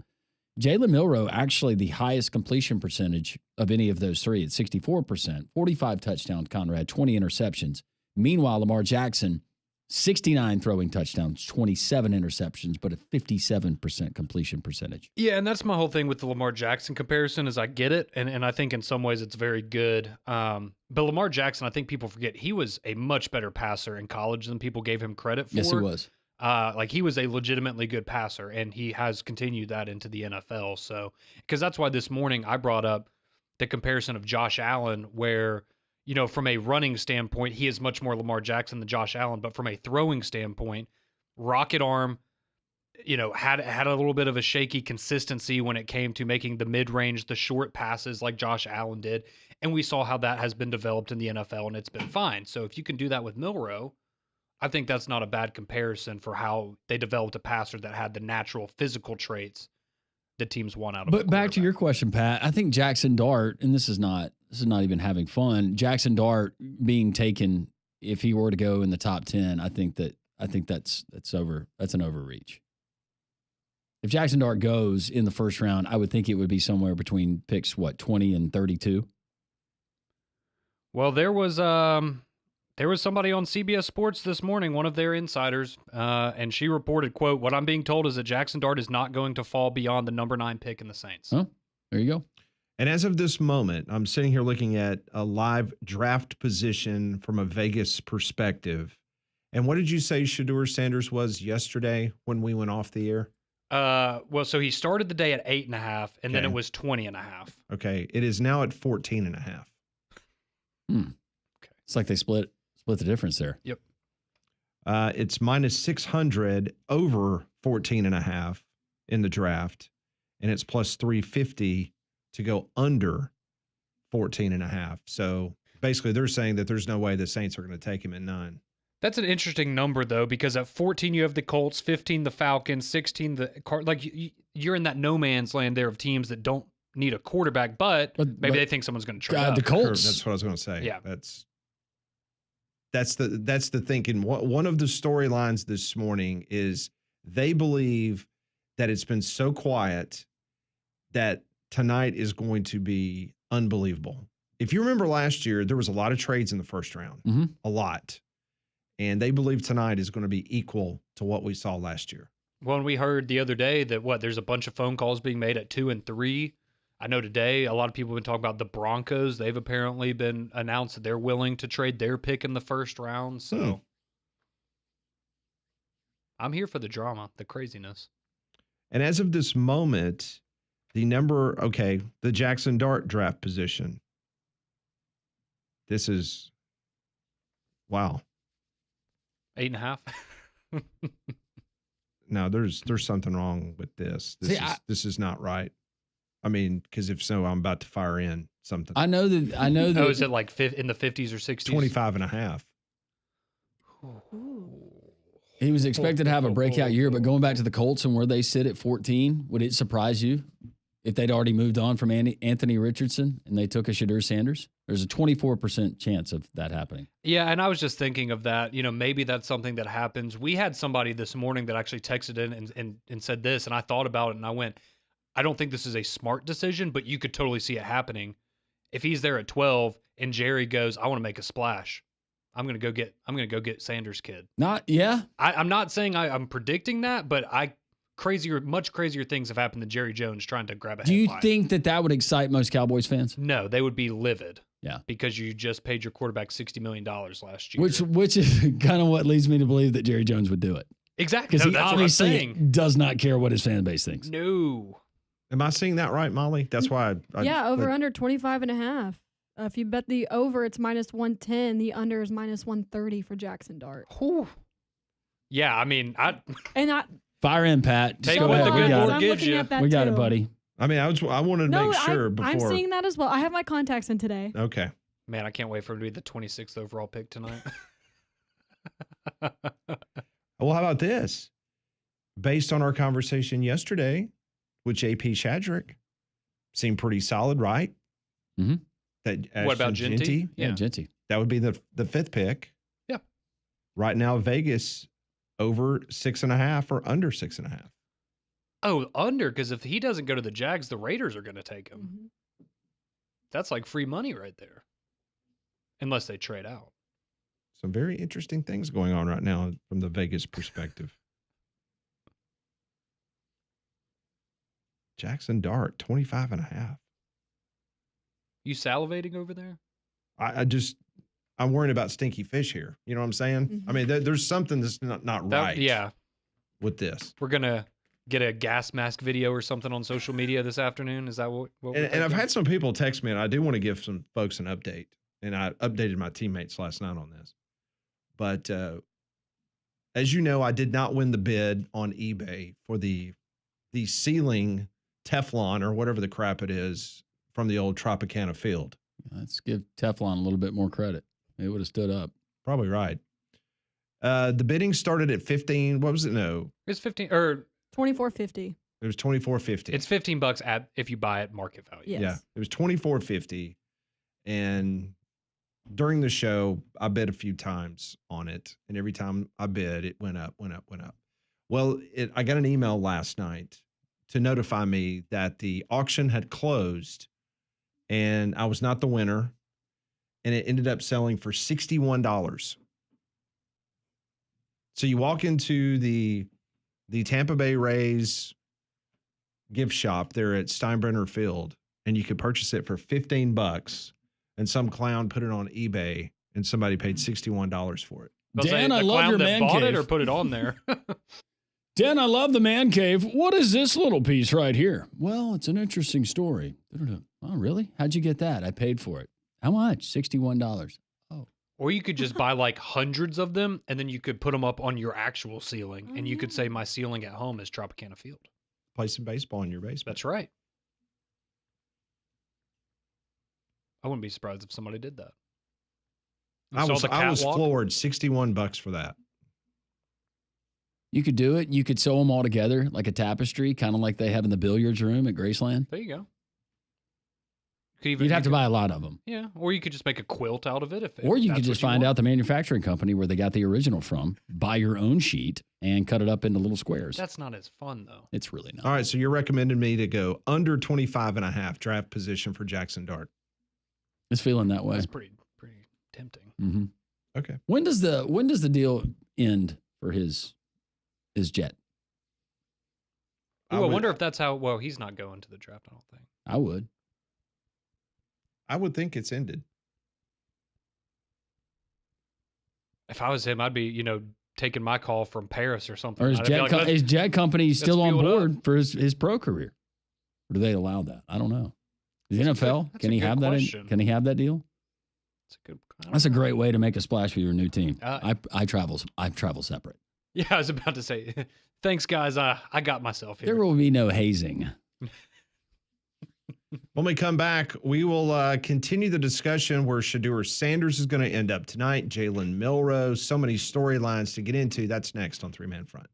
Jalen Milroe, actually the highest completion percentage of any of those 3 at 64%, 45 touchdowns, Conrad, 20 interceptions. Meanwhile, Lamar Jackson, 69 throwing touchdowns, 27 interceptions, but a 57% completion percentage. Yeah, and that's my whole thing with the Lamar Jackson comparison is I get it, and I think in some ways it's very good. But Lamar Jackson, I think people forget, he was a much better passer in college than people gave him credit for. Yes, he was. Like he was a legitimately good passer, and he has continued that into the NFL. So, because that's why this morning I brought up the comparison of Josh Allen, where, you know, from a running standpoint, he is much more Lamar Jackson than Josh Allen, but from a throwing standpoint, rocket arm, you know, had a little bit of a shaky consistency when it came to making the mid-range, the short passes like Josh Allen did. And we saw how that has been developed in the NFL, and it's been fine. So if you can do that with Milroe, I think that's not a bad comparison for how they developed a passer that had the natural physical traits that teams want out of. But back to your question, Pat, I think Jackson Dart, and this is not even having fun. Jackson Dart being taken, if he were to go in the top 10, I think that's an overreach. If Jackson Dart goes in the first round, I would think it would be somewhere between picks 20 and 32. Well, there was somebody on CBS Sports this morning, one of their insiders, and she reported, quote, "What I'm being told is that Jackson Dart is not going to fall beyond the number 9 pick in the Saints." Oh, there you go. And as of this moment, I'm sitting here looking at a live draft position from a Vegas perspective. And what did you say Shedeur Sanders was yesterday when we went off the air? Well, so he started the day at 8.5, and then it was 20.5. Okay. It is now at 14.5. Okay. It's like they split the difference there. Yep. It's minus 600 over 14.5 in the draft, and it's plus 350 to go under 14.5. So basically, they're saying that there's no way the Saints are going to take him at 9. That's an interesting number, though, because at 14 you have the Colts, 15 the Falcons, 16 the like you're in that no man's land there of teams that don't need a quarterback, but maybe they think someone's going to trade up. The Colts. That's what I was going to say. Yeah. That's the thinking. One of the storylines this morning is they believe that it's been so quiet that tonight is going to be unbelievable. If you remember last year, there was a lot of trades in the first round, a lot. And they believe tonight is going to be equal to what we saw last year. Well, and we heard the other day that there's a bunch of phone calls being made at 2 and 3. I know today a lot of people have been talking about the Broncos. They've apparently been announced that they're willing to trade their pick in the first round. So I'm here for the drama, the craziness. And as of this moment, the Jackson Dart draft position. This is, wow. 8.5. No, there's something wrong with this. This is not right. I mean, because if so, I'm about to fire in something. I know that. Oh, is it like in the 50s or 60s? 25.5. He was expected to have a breakout year, but going back to the Colts and where they sit at 14, would it surprise you if they'd already moved on from Anthony Richardson and they took a Shedeur Sanders? There's a 24% chance of that happening. Yeah, and I was just thinking of that. You know, maybe that's something that happens. We had somebody this morning that actually texted in and said this, and I thought about it, and I went, I don't think this is a smart decision, but you could totally see it happening. If he's there at 12 and Jerry goes, I want to make a splash, I'm gonna go get Sanders' kid. I'm not saying I'm predicting that, but much crazier things have happened than Jerry Jones trying to grab a Do you headline. think that would excite most Cowboys fans? No, they would be livid. Yeah, because you just paid your quarterback $60 million last year. Which is kind of what leads me to believe that Jerry Jones would do it. Exactly. Because he obviously does not care what his fan base thinks. No. Am I seeing that right, Molly? That's why over under 25.5. If you bet the over, it's minus 110. The under is minus 130 for Jackson Dart. Whew. Yeah, I mean, fire in, Pat. Take what the good Lord gives you. We got it, buddy. I mean, I wanted to make sure before. I'm seeing that as well. I have my contacts in today. Okay. Man, I can't wait for him to be the 26th overall pick tonight. Well, how about this? Based on our conversation yesterday with JP Shadrick, seemed pretty solid, right? Mm-hmm. What about Genty? Yeah, Genty. That would be the 5th pick. Yeah. Right now, Vegas over 6.5 or under 6.5. Oh, under, because if he doesn't go to the Jags, the Raiders are going to take him. Mm-hmm. That's like free money right there. Unless they trade out. Some very interesting things going on right now from the Vegas perspective. Jackson Dart, 25.5. You salivating over there? I'm worrying about stinky fish here. You know what I'm saying? Mm-hmm. I mean, there's something that's not right. Yeah. with this. We're gonna get a gas mask video or something on social media this afternoon. Is that what And I've had some people text me, and I do want to give some folks an update. And I updated my teammates last night on this. But as you know, I did not win the bid on eBay for the ceiling Teflon or whatever the crap it is from the old Tropicana field. Let's give Teflon a little bit more credit. It would have stood up. Probably right. The bidding started at 15. What was it? No, it's 15 or $24.50. it was $24.50. It's $15 if you buy at market value. Yes. Yeah, it was $24.50, and during the show, I bid a few times on it, and every time I bid, it went up, went up, went up. Well, I got an email last night to notify me that the auction had closed, and I was not the winner, and it ended up selling for $61. So you walk into the Tampa Bay Rays gift shop there at Steinbrenner Field, and you could purchase it for $15, and some clown put it on eBay, and somebody paid $61 for it. Dan, I love your man bought cave. it or put it on there. Dan, I love the man cave. What is this little piece right here? Well, it's an interesting story. Oh, really? How'd you get that? I paid for it. How much? $61. Or you could just buy like hundreds of them, and then you could put them up on your actual ceiling, and you could say, my ceiling at home is Tropicana Field. Play some baseball in your basement. That's right. I wouldn't be surprised if somebody did that. I was floored. $61 for that. You could do it. You could sew them all together like a tapestry, kind of like they have in the billiards room at Graceland. There you go. You'd have to buy a lot of them. Yeah, or you could just make a quilt out of it. Or you could just find out the manufacturing company where they got the original from, buy your own sheet, and cut it up into little squares. That's not as fun, though. It's really not. All right, so you're recommending me to go under 25.5 draft position for Jackson Dart. It's feeling that way. That's pretty tempting. Mm-hmm. Okay. When does the deal end for his jet? Ooh, I wonder if that's how. Well, he's not going to the draft. I don't think. I would. I would think it's ended. If I was him, I'd be, taking my call from Paris or something. Or is jet company still on board for his pro career? Or do they allow that? I don't know. The NFL, can he have that? Can he have that deal? That's a great way to make a splash with your new team. I travel separate. Yeah, I was about to say, thanks, guys. I got myself here. There will be no hazing. When we come back, we will continue the discussion where Shedeur Sanders is going to end up tonight, Jalen Milroe, so many storylines to get into. That's next on Three Man Front.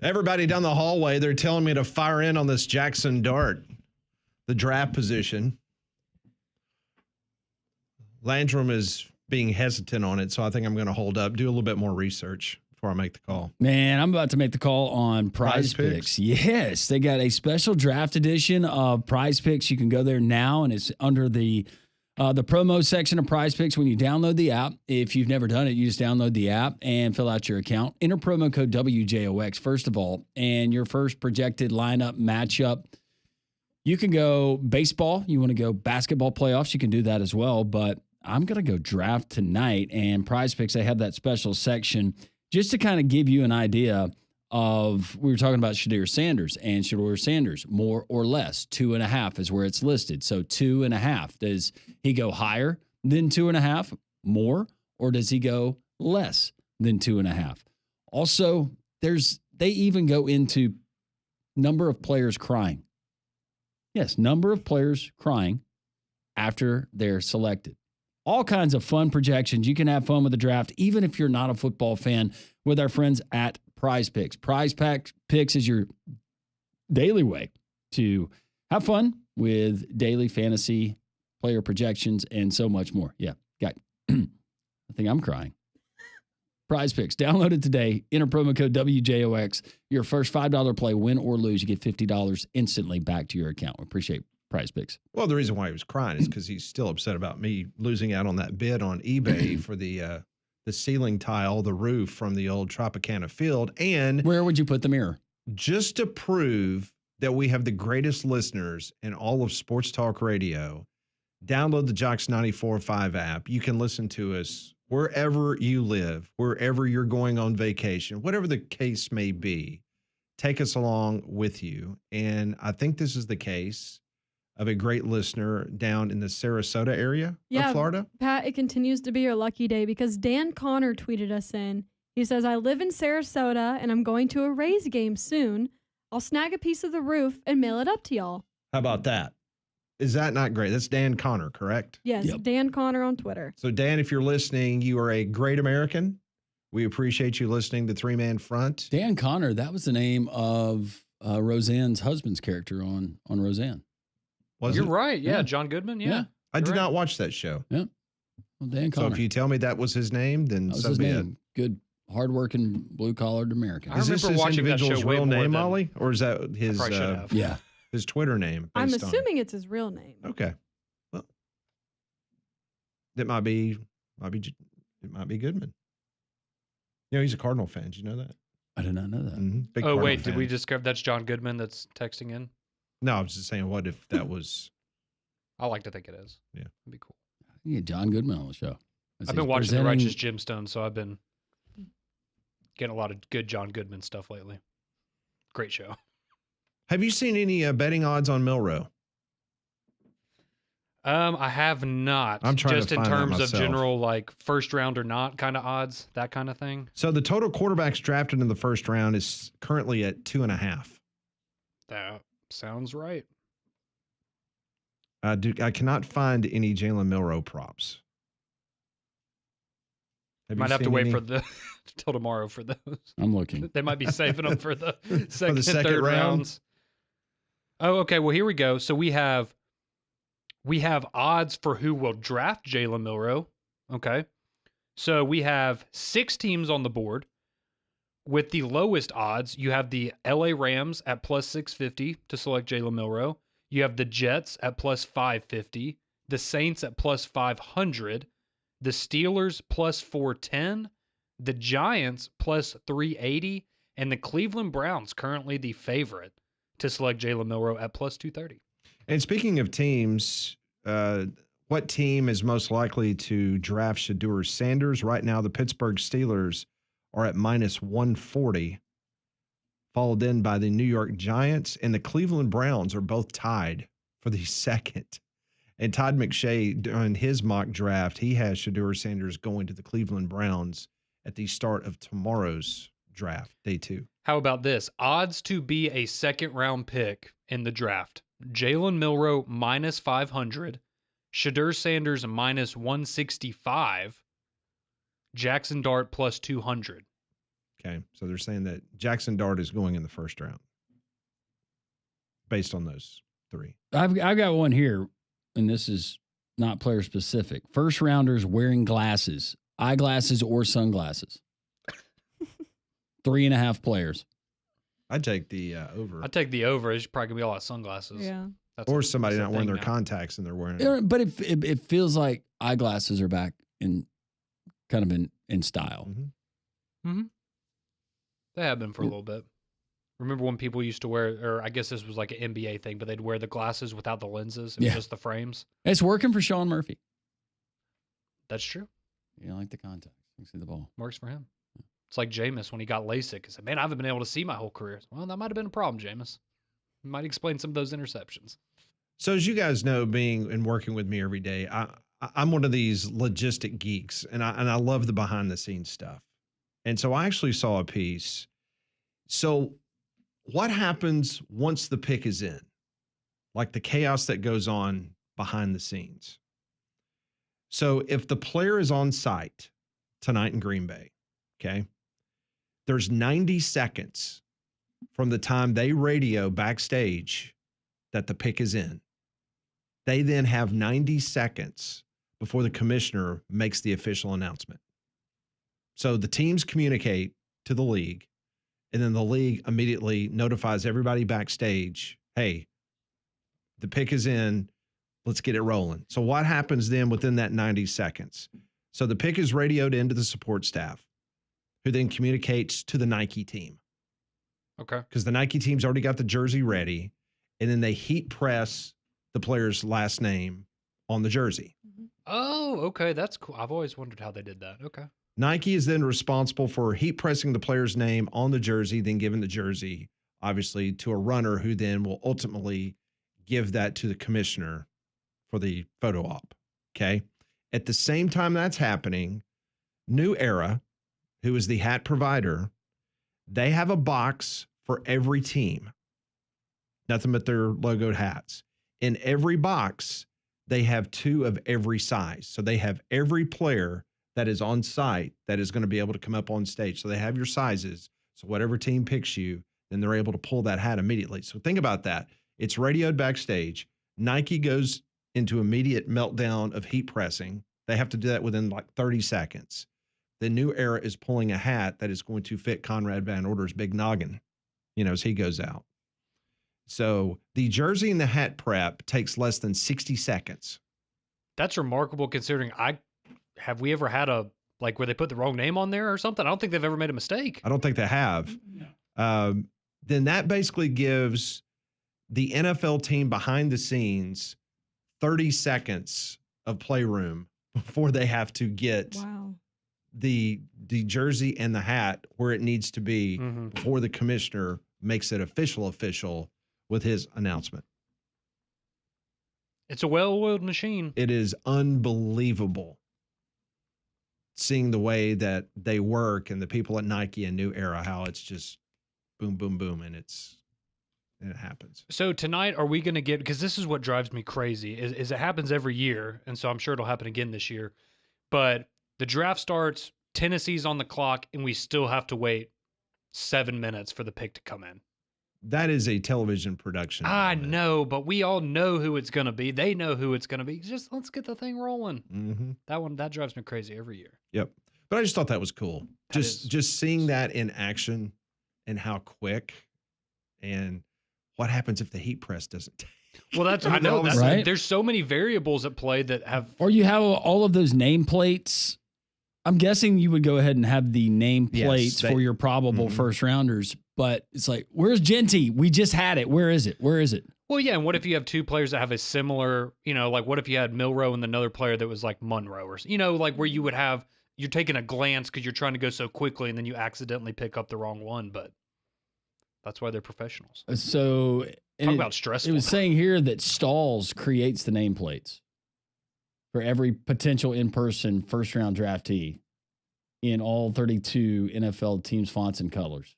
Everybody down the hallway, they're telling me to fire in on this Jackson Dart, the draft position. Landrum is being hesitant on it, so I think I'm going to hold up, do a little bit more research before I make the call. Man, I'm about to make the call on Prize Picks. Yes, they got a special draft edition of Prize Picks. You can go there now, and it's under the promo section of Prize Picks when you download the app. If you've never done it, you just download the app and fill out your account. Enter promo code WJOX, first of all, and your first projected lineup matchup. You can go baseball. You want to go basketball playoffs, you can do that as well, but I'm going to go draft tonight, and Prize Picks, they have that special section just to kind of give you an idea of, we were talking about Shedeur Sanders, more or less, 2.5 is where it's listed. So 2.5. Does he go higher than 2.5, more, or does he go less than 2.5? Also, they even go into number of players crying. Yes, number of players crying after they're selected. All kinds of fun projections. You can have fun with the draft, even if you're not a football fan, with our friends at Prize Picks. Prize Picks is your daily way to have fun with daily fantasy player projections and so much more. Yeah, I think I'm crying. Prize Picks. Download it today. Enter promo code WJOX. Your first $5 play, win or lose, you get $50 instantly back to your account. We appreciate Prize Picks. Well, the reason why he was crying is because he's still upset about me losing out on that bid on eBay for the ceiling tile, the roof from the old Tropicana field. And where would you put the mirror? Just to prove that we have the greatest listeners in all of sports talk radio, download the Jocks 94.5 app. You can listen to us wherever you live, wherever you're going on vacation, whatever the case may be. Take us along with you. And I think this is the case of a great listener down in the Sarasota area of Florida. Pat, it continues to be your lucky day because Dan Connor tweeted us in. He says, I live in Sarasota and I'm going to a Rays game soon. I'll snag a piece of the roof and mail it up to y'all. How about that? Is that not great? That's Dan Connor, correct? Yes, yep. Dan Connor on Twitter. So, Dan, if you're listening, you are a great American. We appreciate you listening to Three Man Front. Dan Connor, that was the name of Roseanne's husband's character on Roseanne. You're right. Yeah, John Goodman. Yeah. I did not watch that show. Yeah. Well, Dan Connor. So if you tell me that was his name, then so be it. Good, hardworking, blue-collared American. Is this his individual's real name, Molly? Or is that his his Twitter name? I'm assuming it's his real name. Okay. Well, it might be Goodman. You know, he's a Cardinal fan. Did you know that? I did not know that. Mm-hmm. Oh, wait. Did we discover that's John Goodman that's texting in? No, I was just saying, what if that was... I like to think it is. Yeah. It'd be cool. Yeah, John Goodman on the show. I've been watching The Righteous Gemstones, so I've been getting a lot of good John Goodman stuff lately. Great show. Have you seen any betting odds on Milroe? I have not. I'm trying just to in find terms that of general, like first round or not kind of odds, that kind of thing. So the total quarterbacks drafted in the first round is currently at 2.5. That sounds right. I cannot find any Jalen Milroe props. Might have to wait for till tomorrow for those. I'm looking. They might be saving them for the second, second third round? rounds. Oh, okay. Well, here we go. So we have odds for who will draft Jalen Milroe. Okay. So we have 6 teams on the board. With the lowest odds, you have the LA Rams at plus 650 to select Jalen Milroe. You have the Jets at plus 550, the Saints at plus 500, the Steelers plus 410, the Giants plus 380, and the Cleveland Browns currently the favorite to select Jalen Milroe at plus 230. And speaking of teams, what team is most likely to draft Shedeur Sanders? Right now, the Pittsburgh Steelers are at minus 140, followed in by the New York Giants, and the Cleveland Browns are both tied for the second. And Todd McShay, during his mock draft, he has Shedeur Sanders going to the Cleveland Browns at the start of tomorrow's draft, day 2. How about this? Odds to be a second-round pick in the draft. Jalen Milroe minus 500, Shedeur Sanders minus 165, Jackson Dart plus 200. Okay. So they're saying that Jackson Dart is going in the first round based on those three. I've got one here, and this is not player specific. First rounders wearing glasses, eyeglasses or sunglasses. 3.5 players. I'd take the over. I'd take the over. It's probably going to be a lot of sunglasses. Yeah. Or somebody not wearing their now. contacts and they're wearing Yeah, but it feels like eyeglasses are back in kind of in style. Mm-hmm. They have been for a little bit. Remember when people used to wear, or I guess this was like an NBA thing, but they'd wear the glasses without the lenses. It was just the frames. It's working for Sean Murphy. That's true. You don't like the contacts. You see the ball. Works for him. It's like Jameis when he got LASIK. He said, man, I haven't been able to see my whole career. Well, that might have been a problem, Jameis. Might explain some of those interceptions. So as you guys know, being and working with me every day, I'm one of these logistic geeks, and I love the behind the scenes stuff. And so I actually saw a piece. So what happens once the pick is in? Like the chaos that goes on behind the scenes. So if the player is on site tonight in Green Bay, okay, there's 90 seconds from the time they radio backstage that the pick is in. They then have 90 seconds before the commissioner makes the official announcement. So the teams communicate to the league, and then the league immediately notifies everybody backstage, hey, the pick is in, let's get it rolling. So what happens then within that 90 seconds? So the pick is radioed into the support staff, who then communicates to the Nike team. Okay. Because the Nike team's already got the jersey ready, and then they heat press the player's last name on the jersey. Oh, okay. That's cool. I've always wondered how they did that. Okay. Nike is then responsible for heat pressing the player's name on the jersey, then giving the jersey, obviously, to a runner who then will ultimately give that to the commissioner for the photo op. Okay. At the same time that's happening, New Era, who is the hat provider, they have a box for every team. Nothing but their logoed hats. In every box, they have 2 of every size. So they have every player that is on site that is going to be able to come up on stage. So they have your sizes. So whatever team picks you, then they're able to pull that hat immediately. So think about that. It's radioed backstage. Nike goes into immediate meltdown of heat pressing. They have to do that within like 30 seconds. The New Era is pulling a hat that is going to fit Conrad Van Order's big noggin, as he goes out. So the jersey and the hat prep takes less than 60 seconds. That's remarkable considering have we ever had where they put the wrong name on there or something? I don't think they've ever made a mistake. I don't think they have. Then that basically gives the NFL team behind the scenes 30 seconds of playroom before they have to get the jersey and the hat where it needs to be before the commissioner makes it official with his announcement. It's a well-oiled machine. It is unbelievable seeing the way that they work and the people at Nike and New Era, how it's just boom, boom, boom, and it happens. So tonight, are we going to get, because this is what drives me crazy, is it happens every year, and so I'm sure it'll happen again this year, but the draft starts, Tennessee's on the clock, and we still have to wait 7 minutes for the pick to come in. That is a television production. I know, but we all know who it's going to be. They know who it's going to be. Just let's get the thing rolling. Mm-hmm. That drives me crazy every year. Yep. But I just thought that was cool. Just seeing that in action and how quick, and what happens if the heat press doesn't take. Well, I know that's right. There's so many variables at play that have. Or you have all of those nameplates. I'm guessing you would go ahead and have the nameplates for your probable first rounders, but it's like, where's Genty? We just had it. Where is it? Where is it? Well, yeah, and what if you have 2 players that have a similar, like what if you had Milroe and another player that was like Monroe or, like where you would have, you're taking a glance because you're trying to go so quickly and then you accidentally pick up the wrong one, but that's why they're professionals. So talk about stressful. It was saying here that Stalls creates the nameplates for every potential in-person first-round draftee in all 32 NFL teams' fonts and colors.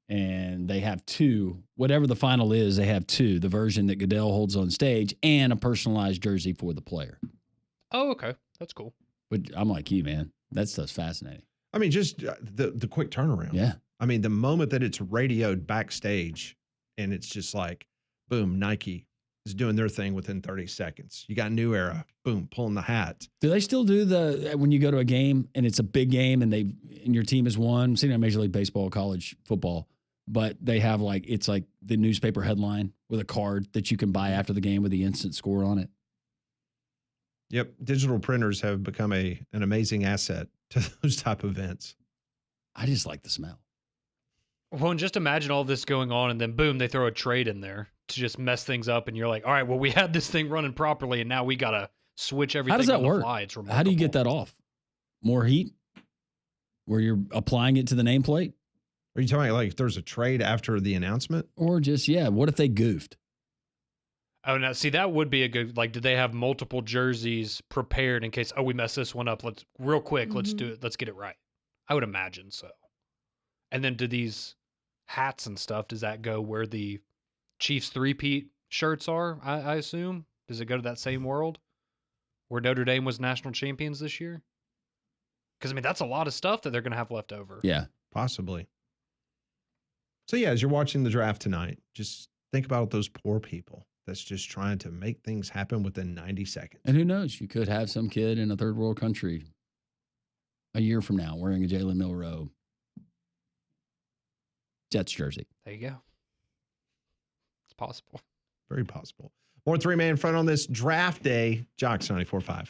And they have 2, whatever the final is, they have 2, the version that Goodell holds on stage and a personalized jersey for the player. Oh, okay. That's cool. But I'm like you, man. That stuff's fascinating. I mean, just the quick turnaround. Yeah. I mean, the moment that it's radioed backstage and it's just like, boom, Nike is doing their thing within 30 seconds. You got New Era, boom, pulling the hat. Do they still do when you go to a game and it's a big game and your team has won? I'm seeing it on Major League Baseball, college football, but they have it's like the newspaper headline with a card that you can buy after the game with the instant score on it. Yep, digital printers have become an amazing asset to those type of events. I just like the smell. Well, and just imagine all this going on, and then boom, they throw a trade in there to just mess things up, and you're like, all right, well, we had this thing running properly, and now we got to switch everything. How does that on the work? fly. It's remarkable. How do you get that off? More heat? Where you're applying it to the nameplate? Are you talking like there's a trade after the announcement? Or just, what if they goofed? Oh, now, see, that would be a good, did they have multiple jerseys prepared in case, we messed this one up. Let's do it. Let's get it right. I would imagine so. And then do these hats and stuff, does that go where the Chiefs three-peat shirts are, I assume? Does it go to that same world where Notre Dame was national champions this year? Because, I mean, that's a lot of stuff that they're going to have left over. Yeah. Possibly. So, as you're watching the draft tonight, just think about those poor people that's just trying to make things happen within 90 seconds. And who knows? You could have some kid in a third world country a year from now wearing a Jalen Milroe Jets jersey. There you go. It's possible. Very possible. More three-man front on this draft day. Jocks 94.5.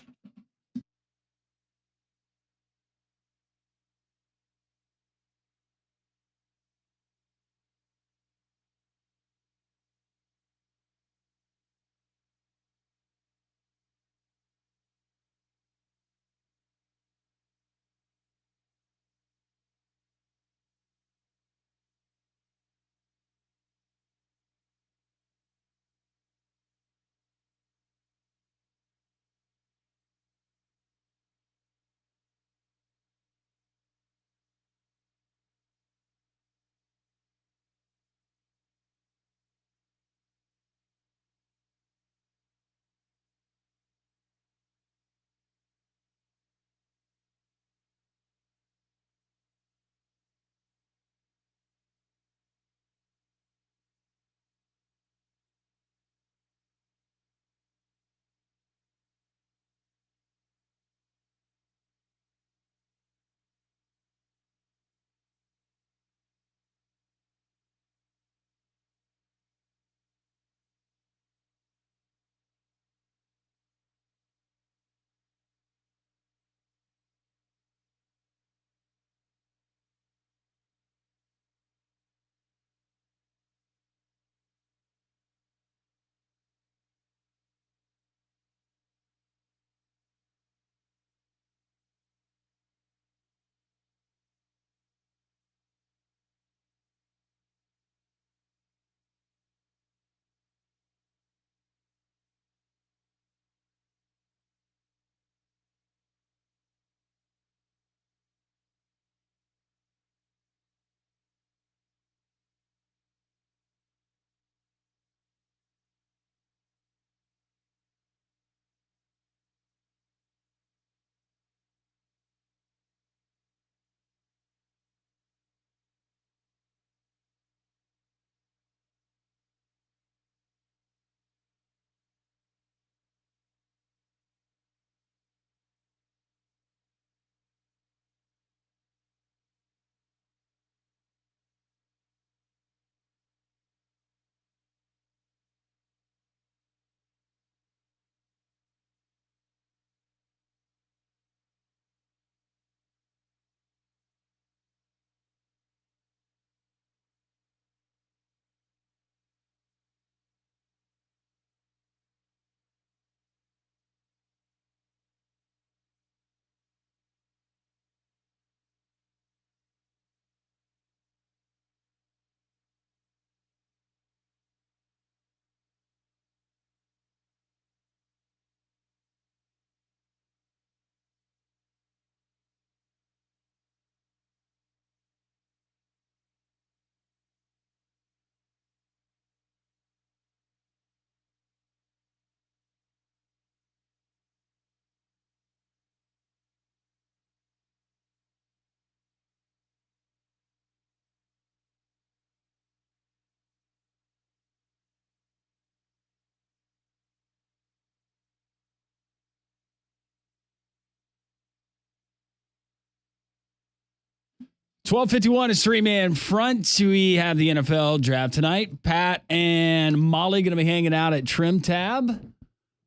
12:51 is three-man front. We have the NFL draft tonight. Pat and Molly going to be hanging out at Trim Tab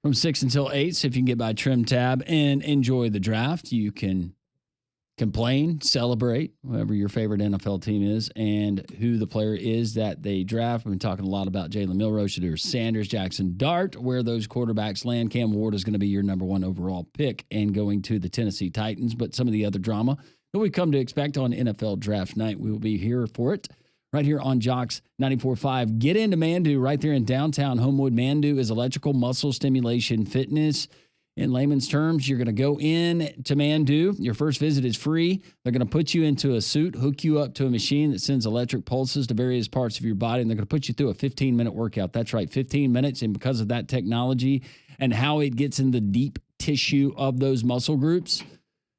from 6 until 8. So if you can get by Trim Tab and enjoy the draft, you can complain, celebrate, whoever your favorite NFL team is and who the player is that they draft. We've been talking a lot about Jalen Milroe, Shedeur Sanders, Jackson Dart, where those quarterbacks land. Cam Ward is going to be your number 1 overall pick and going to the Tennessee Titans. But some of the other drama that we come to expect on NFL Draft Night, we will be here for it right here on Jocks 94.5. Get into Mandu right there in downtown Homewood. Mandu is electrical muscle stimulation fitness. In layman's terms, you're going to go in to Mandu. Your first visit is free. They're going to put you into a suit, hook you up to a machine that sends electric pulses to various parts of your body, and they're going to put you through a 15-minute workout. That's right, 15 minutes. And because of that technology and how it gets in the deep tissue of those muscle groups,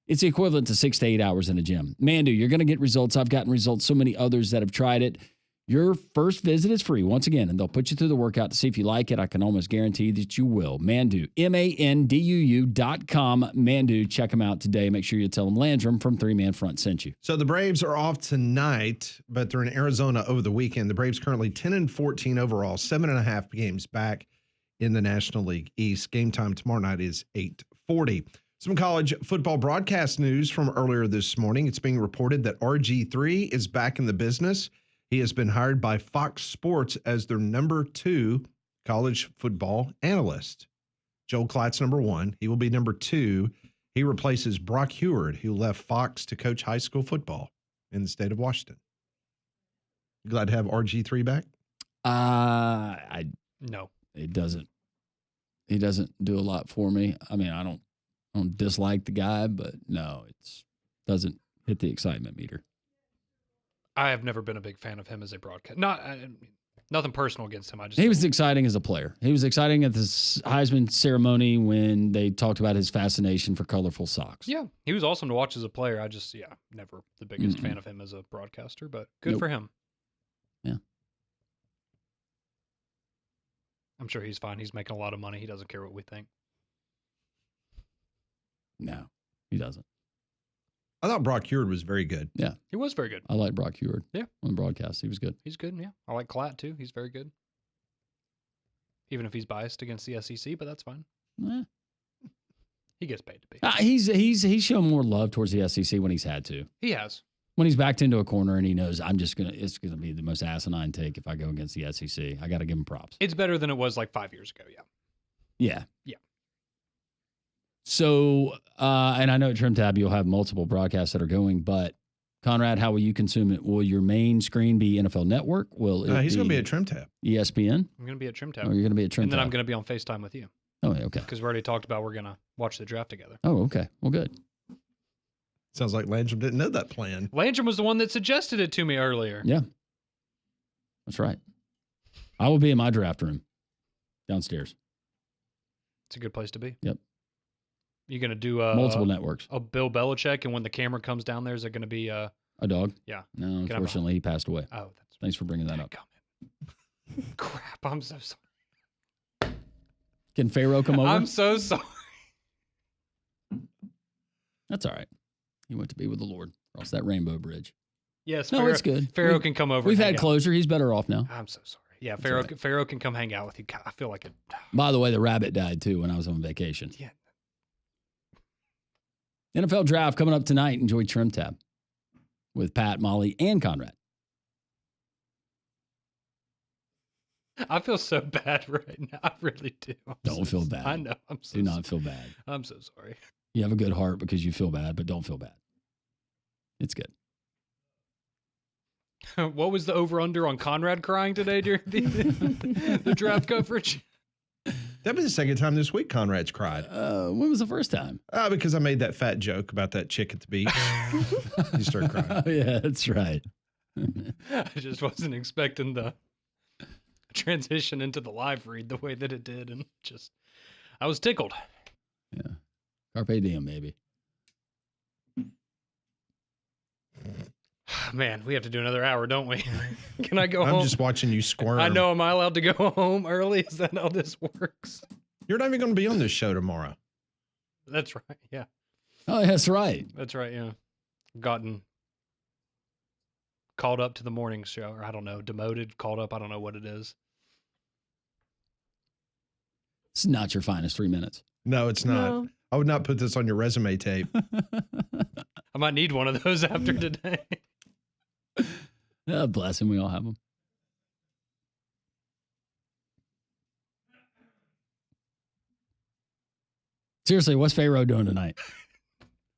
it's the equivalent to 6 to 8 hours in a gym. Mandu, you're going to get results. I've gotten results. So many others that have tried it. Your first visit is free once again, and they'll put you through the workout to see if you like it. I can almost guarantee that you will. Mandu, MANDUU.com. Mandu, check them out today. Make sure you tell them Landrum from Three Man Front sent you. So the Braves are off tonight, but they're in Arizona over the weekend. The Braves currently 10-14 overall, 7.5 games back in the National League East. Game time tomorrow night is 8:40. Some college football broadcast news from earlier this morning. It's being reported that RG3 is back in the business. He has been hired by Fox Sports as their number 2 college football analyst. Joel Klatt's number 1. He will be number 2. He replaces Brock Heward, who left Fox to coach high school football in the state of Washington. You glad to have RG3 back? No. It doesn't. He doesn't do a lot for me. I mean, I don't dislike the guy, but no, it doesn't hit the excitement meter. I have never been a big fan of him as a broadcast. Nothing personal against him. He was exciting as a player. He was exciting at this Heisman ceremony when they talked about his fascination for colorful socks. Yeah, he was awesome to watch as a player. Never the biggest fan of him as a broadcaster, but good for him. Yeah. I'm sure he's fine. He's making a lot of money. He doesn't care what we think. No, he doesn't. I thought Brock Heward was very good. Yeah. He was very good. I like Brock Heward. Yeah. On the broadcast, he was good. He's good, yeah. I like Klatt, too. He's very good. Even if he's biased against the SEC, but that's fine. He gets paid to be. He's shown more love towards the SEC when he's had to. He has. When he's backed into a corner and he knows it's gonna be the most asinine take if I go against the SEC. I got to give him props. It's better than it was like 5 years ago, yeah. Yeah. Yeah. So, and I know at Trim Tab you'll have multiple broadcasts that are going, but Conrad, how will you consume it? Will your main screen be NFL Network? He's going to be at Trim Tab. ESPN? I'm going to be at Trim Tab. Oh, you're going to be at Trim Tab. And then I'm going to be on FaceTime with you. Oh, okay. Because we already talked about we're going to watch the draft together. Oh, okay. Well, good. Sounds like Landrum didn't know that plan. Landrum was the one that suggested it to me earlier. Yeah. That's right. I will be in my draft room downstairs. It's a good place to be. Yep. You're going to do multiple networks. A Bill Belichick, and when the camera comes down there, is it going to be a dog? Yeah. No, unfortunately, he passed away. Oh, thanks for bringing that up. Crap, I'm so sorry. Can Pharaoh come over? I'm so sorry. That's all right. He went to be with the Lord across that rainbow bridge. Yes, no, it's good. Pharaoh can come over. We've had closure. He's better off now. I'm so sorry. Yeah, Pharaoh can come hang out with you. God, I feel like it. By the way, the rabbit died too when I was on vacation. Yeah. NFL draft coming up tonight. Enjoy Trim Tab with Pat, Molly, and Conrad. I feel so bad right now. I really do. Don't feel bad. I know. Do not feel bad. I'm so sorry. You have a good heart because you feel bad, but don't feel bad. It's good. What was the over-under on Conrad crying today during the draft coverage? That was the second time this week Conrad's cried. When was the first time? Because I made that fat joke about that chick at the beach. You start crying. Oh, yeah, that's right. I just wasn't expecting the transition into the live read the way that it did, and I was tickled. Yeah. Carpe diem, baby. Man, we have to do another hour, don't we? Can I go home? I'm just watching you squirm. I know. Am I allowed to go home early? Is that how this works? You're not even going to be on this show tomorrow. That's right. Yeah. Oh, that's right. That's right. Yeah. Gotten called up to the morning show, or I don't know, demoted, called up. I don't know what it is. It's not your finest 3 minutes. No, it's not. No. I would not put this on your resume tape. I might need one of those after today. Bless him. We all have them. Seriously, what's Pharaoh doing tonight?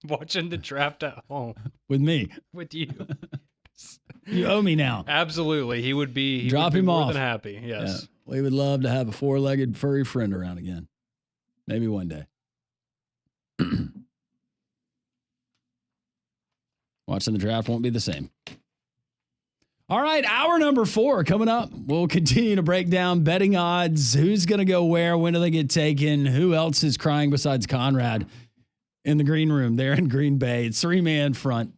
Watching the draft at home. With me. With you. You owe me now. Absolutely. He would be, Drop would be him more off. than happy. Yes. Yeah. We would love to have a 4-legged furry friend around again. Maybe one day. Watching the draft won't be the same. All right, hour number 4 coming up. We'll continue to break down betting odds. Who's going to go where? When do they get taken? Who else is crying besides Conrad in the green room there in Green Bay? It's 3-man front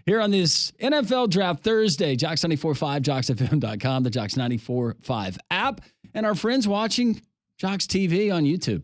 here on this NFL Draft Thursday. Jocks 94.5, JocksFM.com, the Jocks 94.5 app, and our friends watching Jocks TV on YouTube.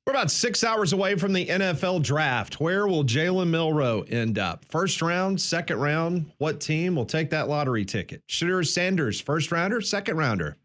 We're about 6 hours away from the NFL draft. Where will Jalen Milroe end up? First round, second round? What team will take that lottery ticket? Shedeur Sanders, first rounder, second rounder?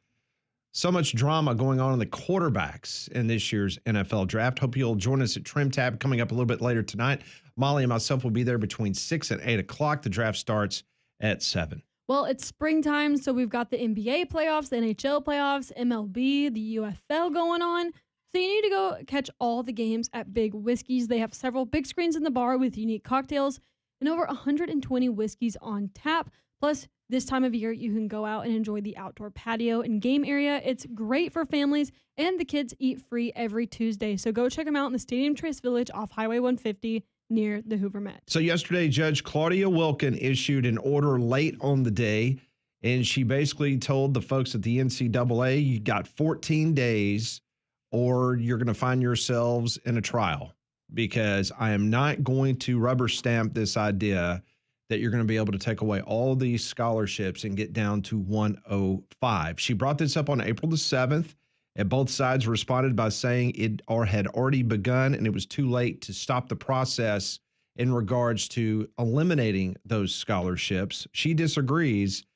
So much drama going on in the quarterbacks in this year's NFL draft. Hope you'll join us at Trim Tab coming up a little bit later tonight. Molly and myself will be there between 6 and 8 o'clock. The draft starts at 7. Well, it's springtime, so we've got the NBA playoffs, the NHL playoffs, MLB, the UFL going on. So you need to go catch all the games at Big Whiskeys. They have several big screens in the bar with unique cocktails and over 120 whiskeys on tap. Plus, This time of year, you can go out and enjoy the outdoor patio and game area. It's great for families, and the kids eat free every Tuesday. So go check them out in the Stadium Trace Village off Highway 150 near the Hoover Met. So yesterday, Judge Claudia Wilkin issued an order late on the day, and she basically told the folks at the NCAA, you got 14 days or you're going to find yourselves in a trial, because I am not going to rubber stamp this idea that you're going to be able to take away all these scholarships and get down to 105. She brought this up on April the 7th, and both sides responded by saying it had already begun and it was too late to stop the process in regards to eliminating those scholarships. She disagrees.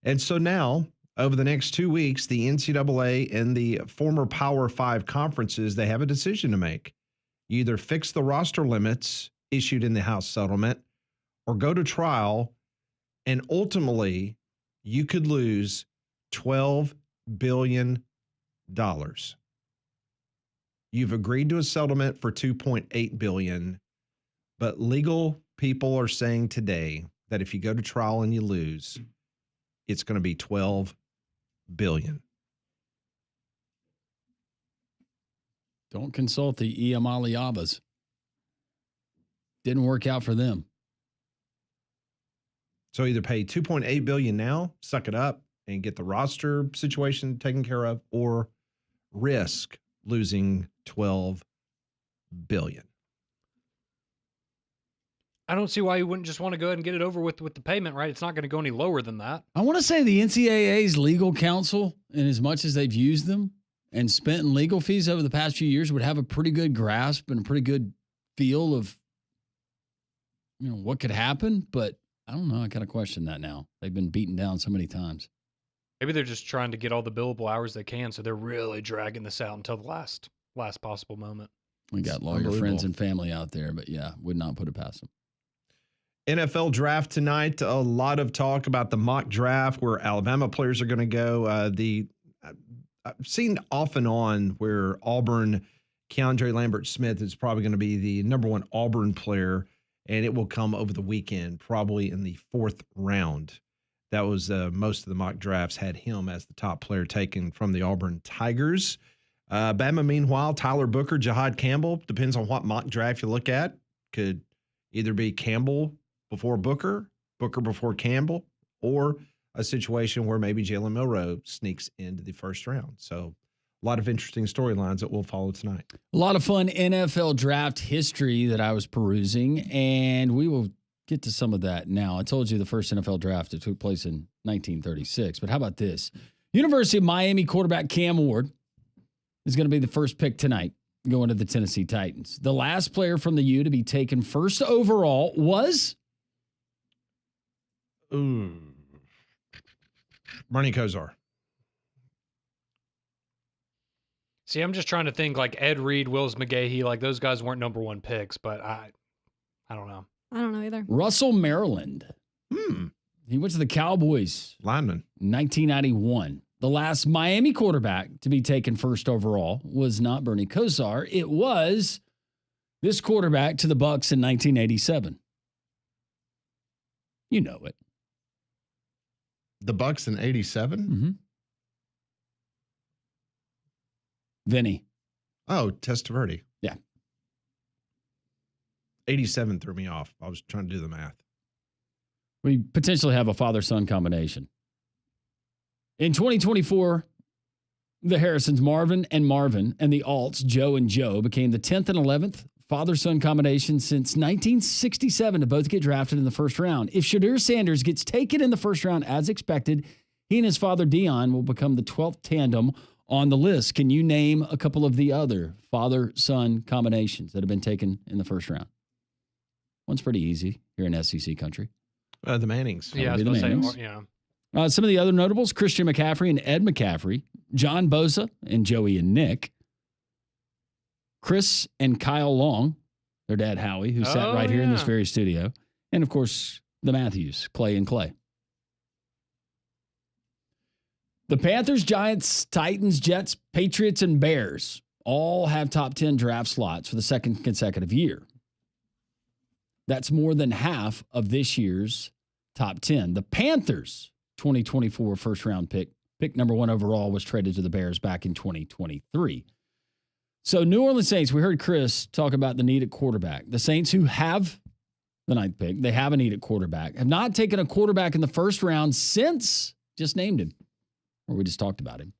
And so now, over the next 2 weeks, the NCAA and the former Power 5 conferences, they have a decision to make. You either fix the roster limits issued in the House settlement or go to trial, and ultimately you could lose $12 billion. You've agreed to a settlement for $2.8 billion, but legal people are saying today that if you go to trial and you lose, it's going to be $12 billion. Don't consult the Alibabas. Didn't work out for them. So either pay $2.8 billion now, suck it up, and get the roster situation taken care of, or risk losing $12 billion. I don't see why you wouldn't just want to go ahead and get it over with the payment, right? It's not going to go any lower than that. I want to say the NCAA's legal counsel, in as much as they've used them and spent in legal fees over the past few years, would have a pretty good grasp and a pretty good feel of, what could happen. But I don't know. I kind of question that now. They've been beaten down so many times. Maybe they're just trying to get all the billable hours they can, so they're really dragging this out until the last possible moment. We got lawyer friends and family out there, but yeah, would not put it past them. NFL draft tonight. A lot of talk about the mock draft where Alabama players are going to go. I've seen off and on where Auburn, Keandre Lambert-Smith is probably going to be the number one Auburn player, and it will come over the weekend, probably in the 4th round. That was most of the mock drafts had him as the top player taken from the Auburn Tigers. Bama, meanwhile, Tyler Booker, Jahad Campbell, depends on what mock draft you look at. Could either be Campbell before Booker, Booker before Campbell, or a situation where maybe Jalen Milroe sneaks into the 1st round. So a lot of interesting storylines that we'll follow tonight. A lot of fun NFL draft history that I was perusing, and we will get to some of that now. I told you the first NFL draft, it took place in 1936, but how about this? University of Miami quarterback Cam Ward is going to be the first pick tonight, going to the Tennessee Titans. The last player from the U to be taken first overall was... Bernie Kosar. See, I'm just trying to think like Ed Reed, Wills McGahee, like those guys weren't number one picks, but I don't know. I don't know either. Russell Maryland. He went to the Cowboys. Lineman. 1991. The last Miami quarterback to be taken first overall was not Bernie Kosar. It was this quarterback to the Bucs in 1987. You know it. The Bucs in 87? Mm-hmm. Vinny. Oh, Testaverde. Yeah. 87 threw me off. I was trying to do the math. We potentially have a father-son combination. In 2024, the Harrisons, Marvin and the Alts, Joe and Joe, became the 10th and 11th father-son combination since 1967 to both get drafted in the 1st round. If Shedeur Sanders gets taken in the 1st round as expected, he and his father Dion will become the 12th tandem on the list. Can you name a couple of the other father-son combinations that have been taken in the 1st round? One's pretty easy here in SEC country. The Mannings. Yeah, I was the going to Mannings. say, yeah. Some of the other notables, Christian McCaffrey and Ed McCaffrey, John Bosa and Joey and Nick, Chris and Kyle Long, their dad Howie, who sat right here in this very studio, and of course, the Matthews, Clay and Clay. The Panthers, Giants, Titans, Jets, Patriots, and Bears all have top 10 draft slots for the 2nd consecutive year. That's more than half of this year's top 10. The Panthers' 2024 first-round pick number 1 overall, was traded to the Bears back in 2023. So New Orleans Saints, we heard Chris talk about the need at quarterback. The Saints, who have the 9th pick, they have a need at quarterback, have not taken a quarterback in the first round since, just named him, or we just talked about him.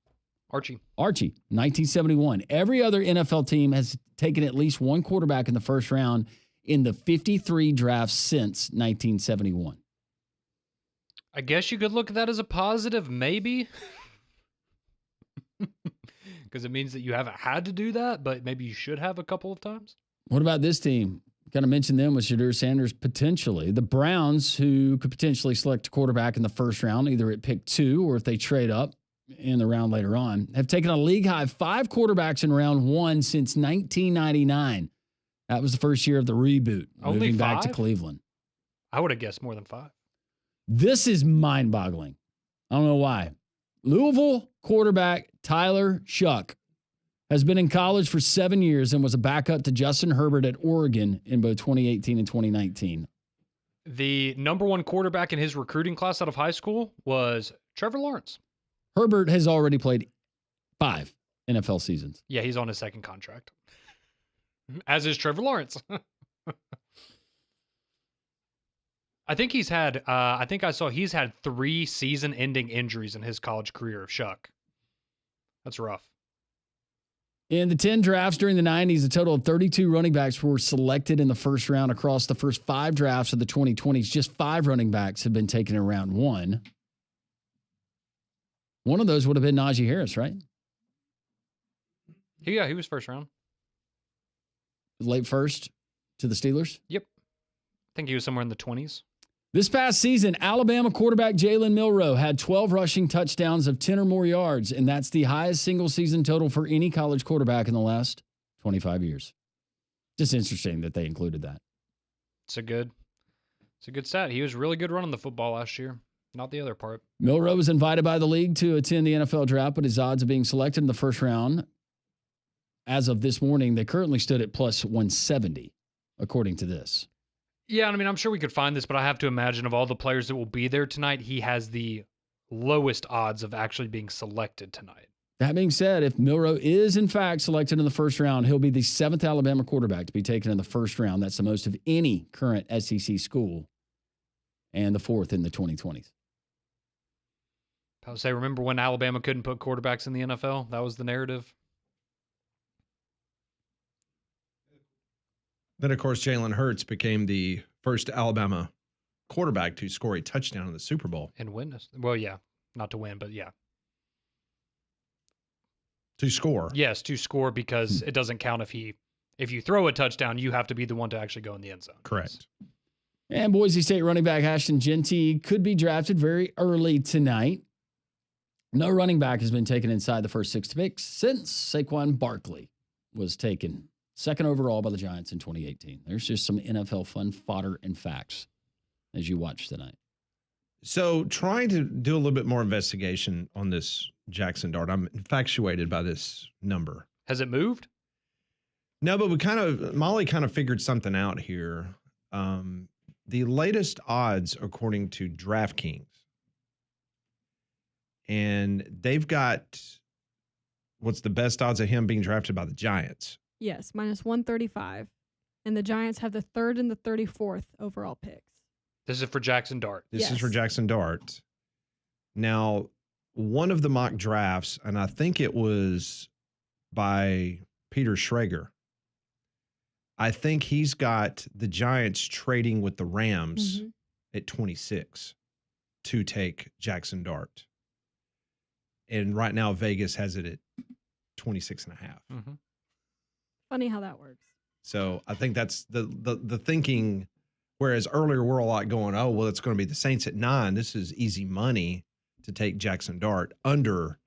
Archie, 1971. Every other NFL team has taken at least one quarterback in the first round in the 53 drafts since 1971. I guess you could look at that as a positive, maybe. Because it means that you haven't had to do that, but maybe you should have a couple of times. What about this team? Got to mention them with Shedeur Sanders potentially. The Browns, who could potentially select a quarterback in the first round, either at pick 2 or if they trade up in the round later on, have taken a league-high 5 quarterbacks in round 1 since 1999. That was the first year of the reboot, Only moving back to 5? Cleveland. I would have guessed more than 5. This is mind-boggling. I don't know why. Louisville quarterback Tyler Shuck has been in college for 7 years and was a backup to Justin Herbert at Oregon in both 2018 and 2019. The number 1 quarterback in his recruiting class out of high school was Trevor Lawrence. Herbert has already played 5 NFL seasons. Yeah, he's on his 2nd contract. As is Trevor Lawrence. I think he's had, he's had 3 season-ending injuries in his college career, Shuck. That's rough. In the 10 drafts during the 90s, a total of 32 running backs were selected in the first round across the first 5 drafts of the 2020s. Just 5 running backs have been taken in round 1. One of those would have been Najee Harris, right? Yeah, he was first round. Late first to the Steelers? Yep. I think he was somewhere in the 20s. This past season, Alabama quarterback Jalen Milroe had 12 rushing touchdowns of 10 or more yards, and that's the highest single-season total for any college quarterback in the last 25 years. Just interesting that they included that. It's a good stat. He was really good running the football last year. Not the other part. Milroe was invited by the league to attend the NFL draft, but his odds of being selected in the first round, as of this morning, they currently stood at plus 170, according to this. Yeah, I mean, I'm sure we could find this, but I have to imagine of all the players that will be there tonight, he has the lowest odds of actually being selected tonight. That being said, if Milroe is in fact selected in the first round, he'll be the 7th Alabama quarterback to be taken in the first round. That's the most of any current SEC school, and the 4th in the 2020s. I would say, remember when Alabama couldn't put quarterbacks in the NFL? That was the narrative. Then, of course, Jalen Hurts became the first Alabama quarterback to score a touchdown in the Super Bowl. And win this. Well, yeah. Not to win, but yeah. To score. Yes, to score, because it doesn't count if you throw a touchdown, you have to be the one to actually go in the end zone. Correct. And Boise State running back Ashton Genty could be drafted very early tonight. No running back has been taken inside the first 6 picks since Saquon Barkley was taken 2nd overall by the Giants in 2018. There's just some NFL fun fodder and facts as you watch tonight. So trying to do a little bit more investigation on this Jackson Dart, I'm infatuated by this number. Has it moved? No, but Molly kind of figured something out here. The latest odds, according to DraftKings, and they've got what's the best odds of him being drafted by the Giants? Yes, minus 135. And the Giants have the 3rd and the 34th overall picks. This is for Jackson Dart. This is for Jackson Dart. Now, one of the mock drafts, and I think it was by Peter Schrager, I think he's got the Giants trading with the Rams at 26 to take Jackson Dart. And right now, Vegas has it at 26.5. Mm-hmm. Funny how that works. So I think that's the thinking. Whereas earlier we're a lot going, oh, well, it's going to be the Saints at 9. This is easy money to take Jackson Dart under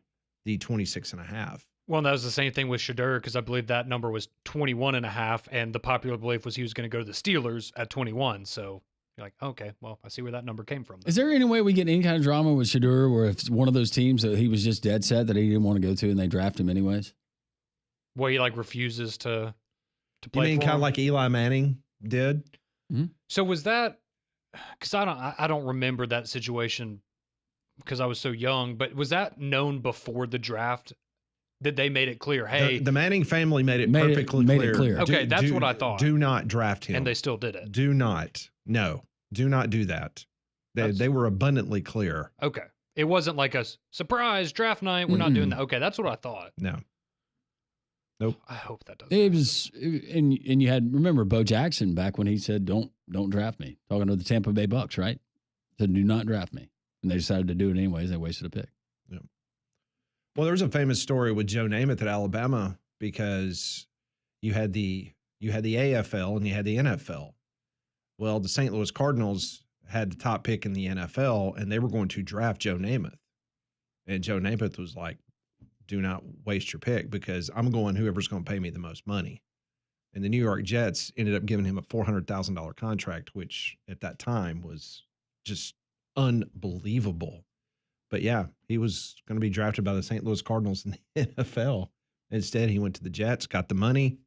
the 26.5. Well, that was the same thing with Shedeur, because I believe that number was 21.5, and the popular belief was he was going to go to the Steelers at 21. So you're like, okay, well, I see where that number came from. Is there any way we get any kind of drama with Shedeur where if it's one of those teams that he was just dead set that he didn't want to go to and they draft him anyways? Well, he refuses to play. You mean for kind of him? like Eli Manning did? Mm-hmm. So was that because I don't remember that situation because I was so young. But was that known before the draft? That they made it clear, hey, the Manning family made it perfectly clear. Okay, that's what I thought. Do not draft him. And they still did it. Do not. No, do not do that. They were abundantly clear. Okay. It wasn't like a surprise draft night. We're not doing that. Okay, that's what I thought. No. Nope. I hope that doesn't. It was, and you had, remember Bo Jackson back when he said, don't draft me. Talking to the Tampa Bay Bucks, right? Said, do not draft me. And they decided to do it anyways. They wasted a pick. Yeah. Well, there's a famous story with Joe Namath at Alabama because you had the AFL and you had the NFL. Well, the St. Louis Cardinals had the top pick in the NFL, and they were going to draft Joe Namath. And Joe Namath was like, do not waste your pick because I'm going whoever's going to pay me the most money. And the New York Jets ended up giving him a $400,000 contract, which at that time was just unbelievable. But yeah, he was going to be drafted by the St. Louis Cardinals in the NFL. Instead, he went to the Jets, got the money,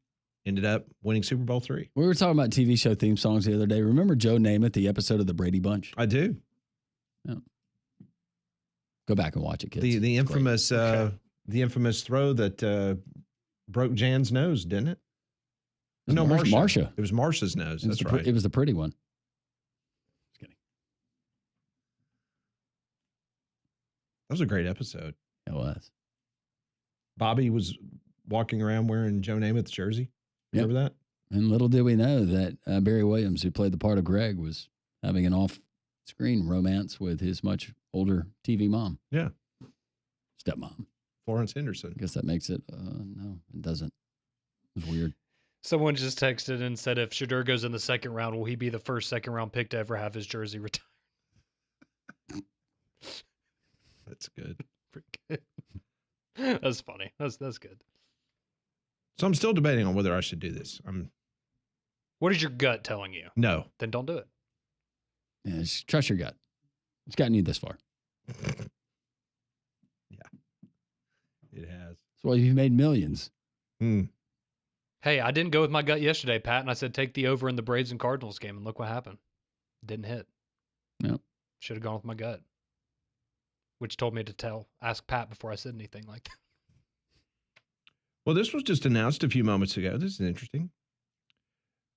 ended up winning Super Bowl III. We were talking about TV show theme songs the other day. Remember Joe Namath, the episode of the Brady Bunch? I do. Yeah. Go back and watch it, kids. The infamous the infamous throw that broke Jan's nose, didn't it? No, Marsha. It was Marsha's nose. That's right. It was the pretty one. Just kidding. That was a great episode. It was. Bobby was walking around wearing Joe Namath's jersey. Remember that? And little did we know that Barry Williams, who played the part of Greg, was having an off-screen romance with his much older TV mom. Yeah. Stepmom. Florence Henderson. I guess that makes it, no, it doesn't. It's weird. Someone just texted and said, if Shedeur goes in the second round, will he be the first second-round pick to ever have his jersey retired? That's good. Pretty good. That's funny. That's good. So I'm still debating on whether I should do this. What is your gut telling you? No. Then don't do it. Yeah, just trust your gut. It's gotten you this far. It has. That's why you've made millions. Hey, I didn't go with my gut yesterday, Pat, and I said take the over in the Braves and Cardinals game, and look what happened. Didn't hit. No. Should have gone with my gut, which told me to ask Pat before I said anything like that. Well, this was just announced a few moments ago. This is interesting.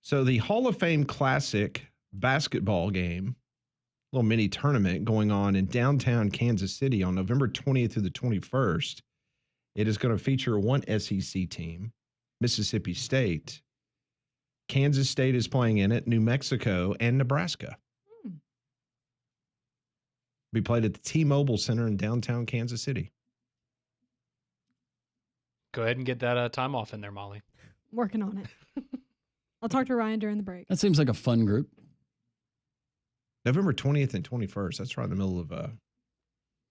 So the Hall of Fame Classic basketball game, little mini tournament going on in downtown Kansas City on November 20th through the 21st. It is going to feature one SEC team, Mississippi State. Kansas State is playing in it, New Mexico, and Nebraska. Be played at the T-Mobile Center in downtown Kansas City. Go ahead and get that time off in there, Molly. Working on it. I'll talk to Ryan during the break. That seems like a fun group. November 20th and 21st. That's right in the middle of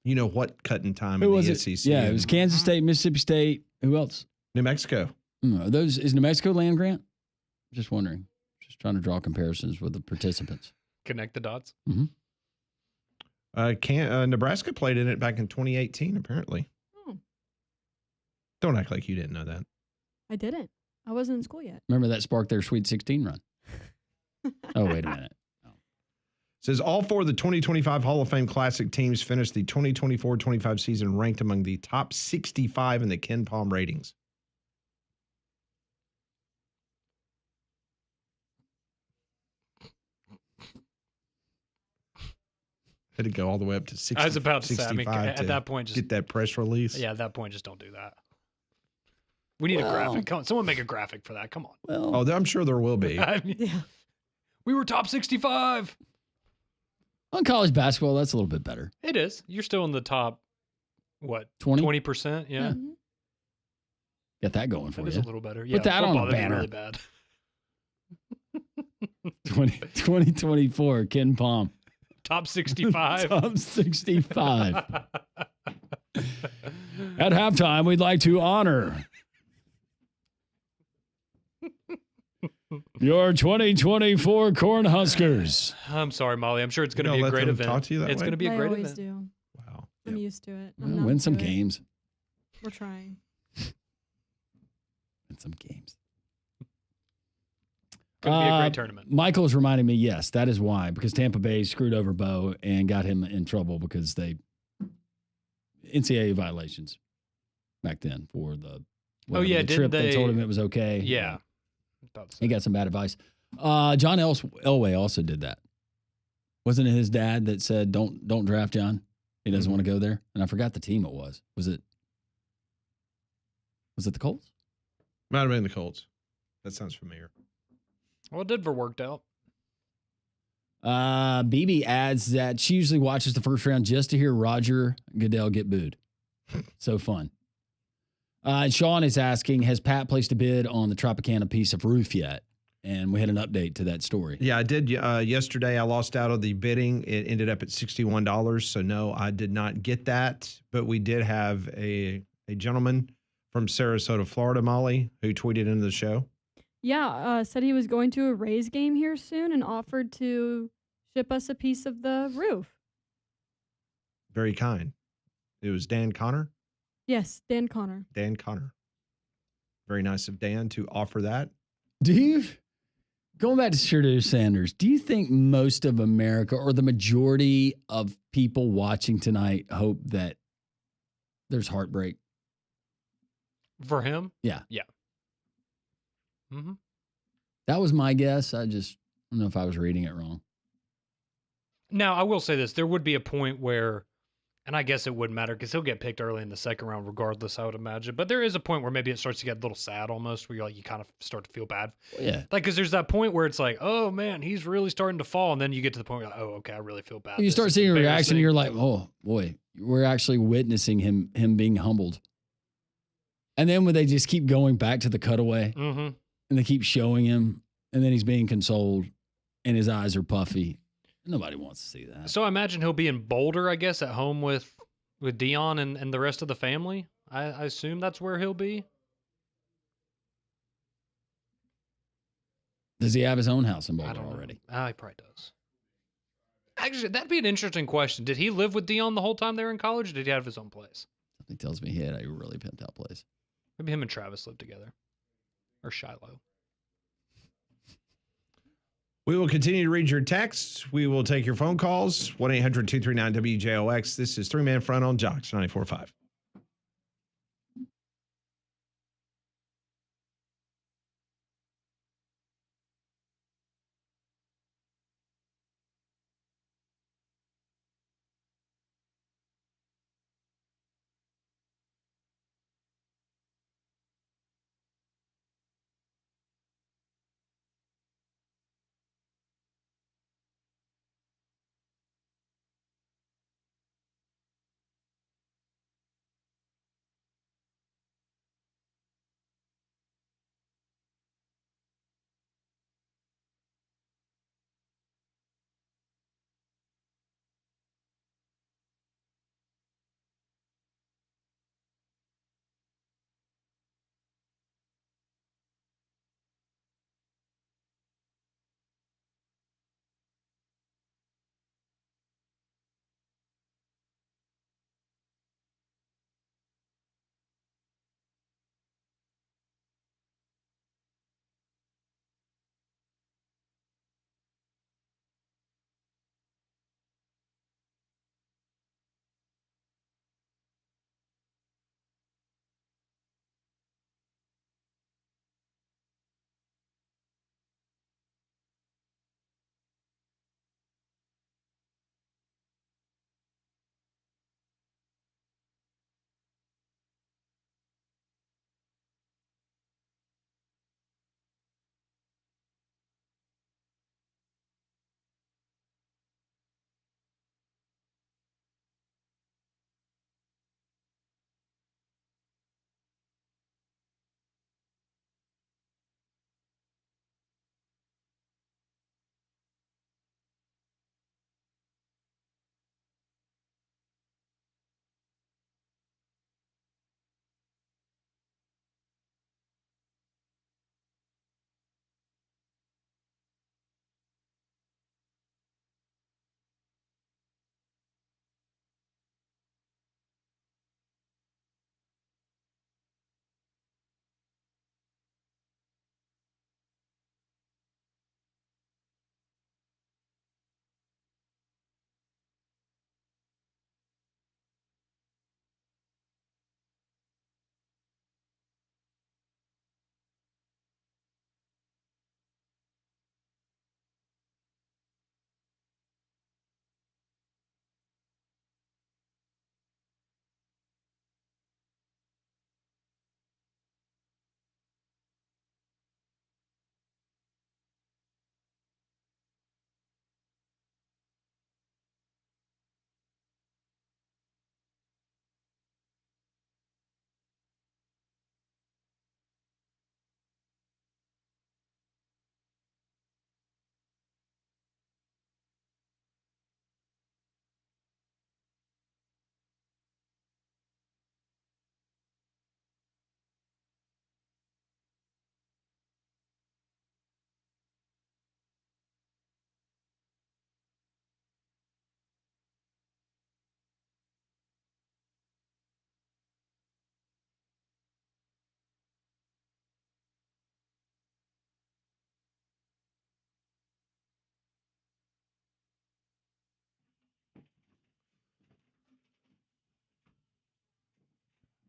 you know what cutting time Who in was the it? SEC. Yeah, it was Kansas State, Mississippi State. Who else? New Mexico. Is New Mexico land grant? Just wondering. Just trying to draw comparisons with the participants. Connect the dots. Mm-hmm. Nebraska played in it back in 2018, apparently. Oh. Don't act like you didn't know that. I didn't. I wasn't in school yet. Remember that sparked their Sweet 16 run. Oh, wait a minute. Says all four of the 2025 Hall of Fame Classic teams finished the 2024-25 season ranked among the top 65 in the Ken Palm ratings. Had to go all the way up to 60. I was about to say, I 65 mean, at to that point, just get that press release. Yeah, at that point, just don't do that. We need a graphic. Come on, someone make a graphic for that. Come on. Well, I'm sure there will be. I mean, we were top 65. On college basketball, that's a little bit better. It is. You're still in the top, what? 20? 20%? Yeah. Get that going for That you. is a little better. Yeah, Put that on football, a that'd be banner. really bad. 2024, Ken Palm. Top 65. Top 65. At halftime, we'd like to honor your 2024 Cornhuskers. I'm sorry, Molly. I'm sure it's going to be a great event. Talk to you that It's way? going to be a They great always event. do. Wow. I'm used to it. We'll win some games. games. We're trying. Win some games. Could be a great tournament. Michael's reminding me, yes, that is why, because Tampa Bay screwed over Bo and got him in trouble because they NCAA violations back then for the the trip. They told him it was okay. Yeah. He got some bad advice. John Elway also did that. Wasn't it his dad that said, don't draft John? He doesn't want to go there. And I forgot the team it was. Was it the Colts? Might have been the Colts. That sounds familiar. Well, Denver worked out. BB adds that she usually watches the first round just to hear Roger Goodell get booed. So fun. And Sean is asking, has Pat placed a bid on the Tropicana piece of roof yet? And we had an update to that story. Yeah, I did. Yesterday, I lost out of the bidding. It ended up at $61. So, no, I did not get that. But we did have a gentleman from Sarasota, Florida, Molly, who tweeted into the show. Yeah, said he was going to a Rays game here soon and offered to ship us a piece of the roof. Very kind. It was Dan Connor. Yes, Dan Connor. Dan Connor. Very nice of Dan to offer that. Going back to Shedeur Sanders, do you think most of America or the majority of people watching tonight hope that there's heartbreak? For him? Yeah. Yeah. Mm-hmm. That was my guess. I don't know if I was reading it wrong. Now, I will say this. There would be a point where, and I guess it wouldn't matter because he'll get picked early in the second round regardless, I would imagine. But there is a point where maybe it starts to get a little sad almost, where you kind of start to feel bad. Yeah. Like, because there's that point where it's like, oh, man, he's really starting to fall. And then you get to the point where you're like, oh, okay, I really feel bad. You This start is seeing a reaction, and embarrassing. you're like, oh, boy, we're actually witnessing him being humbled. And then when they just keep going back to the cutaway, Mm-hmm. and they keep showing him, and then he's being consoled, and his eyes are puffy. Nobody wants to see that. So I imagine he'll be in Boulder, I guess, at home with Dion and the rest of the family. I assume that's where he'll be. Does he have his own house in Boulder already? He probably does. Actually, that'd be an interesting question. Did he live with Dion the whole time they were in college, or did he have his own place? Something tells me he had a really pimped out place. Maybe him and Travis lived together. Or Shiloh. We will continue to read your texts. We will take your phone calls. 1-800-239-WJOX. This is 3-Man Front on Jocks 94.5.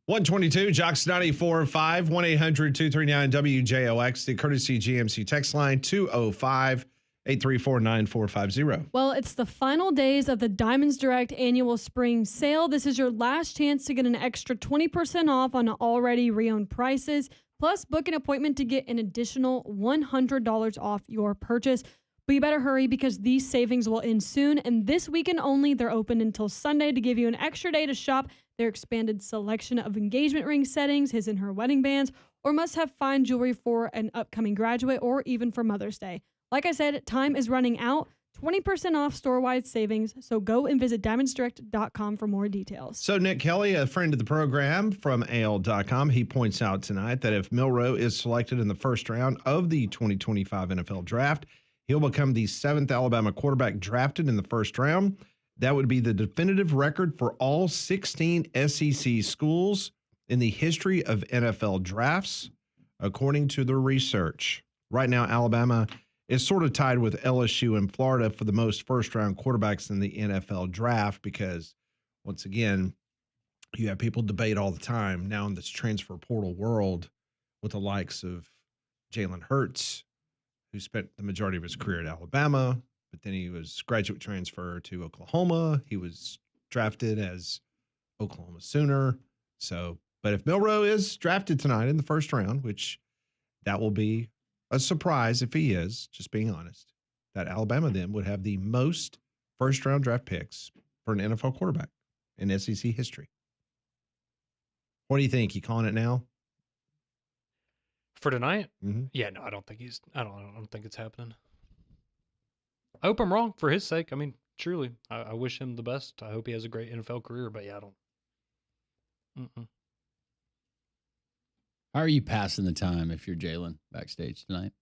122, Jocks 94.5, 1-800-239-WJOX, the courtesy GMC text line, 205-834-9450. Well, it's the final days of the Diamonds Direct annual spring sale. This is your last chance to get an extra 20% off on already re-owned prices. Plus, book an appointment to get an additional $100 off your purchase. But you better hurry because these savings will end soon. And this weekend only, they're open until Sunday to give you an extra day to shop their expanded selection of engagement ring settings, his and her wedding bands, or must-have fine jewelry for an upcoming graduate or even for Mother's Day. Like I said, time is running out. 20% off store-wide savings. So go and visit diamondsdirect.com for more details. So Nick Kelly, a friend of the program from AL.com, he points out tonight that if Milroe is selected in the first round of the 2025 NFL Draft, he'll become the 7th Alabama quarterback drafted in the first round. That would be the definitive record for all 16 SEC schools in the history of NFL drafts, according to the research. Right now, Alabama is sort of tied with LSU and Florida for the most first-round quarterbacks in the NFL draft because, once again, you have people debate all the time now in this transfer portal world with the likes of Jalen Hurts, who spent the majority of his career at Alabama, but then he was graduate transfer to Oklahoma. He was drafted as Oklahoma Sooner. So, but if Milroe is drafted tonight in the first round, which that will be a surprise if he is, just being honest, that Alabama then would have the most first-round draft picks for an NFL quarterback in SEC history. What do you think? You calling it now? For tonight? Mm-hmm. Yeah, no, I don't think I don't think it's happening. I hope I'm wrong for his sake. I mean, truly, I wish him the best. I hope he has a great NFL career, but yeah, I don't. How are you passing the time if you're Jalen backstage tonight?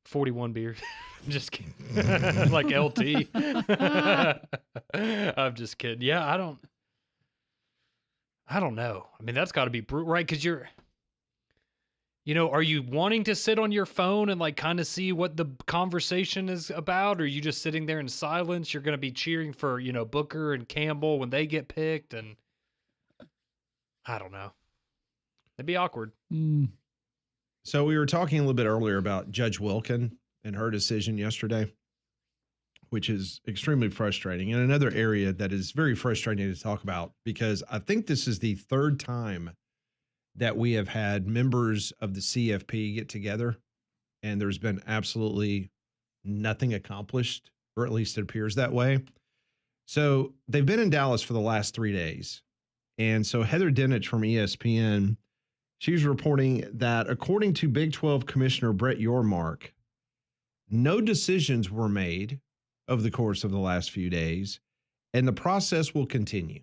41 beers. Just kidding. Like LT. I'm just kidding. Yeah, I don't know. I mean, that's got to be brutal, right? Because are you wanting to sit on your phone and like kind of see what the conversation is about? Or are you just sitting there in silence? You're going to be cheering for, Booker and Campbell when they get picked. And I don't know. It'd be awkward. So we were talking a little bit earlier about Judge Wilkin and her decision yesterday, which is extremely frustrating. And another area that is very frustrating to talk about, because I think this is the third time that we have had members of the CFP get together, and there's been absolutely nothing accomplished, or at least it appears that way. So they've been in Dallas for the last 3 days. And so Heather Dinich from ESPN, she's reporting that according to Big 12 Commissioner Brett Yormark, no decisions were made over the course of the last few days, and the process will continue.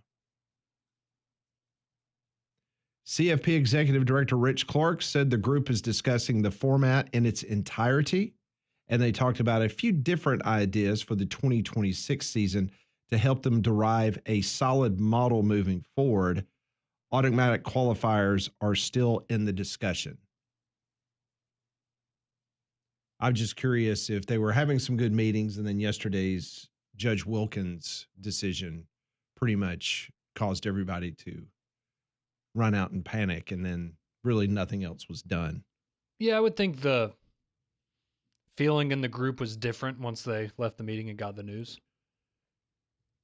CFP Executive Director Rich Clark said the group is discussing the format in its entirety, and they talked about a few different ideas for the 2026 season to help them derive a solid model moving forward. Automatic qualifiers are still in the discussion. I'm just curious if they were having some good meetings and then yesterday's Judge Wilkins decision pretty much caused everybody to run out in panic, and then really nothing else was done. Yeah, I would think the feeling in the group was different once they left the meeting and got the news.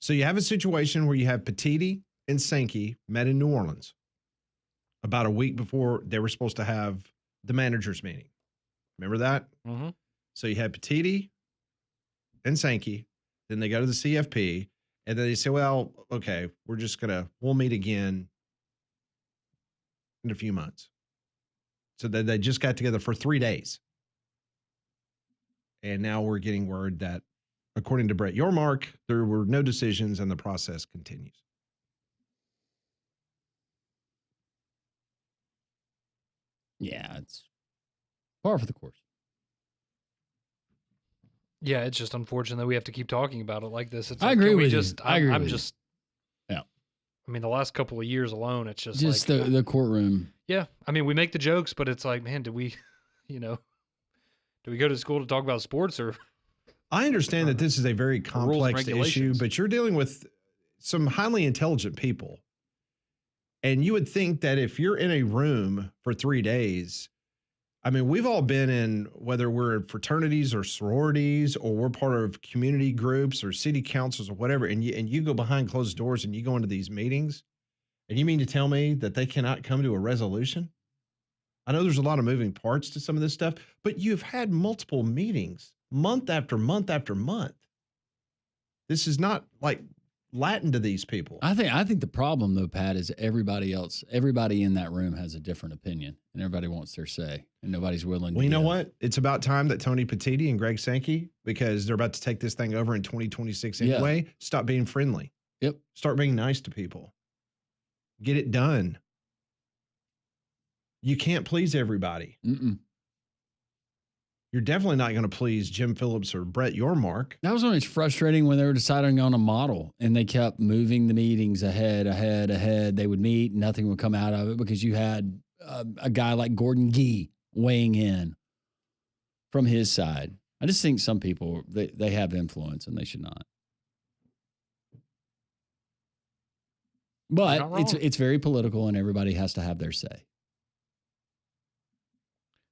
So you have a situation where you have Petiti and Sankey met in New Orleans about a week before they were supposed to have the managers meeting. Remember that? Mm-hmm. So you had Petiti and Sankey, then they go to the CFP, and then they say, well, okay, we'll meet again in a few months. So they just got together for 3 days. And now we're getting word that, according to Brett Yormark, there were no decisions and the process continues. Yeah, it's par for the course. Yeah, it's just unfortunate that we have to keep talking about it like this. It's I like, agree can we with just, you. I agree I'm with just, yeah. I mean, the last couple of years alone, it's just like, the courtroom. Yeah, I mean, we make the jokes, but it's like, man, do we go to school to talk about sports? Or I understand that this is a very complex issue, but you're dealing with some highly intelligent people. And you would think that if you're in a room for 3 days, I mean, we've all been in, whether we're in fraternities or sororities, or we're part of community groups or city councils or whatever, and you go behind closed doors and you go into these meetings, and you mean to tell me that they cannot come to a resolution? I know there's a lot of moving parts to some of this stuff, but you've had multiple meetings month after month after month. This is not like Latin to these people. I think the problem though, Pat, is everybody in that room has a different opinion, and everybody wants their say, and nobody's willing. Well, you know what? It's about time that Tony Petitti and Greg Sankey, because they're about to take this thing over in 2026 anyway, stop being friendly. Yep. Start being nice to people. Get it done. You can't please everybody. You're definitely not going to please Jim Phillips or Brett Yormark. That was when it's frustrating when they were deciding on a model and they kept moving the meetings ahead. They would meet, nothing would come out of it because you had a guy like Gordon Gee weighing in from his side. I just think some people, they have influence and they should not. But it's very political and everybody has to have their say.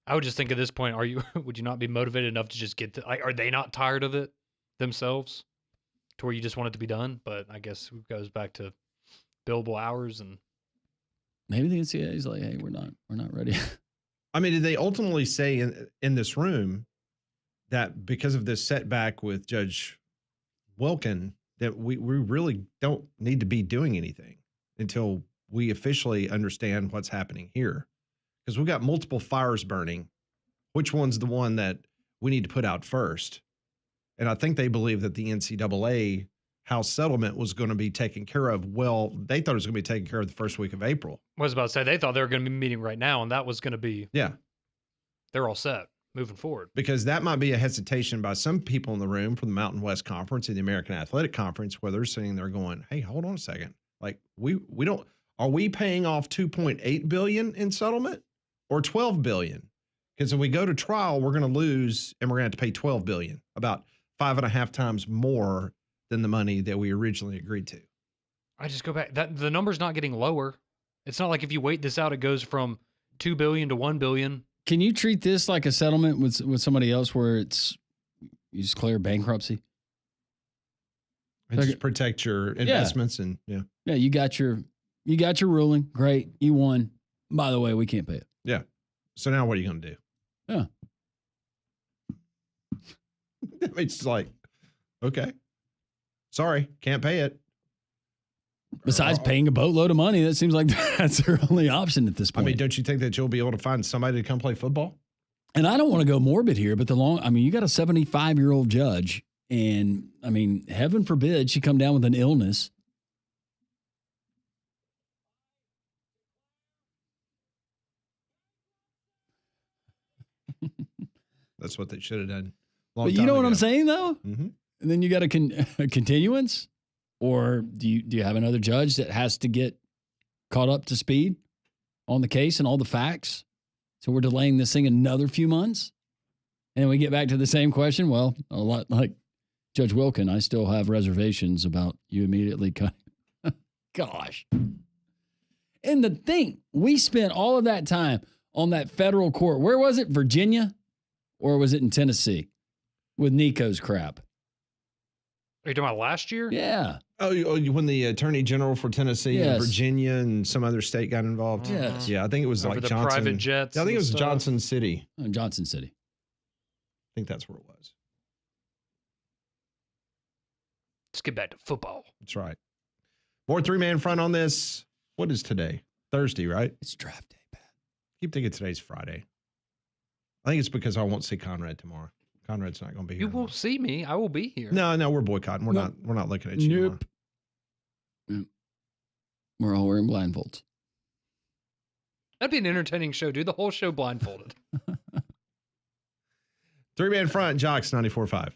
I would just think at this point, would you not be motivated enough to just get are they not tired of it themselves to where you just want it to be done? But I guess it goes back to billable hours, and maybe the NCAA is like, hey, we're not ready. I mean, did they ultimately say in this room that because of this setback with Judge Wilkin that we really don't need to be doing anything until we officially understand what's happening here? Because we've got multiple fires burning. Which one's the one that we need to put out first? And I think they believe that the NCAA House settlement was going to be taken care of. Well, they thought it was going to be taken care of the first week of April. I was about to say they thought they were going to be meeting right now, and that was going to be they're all set moving forward. Because that might be a hesitation by some people in the room from the Mountain West Conference and the American Athletic Conference, where they're sitting there going, "Hey, hold on a second. Like we don't are we paying off $2.8 billion in settlement or $12 billion? Because if we go to trial, we're going to lose and we're going to have to pay $12 billion, about 5.5 times more than the money that we originally agreed to." I just go back. That the number's not getting lower. It's not like if you wait this out, it goes from $2 billion to $1 billion. Can you treat this like a settlement with somebody else where you just declare bankruptcy? And just protect your investments and Yeah, you got your ruling. Great. You won. By the way, we can't pay it. Yeah. So now what are you going to do? Yeah. It's like, okay, sorry, can't pay it. Besides paying a boatload of money, that seems like that's their only option at this point. I mean, don't you think that you'll be able to find somebody to come play football? And I don't want to go morbid here, but you got a 75-year-old judge, and I mean, heaven forbid she come down with an illness. That's what they should have done. But you know what I'm saying, though? Mm-hmm. And then you got a continuance, or do you have another judge that has to get caught up to speed on the case and all the facts? So we're delaying this thing another few months, and then we get back to the same question. Well, a lot like Judge Wilkin, I still have reservations about you immediately cutting. Gosh. And the thing, we spent all of that time on that federal court. Where was it? Virginia? Or was it in Tennessee with Nico's crap? Are you talking about last year? Yeah. Oh, when the attorney general for Tennessee and Virginia and some other state got involved? Yes. Yeah, I think it was Over like the Johnson. private jets. I think it was stuff. Johnson City. Johnson City. I think that's where it was. Let's get back to football. That's right. More three-man front on this. What is today? Thursday, right? It's draft day, Pat. Keep thinking today's Friday. I think it's because I won't see Conrad tomorrow. Conrad's not going to be here. You will see me. I will be here. No, we're boycotting. We're not looking at you. Nope. Nope. We're all wearing blindfolds. That'd be an entertaining show. Do the whole show blindfolded. Three-man front, Jocks 94.5.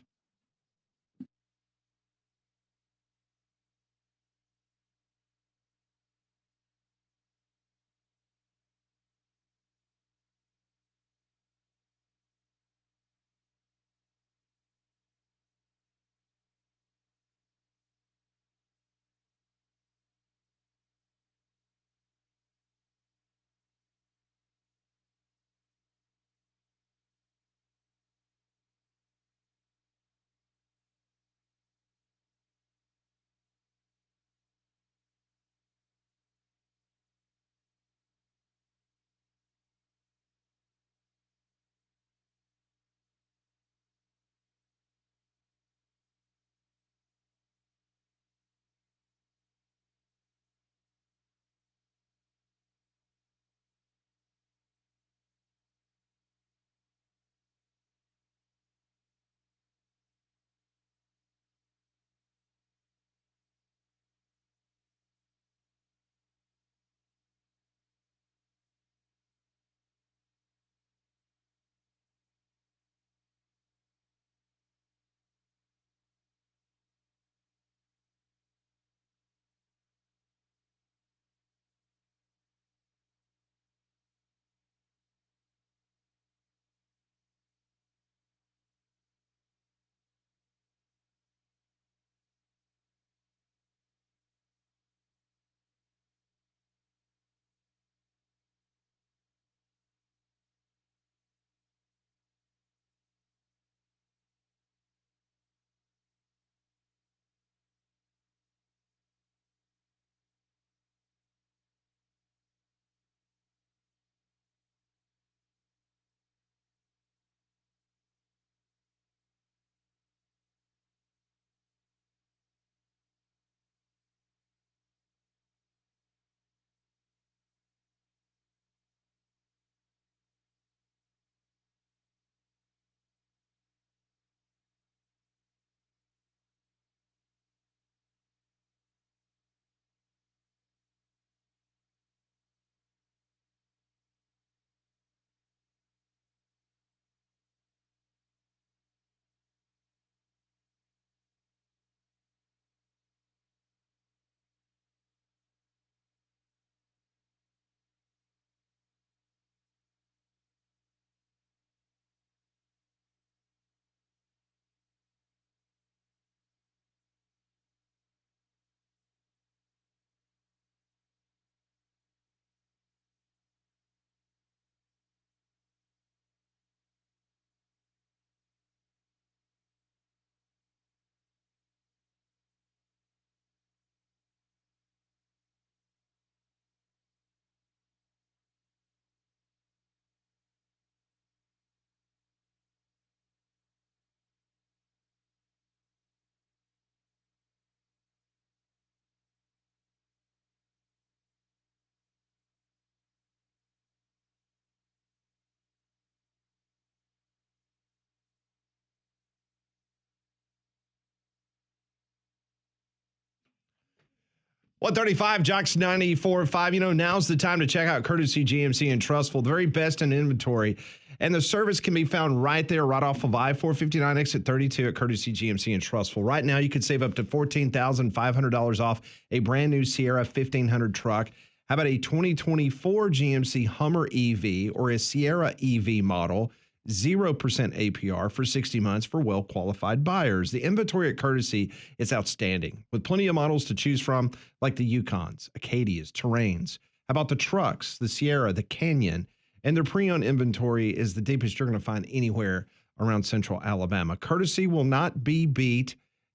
135, Jocks 94.5. You know, now's the time to check out Courtesy GMC in Trustful, the very best in inventory. And the service can be found right there, right off of I-459 exit 32 at Courtesy GMC in Trustful. Right now, you could save up to $14,500 off a brand new Sierra 1500 truck. How about a 2024 GMC Hummer EV or a Sierra EV model? 0% APR for 60 months for well-qualified buyers. The inventory at Courtesy is outstanding, with plenty of models to choose from, like the Yukons, Acadias, Terrains. How about the trucks, the Sierra, the Canyon? And their pre-owned inventory is the deepest you're going to find anywhere around central Alabama. Courtesy will not be beat.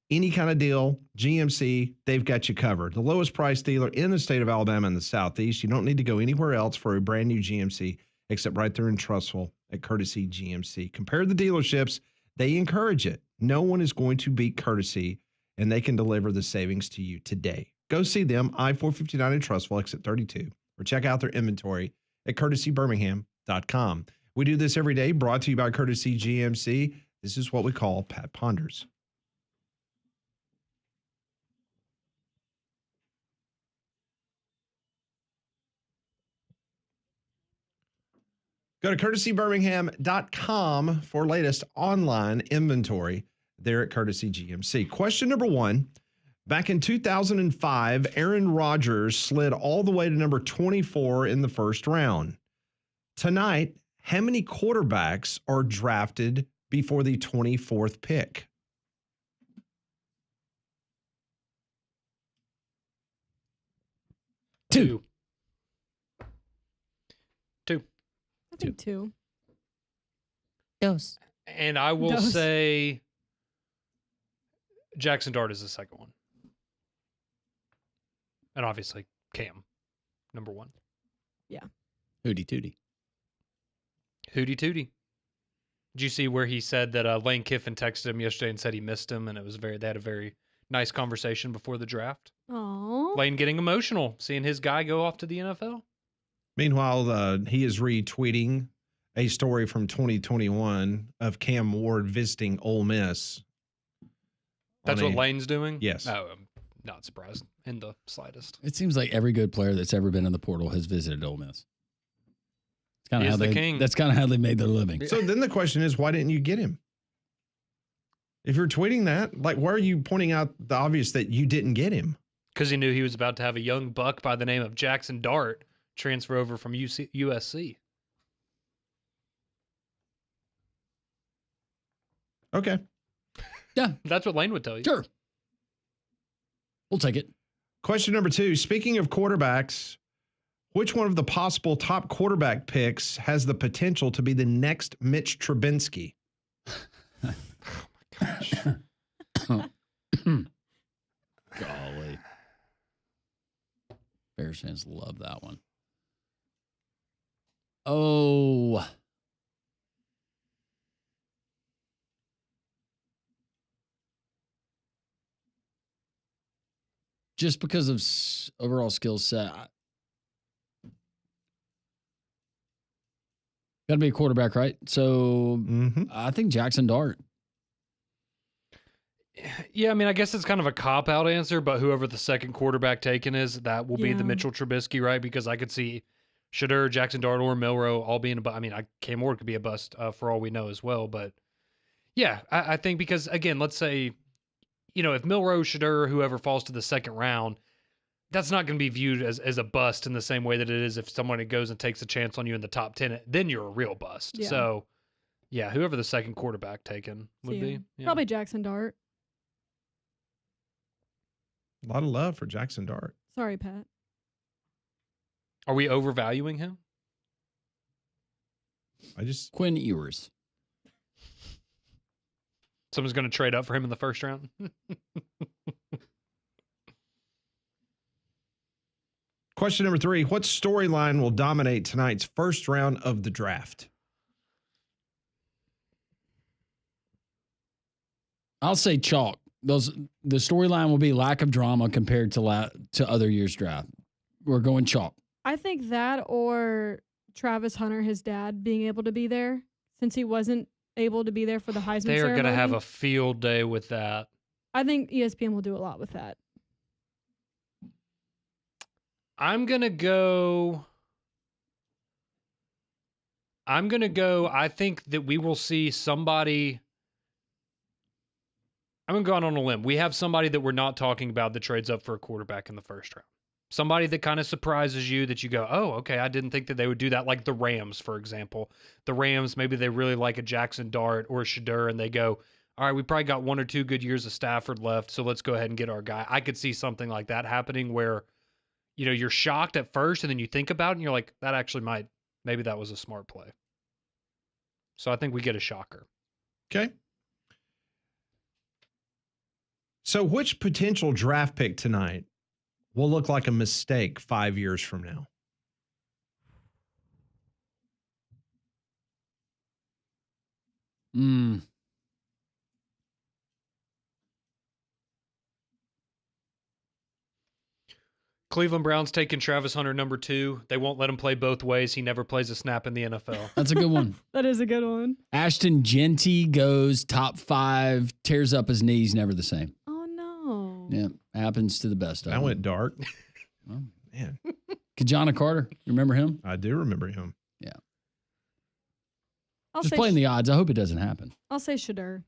Any kind of deal, GMC, they've got you covered. The lowest price dealer in the state of Alabama and the Southeast. You don't need to go anywhere else for a brand new GMC except right there in Trustful at Courtesy GMC. Compare the dealerships. They encourage it. No one is going to beat Courtesy, and they can deliver the savings to you today. Go see them, I-459 in Trustful, exit 32, or check out their inventory at courtesybirmingham.com. We do this every day, brought to you by Courtesy GMC. This is what we call Pat Ponders. Go to courtesybirmingham.com for latest online inventory there at Courtesy GMC. Question number 1. Back in 2005, Aaron Rodgers slid all the way to number 24 in the first round. Tonight, how many quarterbacks are drafted before the 24th pick? Two. I think 2. Dos. And I will say Jackson Dart is the second one. And obviously Cam, number 1. Yeah. Hootie tootie. Hootie tootie. Did you see where he said that Lane Kiffin texted him yesterday and said he missed him, and they had a very nice conversation before the draft? Aww. Lane getting emotional, seeing his guy go off to the NFL. Meanwhile, he is retweeting a story from 2021 of Cam Ward visiting Ole Miss. That's what Lane's doing? Yes. Oh, I'm not surprised in the slightest. It seems like every good player that's ever been in the portal has visited Ole Miss. It's kind of how that's kind of how they made their living. So then the question is, why didn't you get him? If you're tweeting that, like, why are you pointing out the obvious that you didn't get him? Because he knew he was about to have a young buck by the name of Jackson Dart transfer over from USC. Okay. Yeah. That's what Lane would tell you. Sure. We'll take it. Question number 2. Speaking of quarterbacks, which one of the possible top quarterback picks has the potential to be the next Mitch Trubisky? Oh, my gosh. Golly. Bears fans love that one. Oh. Just because of overall skill set. Got to be a quarterback, right? So I think Jackson Dart. Yeah, I mean, I guess it's kind of a cop-out answer, but whoever the second quarterback taken is, that will be the Mitchell Trubisky, right? Because I could see Shedeur, Jackson Dart, or Milroe all being a bust. I mean, Cam Ward could be a bust for all we know as well. But, yeah, I think because, again, let's say, you know, if Milroe, Shedeur, whoever falls to the second round, that's not going to be viewed as a bust in the same way that it is if someone goes and takes a chance on you in the top 10. Then you're a real bust. Yeah. So, yeah, whoever the second quarterback taken would be. Yeah. Probably Jackson Dart. A lot of love for Jackson Dart. Sorry, Pat. Are we overvaluing him? Quinn Ewers. Someone's going to trade up for him in the first round. Question number 3. What storyline will dominate tonight's first round of the draft? I'll say chalk. The storyline will be lack of drama compared to other years' draft. We're going chalk. I think that or Travis Hunter, his dad, being able to be there since he wasn't able to be there for the Heisman They are ceremony. going to have a field day with that. I think ESPN will do a lot with that. I'm going to go. I think that we will see somebody. I'm going to go out on a limb. We have somebody that we're not talking about that trades up for a quarterback in the first round. Somebody that kind of surprises you that you go, oh, okay, I didn't think that they would do that. Like the Rams, for example. The Rams, maybe they really like a Jackson Dart or a Shedeur, and they go, all right, we probably got 1 or 2 good years of Stafford left, so let's go ahead and get our guy. I could see something like that happening where, you're shocked at first, and then you think about it, and you're like, that actually maybe that was a smart play. So I think we get a shocker. Okay. So which potential draft pick tonight will look like a mistake 5 years from now? Cleveland Browns taking Travis Hunter number 2. They won't let him play both ways. He never plays a snap in the NFL. That's a good one. That is a good one. Ashton Genty goes top 5, tears up his knees, never the same. Oh, no. Yeah, happens to the best of them. I went dark. Oh, man. Kajana Carter, you remember him? I do remember him. Yeah. I'll Just say playing the odds. I hope it doesn't happen. I'll say Shedeur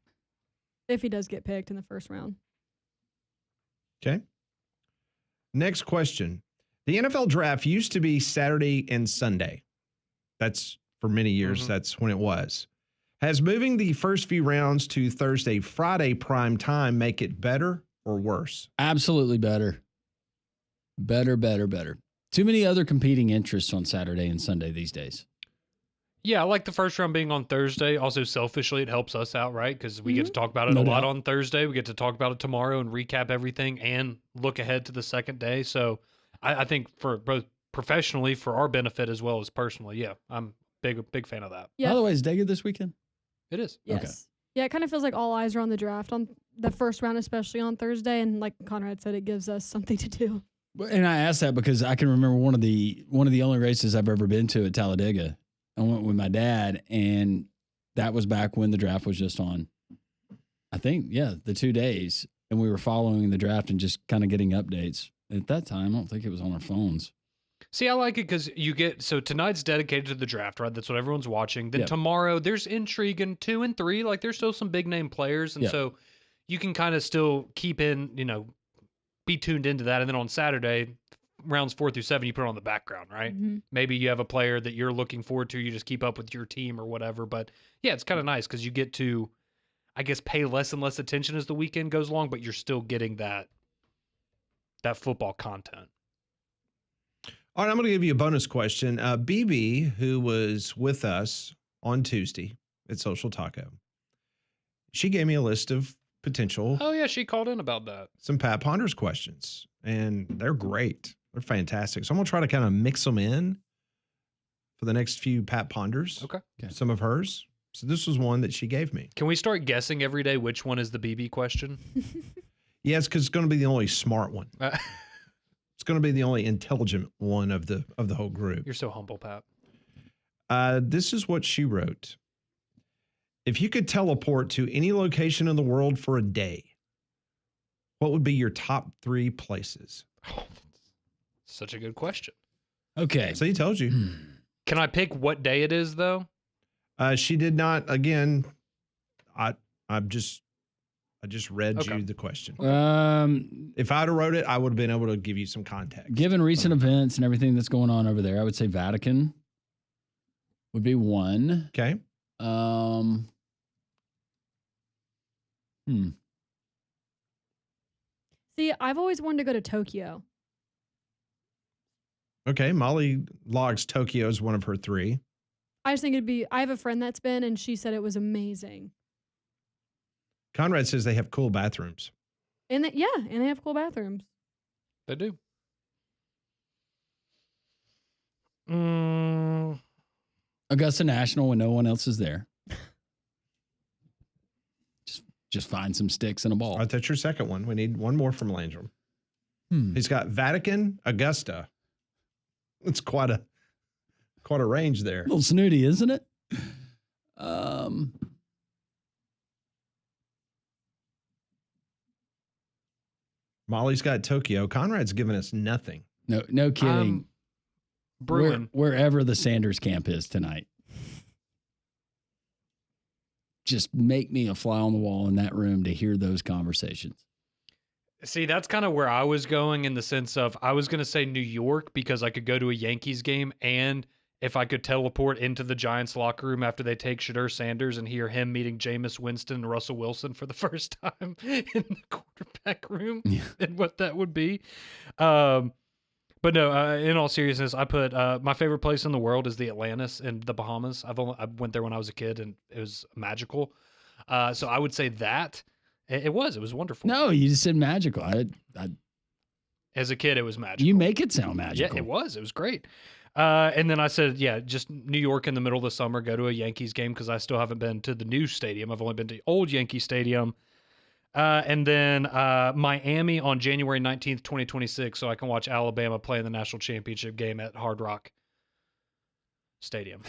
if he does get picked in the first round. Okay. Next question. The NFL draft used to be Saturday and Sunday. That's for many years. That's when it was. Has moving the first few rounds to Thursday, Friday prime time make it better or worse? Absolutely better. Better. Too many other competing interests on Saturday and Sunday these days. Yeah, I like the first round being on Thursday. Also, selfishly, it helps us out, right? Because we get to talk about it a lot on Thursday. We get to talk about it tomorrow and recap everything and look ahead to the second day. So I think for both professionally, for our benefit as well as personally, yeah, I'm a big fan of that. Yeah. By the way, is day good this weekend? It is. Yes. Okay. Yeah, it kind of feels like all eyes are on the draft on the first round, especially on Thursday. And like Conrad said, it gives us something to do. And I asked that because I can remember one of the only races I've ever been to at Talladega. I went with my dad, and that was back when the draft was just on, I think, the 2 days. And we were following the draft and just kind of getting updates. At that time, I don't think it was on our phones. See, I like it because so tonight's dedicated to the draft, right? That's what everyone's watching. Then tomorrow, there's intrigue in 2 and 3. Like, there's still some big name players. And so you can kind of still keep in, be tuned into that. And then on Saturday, rounds 4 through 7, you put it on the background, right? Maybe you have a player that you're looking forward to. You just keep up with your team or whatever. But yeah, it's kind of nice because you get to, I guess, pay less and less attention as the weekend goes along, but you're still getting that football content. All right, I'm going to give you a bonus question. BB, who was with us on Tuesday at Social Taco, she gave me a list of potential. Oh, yeah, she called in about that. Some Pat Ponders questions, and they're great. They're fantastic. So I'm going to try to kind of mix them in for the next few Pat Ponders. Okay. Some of hers. So this was one that she gave me. Can we start guessing every day which one is the BB question? Yes, because it's going to be the only smart one. It's going to be the only intelligent one of the whole group. You're so humble, Pat. This is what she wrote. If you could teleport to any location in the world for a day, what would be your top 3 places? Oh, such a good question. Okay. So he tells you. Can I pick what day it is, though? She did not. Again, I just read you the question. If I'd have wrote it, I would have been able to give you some context. Given recent events and everything that's going on over there, I would say Vatican would be one. Okay. See, I've always wanted to go to Tokyo. Okay, Molly logs Tokyo as one of her 3. I just think I have a friend that's been, and she said it was amazing. Conrad says they have cool bathrooms. And they have cool bathrooms. They do. Augusta National when no one else is there. Just find some sticks and a ball. All right, that's your second one. We need one more from Landrum. He's got Vatican, Augusta. It's quite a range there. A little snooty, isn't it? Molly's got Tokyo. Conrad's given us nothing. No kidding. Bruin. Wherever the Sanders camp is tonight. Just make me a fly on the wall in that room to hear those conversations. See, that's kind of where I was going in the sense of I was going to say New York because I could go to a Yankees game, and if I could teleport into the Giants locker room after they take Shedeur Sanders and hear him meeting Jameis Winston and Russell Wilson for the first time in the quarterback room, and what that would be. But no, in all seriousness, I put my favorite place in the world is the Atlantis in the Bahamas. I went there when I was a kid, and it was magical. So I would say that. It was wonderful. No, you just said magical. As a kid, it was magical. You make it sound magical. Yeah, it was. It was great. And then I said, yeah, just New York in the middle of the summer, go to a Yankees game because I still haven't been to the new stadium. I've only been to the old Yankee Stadium. And then Miami on January 19th, 2026, so I can watch Alabama play in the national championship game at Hard Rock Stadium.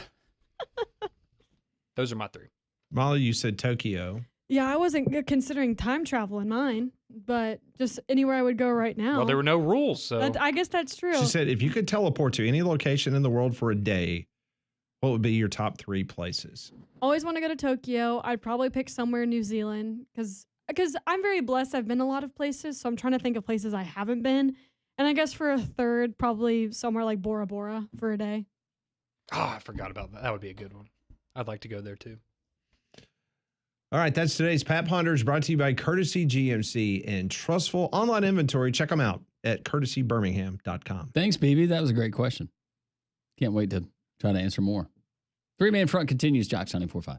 Those are my three. Molly, you said Tokyo. Yeah, I wasn't considering time travel in mine, but just anywhere I would go right now. Well, there were no rules, so I guess that's true. She said if you could teleport to any location in the world for a day, what would be your top 3 places? Always want to go to Tokyo. I'd probably pick somewhere in New Zealand because I'm very blessed. I've been a lot of places, so I'm trying to think of places I haven't been. And I guess for a third, probably somewhere like Bora Bora for a day. Oh, I forgot about that. That would be a good one. I'd like to go there too. All right, that's today's Pat Ponders, brought to you by Courtesy GMC and Trustful Online Inventory. Check them out at courtesybirmingham.com. Thanks, BB. That was a great question. Can't wait to try to answer more. 3-Man Front continues, Jock 94.5.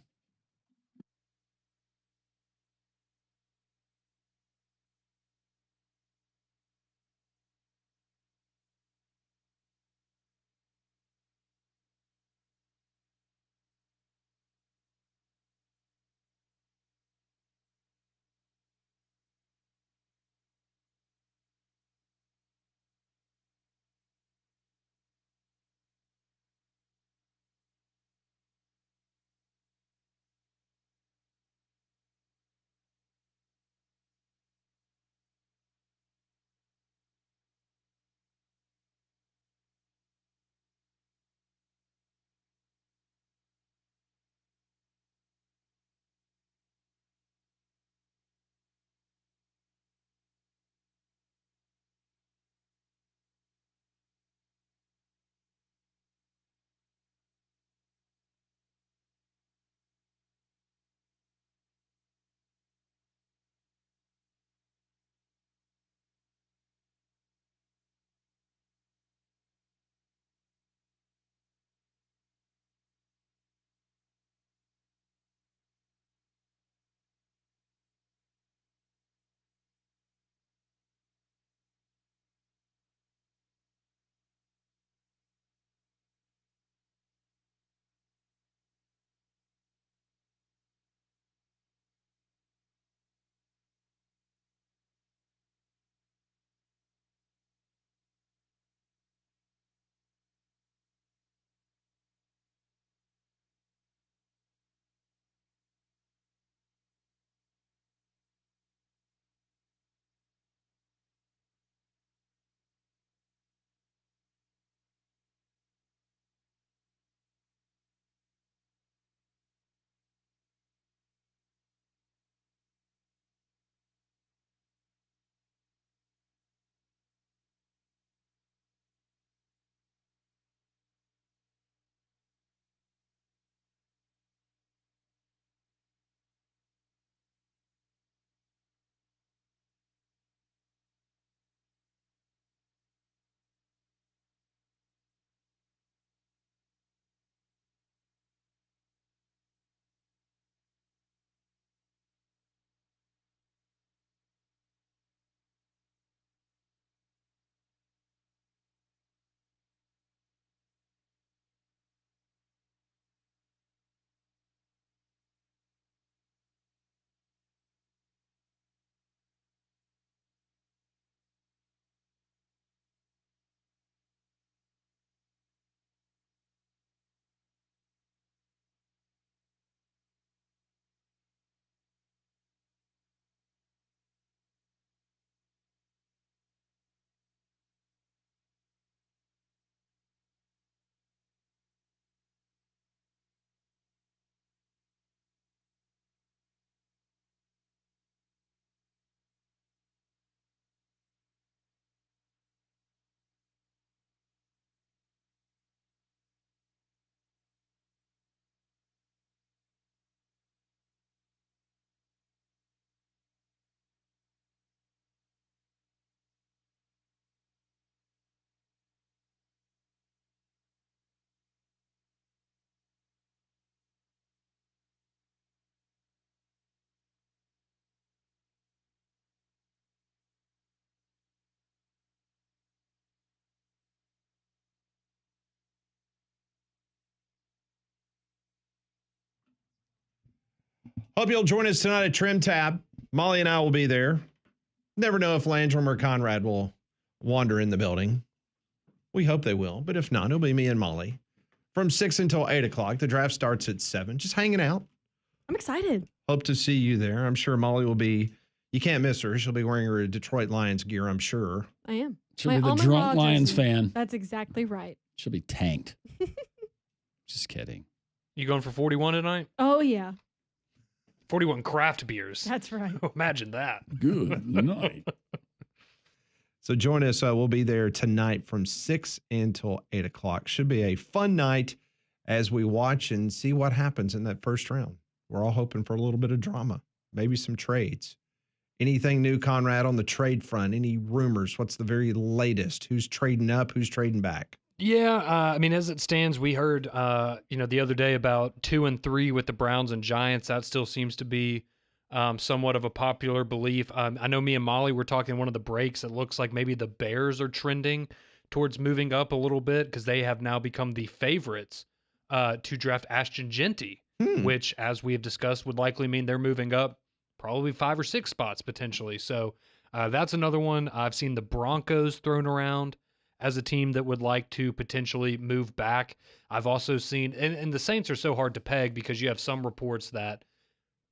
Hope you'll join us tonight at Trim Tab. Molly and I will be there. Never know if Landrum or Conrad will wander in the building. We hope they will, but if not, it'll be me and Molly. From 6 until 8 o'clock. The draft starts at 7. Just hanging out. I'm excited. Hope to see you there. I'm sure Molly will be, you can't miss her. She'll be wearing her Detroit Lions gear, I'm sure. I am. She'll be the drunk Lions fan. That's exactly right. She'll be tanked. Just kidding. You going for 41 tonight? Oh, yeah. 41 craft beers. That's right. Imagine that. Good night. So join us. We'll be there tonight from 6 until 8 o'clock. Should be a fun night as we watch and see what happens in that first round. We're all hoping for a little bit of drama, maybe some trades. Anything new, Conrad, on the trade front? Any rumors? What's the very latest? Who's trading up? Who's trading back? Yeah, I mean, as it stands, we heard, the other day about 2 and 3 with the Browns and Giants. That still seems to be somewhat of a popular belief. I know me and Molly were talking one of the breaks. It looks like maybe the Bears are trending towards moving up a little bit because they have now become the favorites to draft Ashton Genty, which, as we have discussed, would likely mean they're moving up probably 5 or 6 spots potentially. So that's another one. I've seen the Broncos thrown around as a team that would like to potentially move back. I've also seen, and the Saints are so hard to peg because you have some reports that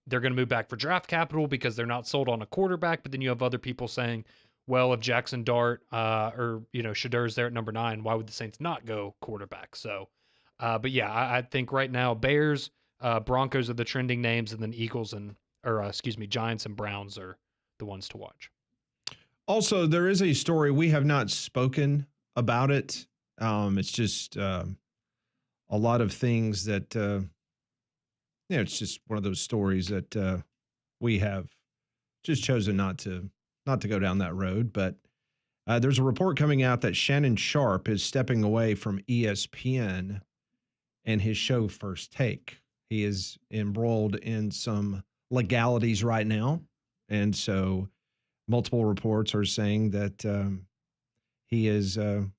they're going to move back for draft capital because they're not sold on a quarterback. But then you have other people saying, well, if Jackson Dart or Shedeur's there at number 9, why would the Saints not go quarterback? So, but yeah, I think right now Bears, Broncos are the trending names, and then Giants and Browns are the ones to watch. Also, there is a story. We have not spoken about it. It's just a lot of things that, it's just one of those stories that we have just chosen not to go down that road. But there's a report coming out that Shannon Sharpe is stepping away from ESPN and his show First Take. He is embroiled in some legalities right now. And so multiple reports are saying that he is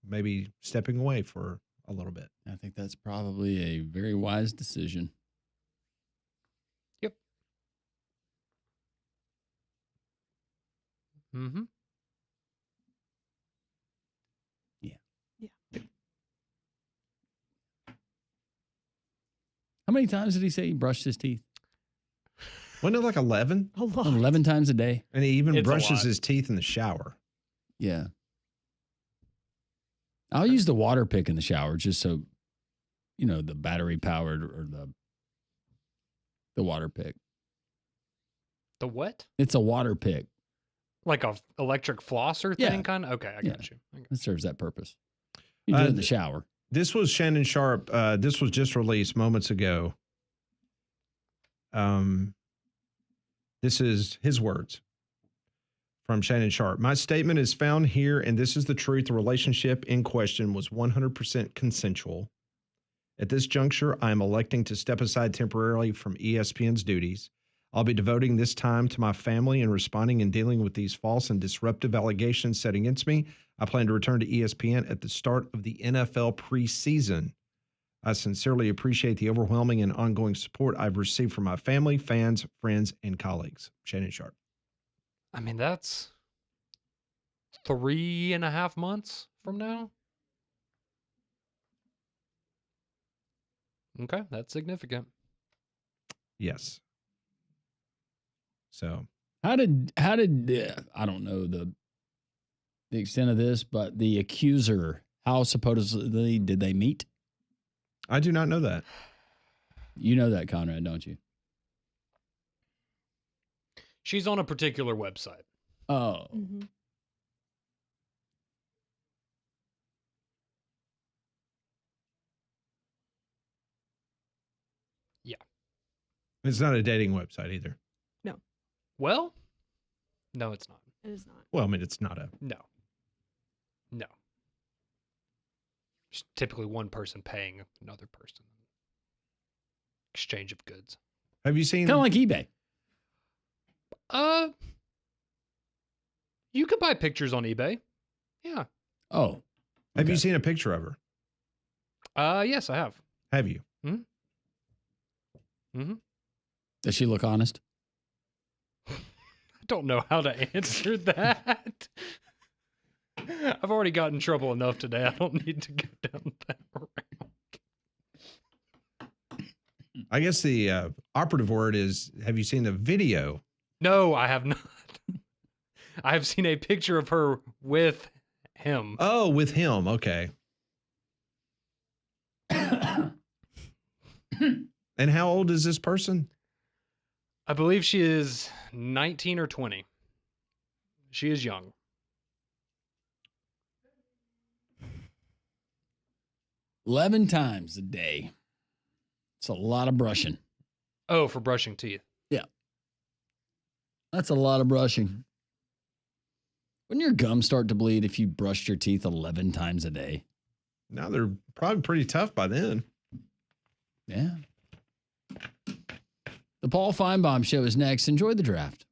maybe stepping away for a little bit. I think that's probably a very wise decision. Yep. Mm-hmm. Yeah. Yeah. How many times did he say he brushed his teeth? Wasn't it like 11? A lot. 11 times a day. And he even It's a brushes lot. his teeth in the shower. Yeah. I'll use the water pick in the shower just so, the battery powered or the water pick. The what? It's a water pick. Like a electric flosser Yeah. thing, kind of? Okay, I got you. It serves that purpose. You do it in the shower. This was Shannon Sharpe. This was just released moments ago. This is his words from Shannon Sharpe. My statement is found here, and this is the truth. The relationship in question was 100% consensual. At this juncture, I am electing to step aside temporarily from ESPN's duties. I'll be devoting this time to my family and responding and dealing with these false and disruptive allegations set against me. I plan to return to ESPN at the start of the NFL preseason. I sincerely appreciate the overwhelming and ongoing support I've received from my family, fans, friends, and colleagues. Shannon Sharpe. I mean, that's 3.5 months from now. Okay, that's significant. Yes. So How did I don't know the extent of this, but the accuser, how supposedly did they meet? I do not know that. You know that, Conrad, don't you? She's on a particular website. Oh. Mm-hmm. Yeah. It's not a dating website either. Well, no, it's not. It is not. Well, I mean, it's not a. No. It's typically one person paying another person. Exchange of goods. Have you seen? Kind of like eBay. You could buy pictures on eBay. Yeah. Oh. Have you seen a picture of her? Yes, I have. Have you? Mm-hmm. Does she look honest? I don't know how to answer that. I've already gotten in trouble enough today. I don't need to go down that route. I guess the operative word is, have you seen the video? No, I have not. I have seen a picture of her with him. Oh, with him. Okay. And how old is this person? I believe she is 19 or 20. She is young. $11 times a day. It's a lot of brushing. Oh, for brushing teeth. Yeah. That's a lot of brushing. Wouldn't your gums start to bleed if you brushed your teeth 11 times a day? Now they're probably pretty tough by then. Yeah. The Paul Feinbaum Show is next. Enjoy the draft.